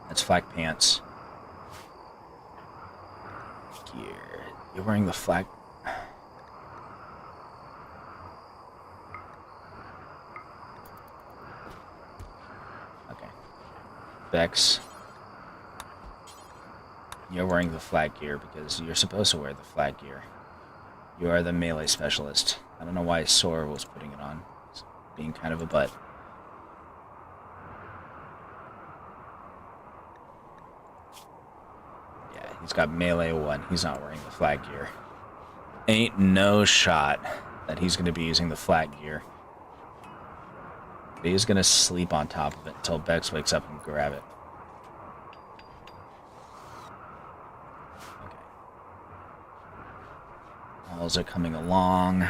That's flak pants. Gear. You're wearing the flak. Okay. Bex. You're wearing the flak gear because you're supposed to wear the flak gear. You are the melee specialist. I don't know why Sora was putting it on. It's being kind of a butt. Yeah, he's got melee 1. He's not wearing the flag gear. Ain't no shot that he's going to be using the flag gear. But he's going to sleep on top of it until Bex wakes up and grab it. Those are coming along.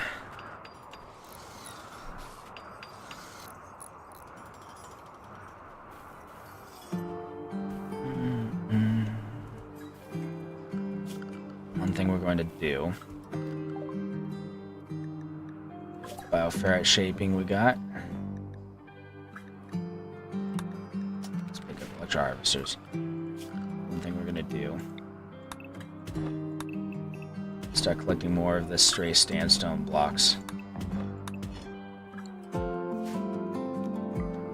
One thing we're going to do. Bioferrite shaping we got. Let's pick up electro harvesters. One thing we're going to do. Start collecting more of the stray sandstone blocks. I'm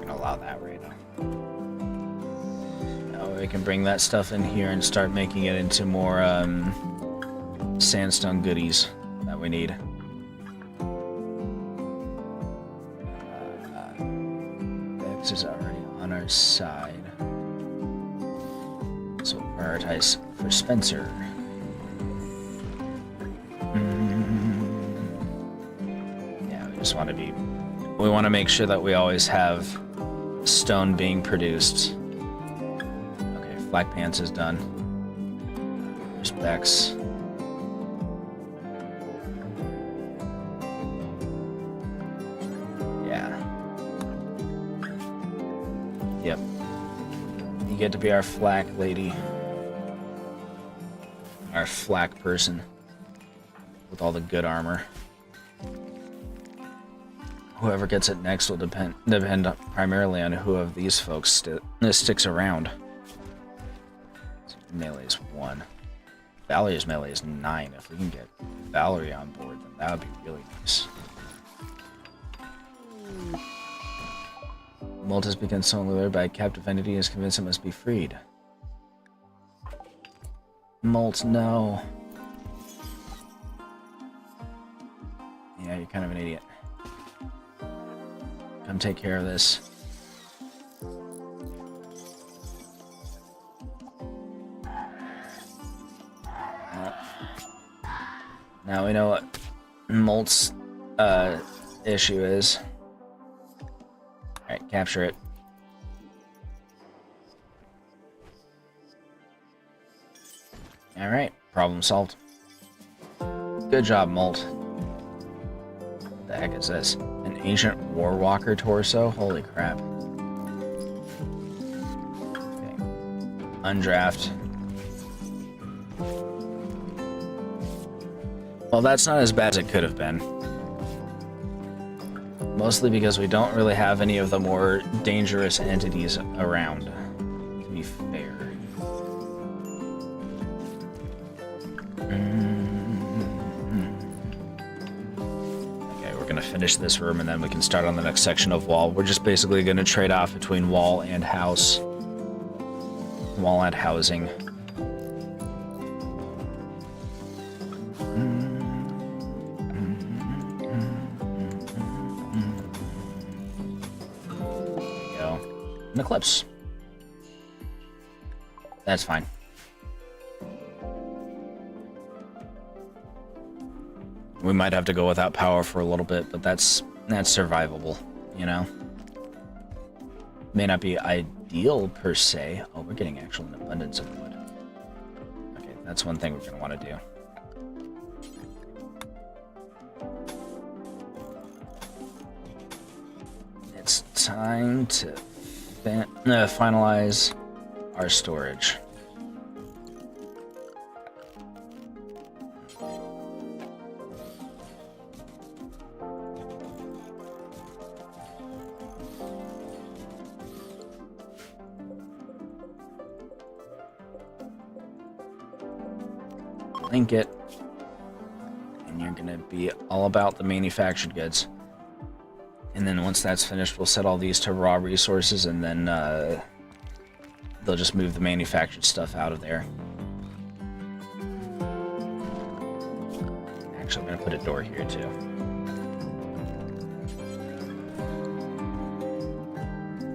gonna allow that right now. Now we can bring that stuff in here and start making it into more sandstone goodies that we need. X is already on our side, so we'll prioritize for Spencer. Just want to be, we want to make sure that we always have stone being produced. Okay, Black Pants is done. Respects. Yeah. Yep. You get to be our flak lady. Our flak person. With all the good armor. Whoever gets it next will depend primarily on who of these folks sticks around. So melee is 1. Valerie's melee is 9. If we can get Valerie on board, then that would be really nice. Molt has become so lured by a captive entity and is convinced it must be freed. Molt, no. Yeah, you're kind of an idiot. Come take care of this. Now we know what Molt's issue is. Alright, capture it. Alright, problem solved. Good job, Molt. What the heck is this? An ancient Warwalker torso? Holy crap. Okay. Undraft. Well, that's not as bad as it could have been. Mostly because we don't really have any of the more dangerous entities around, to be fair. Finish this room and then we can start on the next section of wall. We're just basically going to trade off between wall and house. Wall and housing. There we go. An eclipse. That's fine. We might have to go without power for a little bit, but that's survivable, you know? May not be ideal per se. Oh, we're getting actually an abundance of wood. Okay, that's one thing we're going to want to do. It's time to finalize our storage. Link it, and you're gonna be all about the manufactured goods. And then once that's finished, we'll set all these to raw resources, and then they'll just move the manufactured stuff out of there. Actually, I'm gonna put a door here too.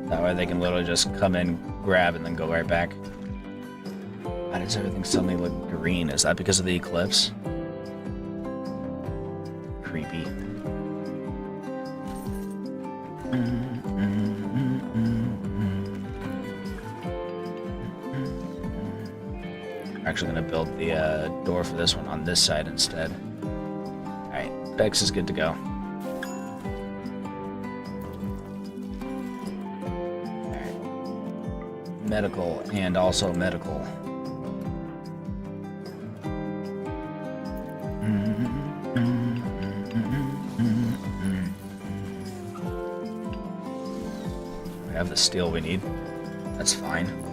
That way they can literally just come in, grab, and then go right back. Why does everything suddenly look green? Is that because of the eclipse? Creepy. I'm actually going to build the door for this one on this side instead. Bex is good to go. Alright. Medical and also medical. We have the steel we need. That's fine.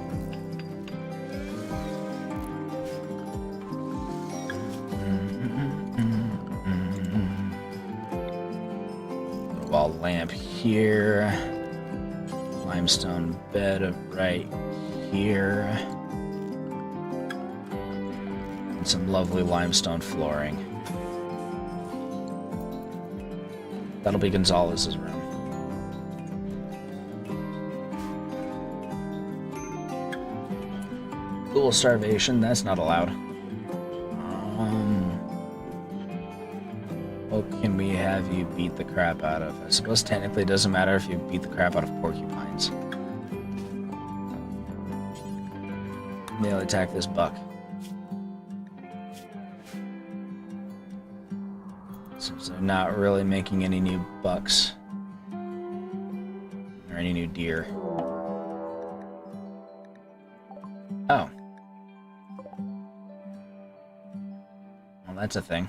Wall lamp here. Limestone bed right here. And some lovely limestone flooring. That'll be Gonzalez's room. Dual starvation, that's not allowed. What can we have you beat the crap out of? I suppose technically it doesn't matter if you beat the crap out of porcupines. Melee attack this buck. Since they're not really making any new bucks. Or any new deer. Oh. Well, that's a thing.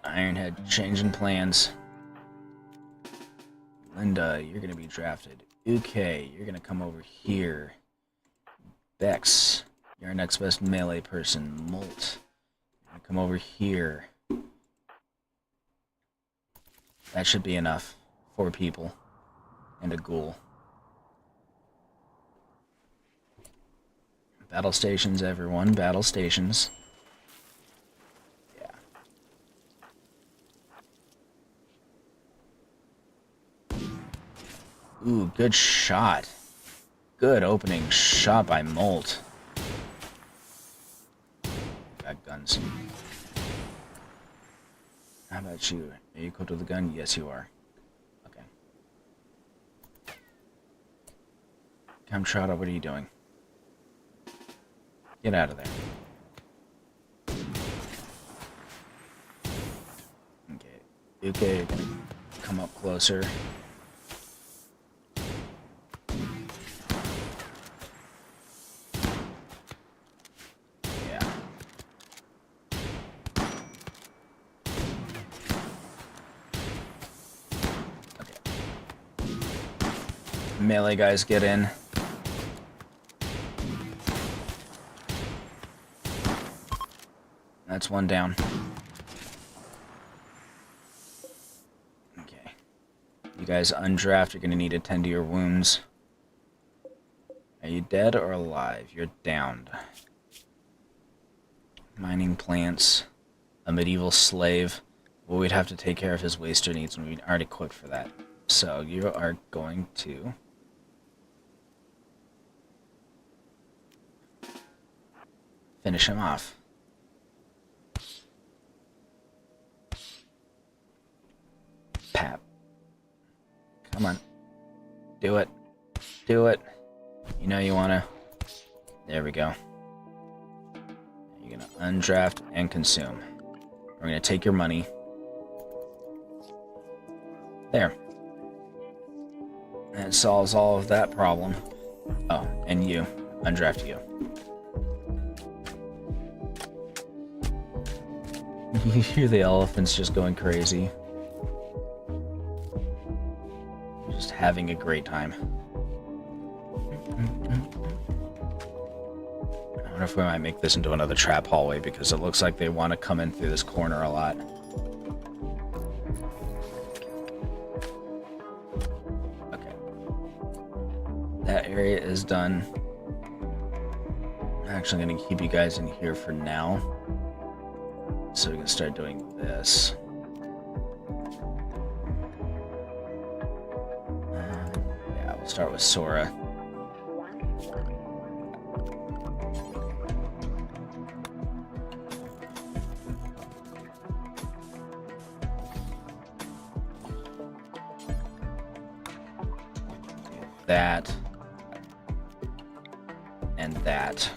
Ironhead changing plans. Linda, you're gonna be drafted. Okay, you're gonna come over here. Bex, you're our next best melee person. Molt, you're gonna come over here. That should be enough. 4 people. And a ghoul. Battle stations, everyone. Battle stations. Ooh, good shot. Good opening shot by Molt. Got guns. How about you? Are you equipped with a gun? Yes, you are. Okay. Chemtrada, what are you doing? Get out of there. Okay. Okay, you're gonna come up closer. Melee guys get in. That's one down. Okay. You guys undraft, you're gonna need to tend to your wounds. Are you dead or alive? You're downed. Mining plants. A medieval slave. Well, we'd have to take care of his waster needs and we aren't equipped for that. So you are going to finish him off. Pap. Come on. Do it. Do it. You know you wanna. There we go. You're gonna undraft and consume. We're gonna take your money. There. That solves all of that problem. Oh, and you. Undraft you. You hear the elephants just going crazy. Just having a great time. I wonder if we might make this into another trap hallway because it looks like they want to come in through this corner a lot. Okay. That area is done. I'm actually going to keep you guys in here for now. So we can start doing this. Yeah, we'll start with Sora. That. And that.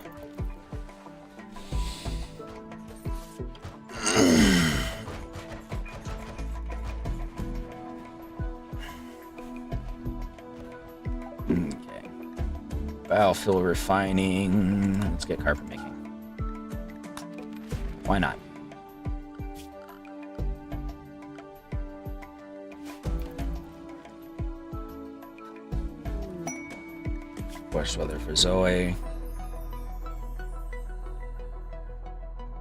biofuel refining. Let's get carpet making. Why not? Worst weather for Zoe.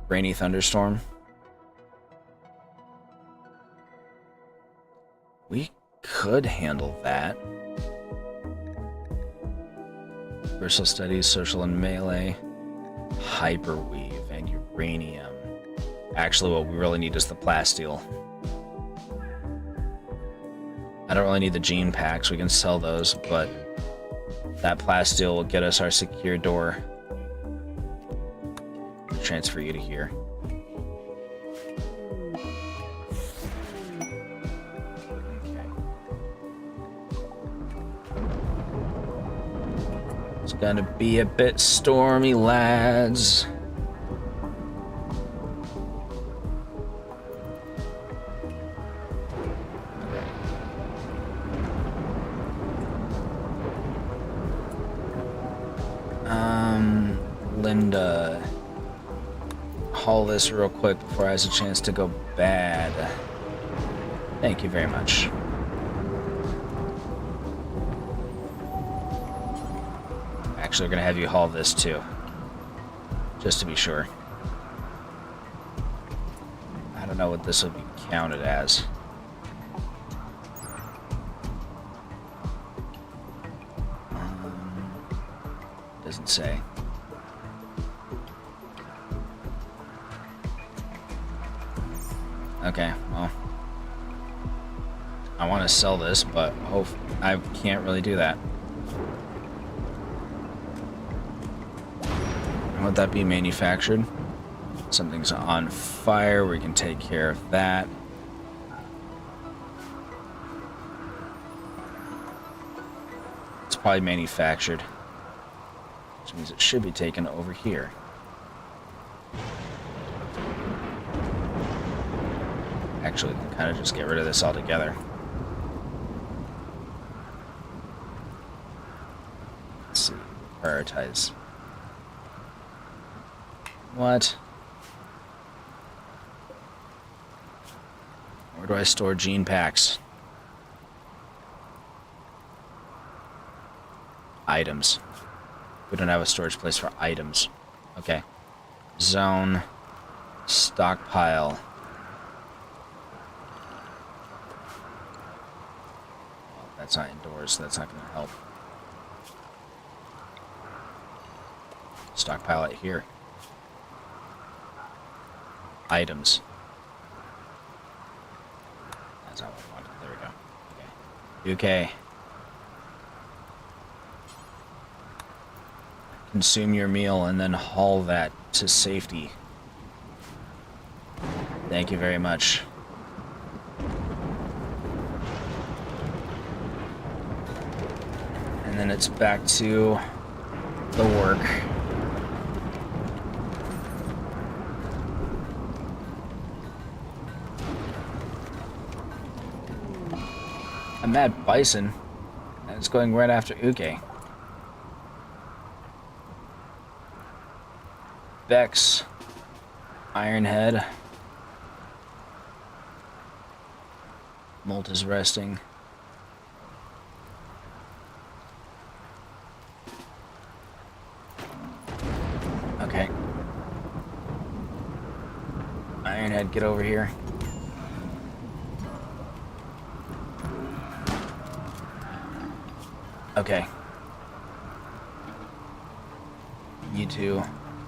Rainy thunderstorm. We could handle that. Universal studies, social and melee, hyperweave, and uranium. Actually, what we really need is the plasteel. I don't really need the gene packs. We can sell those, but that plasteel will get us our secure door. Transfer you to here. It's gonna be a bit stormy, lads. Linda, haul this real quick before I has a chance to go bad. Thank you very much. Actually, we're gonna have you haul this too, just to be sure. I don't know what this will be counted as. Doesn't say. Okay, well, I want to sell this, but I can't really do that. Would that be manufactured? Something's on fire, we can take care of that. It's probably manufactured, which means it should be taken over here. Actually, we can kind of just get rid of this altogether. Let's see, prioritize. What? Where do I store gene packs? Items. We don't have a storage place for items. Okay. Zone. Stockpile. That's not indoors, so that's not going to help. Stockpile it here. Items. That's not what I wanted. There we go. Okay. Okay. Consume your meal and then haul that to safety. Thank you very much. And then it's back to the work. A mad bison, and it's going right after Uke. Vex, Ironhead. Molt is resting. Okay. Ironhead, get over here. Okay. You two,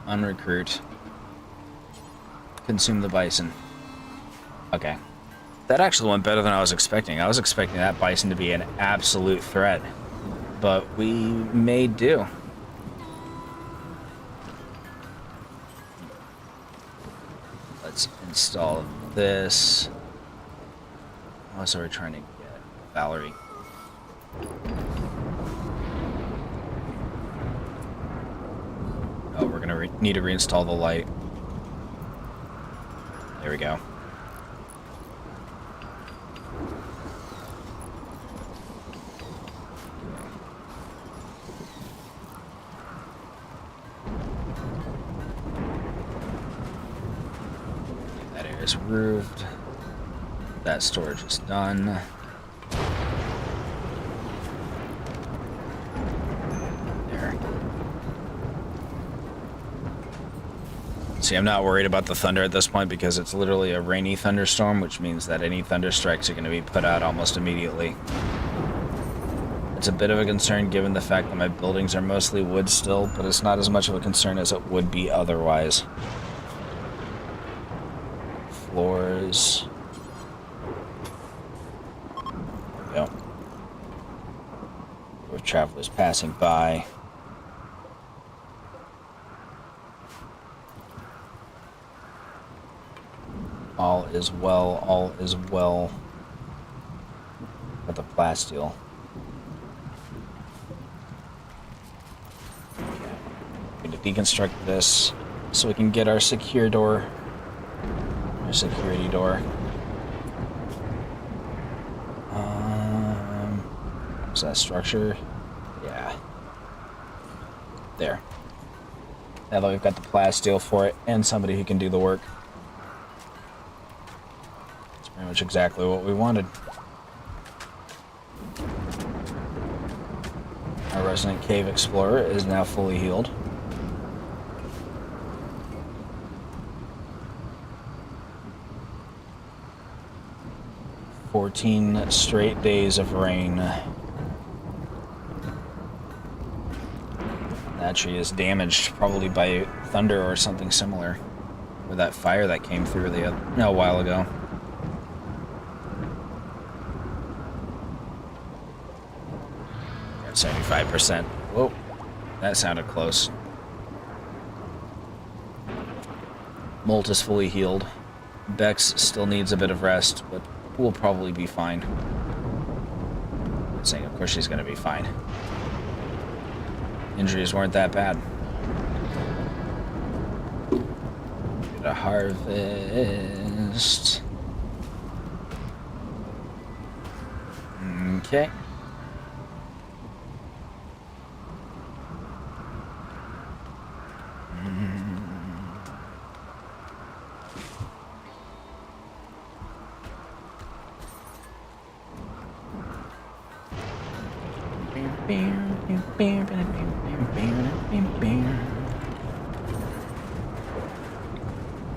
unrecruit. Consume the bison. Okay. That actually went better than I was expecting. I was expecting that bison to be an absolute threat. But we made do. Let's install this. What else are we trying to get? Valerie. Oh, we're gonna need to reinstall the light. There we go. is roofed. That storage is done. There. See, I'm not worried about the thunder at this point because it's literally a rainy thunderstorm, which means that any thunder strikes are going to be put out almost immediately. It's a bit of a concern given the fact that my buildings are mostly wood still, but it's not as much of a concern as it would be otherwise. Floors. There we go. With travelers passing by. All is well, all is well. Got the plasteel. We need to deconstruct this so we can get our secure door. Our security door. Is that structure? Yeah. There. Now that we've got the plasteel for it and somebody who can do the work. That's pretty much exactly what we wanted. Our resident cave explorer is now fully healed. "14 straight days of rain." That tree is damaged, probably by thunder or something similar. Or that fire that came through a while ago. We're at 75%. Whoa, that sounded close. Molt is fully healed. Bex still needs a bit of rest, but we'll probably be fine. I'm saying, of course she's gonna be fine. Injuries weren't that bad. Get a harvest. Okay.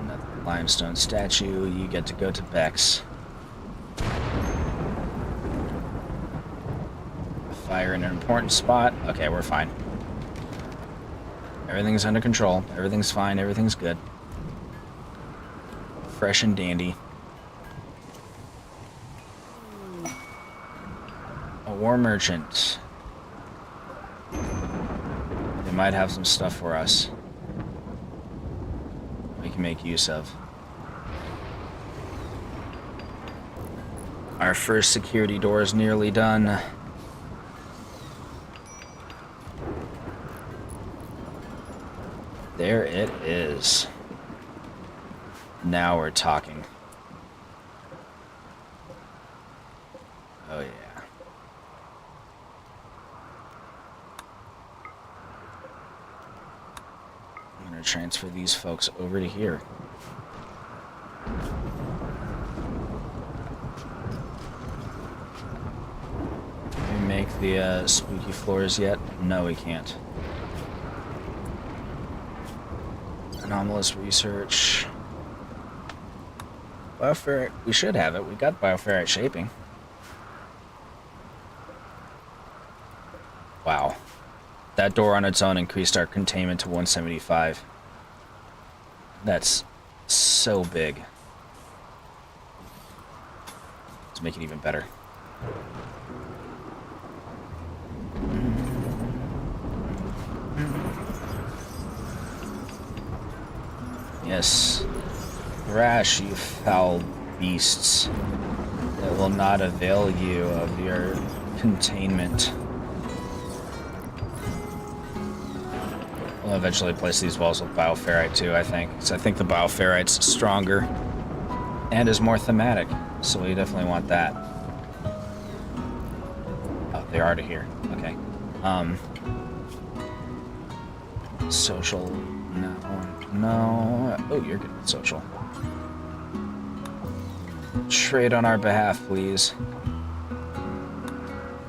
Another limestone statue. You get to go to Bex. Fire in an important spot. Okay, we're fine. Everything's under control. Everything's fine. Everything's good. Fresh and dandy. A war merchant. They might have some stuff for us we can make use of. Our first security door is nearly done. There it is. Now we're talking. Oh yeah. I'm gonna transfer these folks over to here. Can we make the spooky floors yet? No, we can't. Anomalous research. Bioferrite, we should have it. We got bioferrite shaping. Wow. That door on its own increased our containment to 175. That's so big. Let's make it even better. Yes. Thrash, you foul beasts. That will not avail you of your containment. We'll eventually place these walls with bioferrite too, I think. So I think the bioferrite's stronger and is more thematic. So we definitely want that. Oh, they're already here. Okay. Social. No. Oh, you're good at social. Trade on our behalf, please.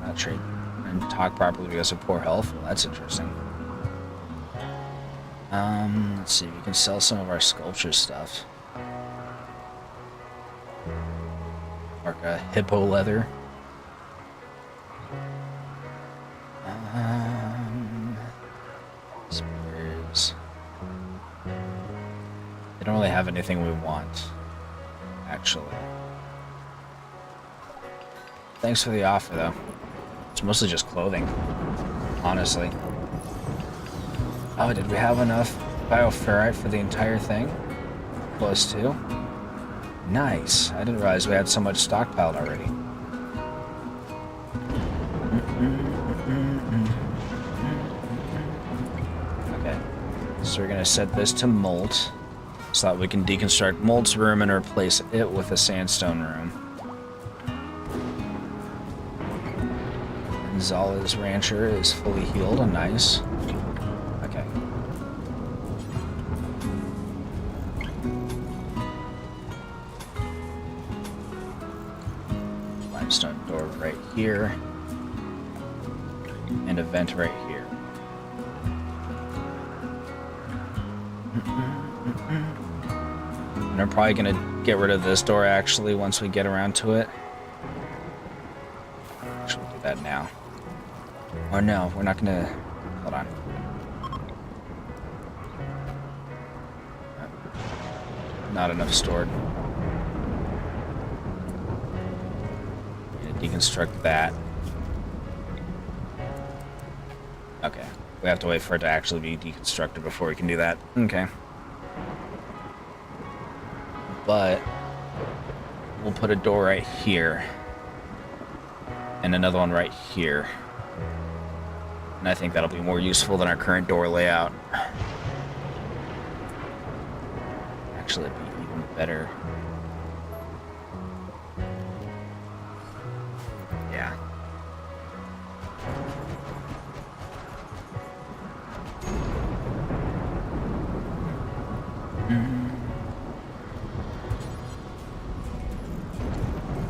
Not trade and talk properly because of poor health. Well, that's interesting. Let's see. We can sell some of our sculpture stuff. Orca hippo leather. Spears. They don't really have anything we want, actually. Thanks for the offer, though. It's mostly just clothing, honestly. Oh, did we have enough bioferrite for the entire thing? Close to. Nice. I didn't realize we had so much stockpiled already. Okay. So we're going to set this to Molt, so that we can deconstruct Molt's room and replace it with a sandstone room. And Zala's rancher is fully healed and nice. Okay. Limestone door right here. And a vent right here. And I'm probably gonna get rid of this door actually once we get around to it. Actually, we'll do that now. Or no, we're not gonna. Hold on. Not enough stored. Gonna deconstruct that. Okay. We have to wait for it to actually be deconstructed before we can do that. Okay. But we'll put a door right here. And another one right here. And I think that'll be more useful than our current door layout. Actually, it'd be even better. Yeah.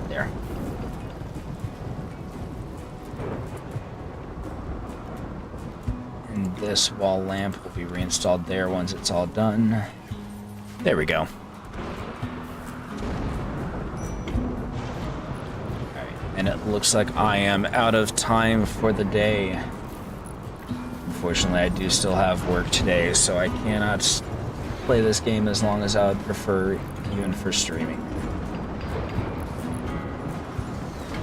There. And this wall lamp will be reinstalled there once it's all done. There we go. Alright, and it looks like I am out of time for the day. Unfortunately, I do still have work today, so I cannot play this game as long as I would prefer, even for streaming.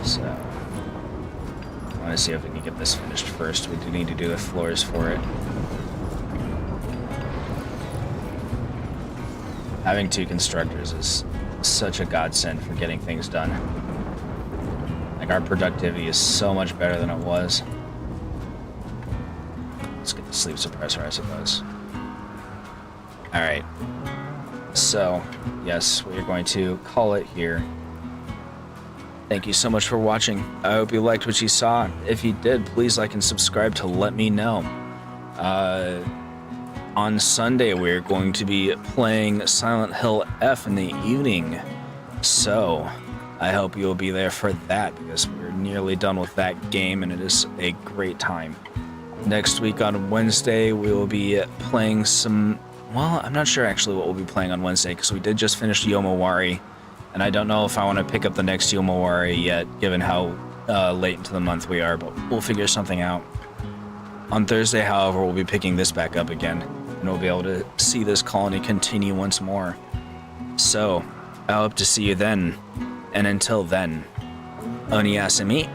So, I want to see if we can get this finished first. We do need to do the floors for it. Having two constructors is such a godsend for getting things done. Like, our productivity is so much better than it was. Let's get the sleep suppressor, I suppose. Alright. So, yes, we are going to call it here. Thank you so much for watching. I hope you liked what you saw. If you did, please like and subscribe to let me know. On Sunday, we're going to be playing Silent Hill F in the evening. So, I hope you'll be there for that, because we're nearly done with that game, and it is a great time. Next week on Wednesday, we will be playing some... Well, I'm not sure actually what we'll be playing on Wednesday, because we did just finish Yomawari. And I don't know if I want to pick up the next Yomawari yet, given how late into the month we are, but we'll figure something out. On Thursday, however, we'll be picking this back up again, and we'll be able to see this colony continue once more. So, I hope to see you then, and until then, Oniyasumi.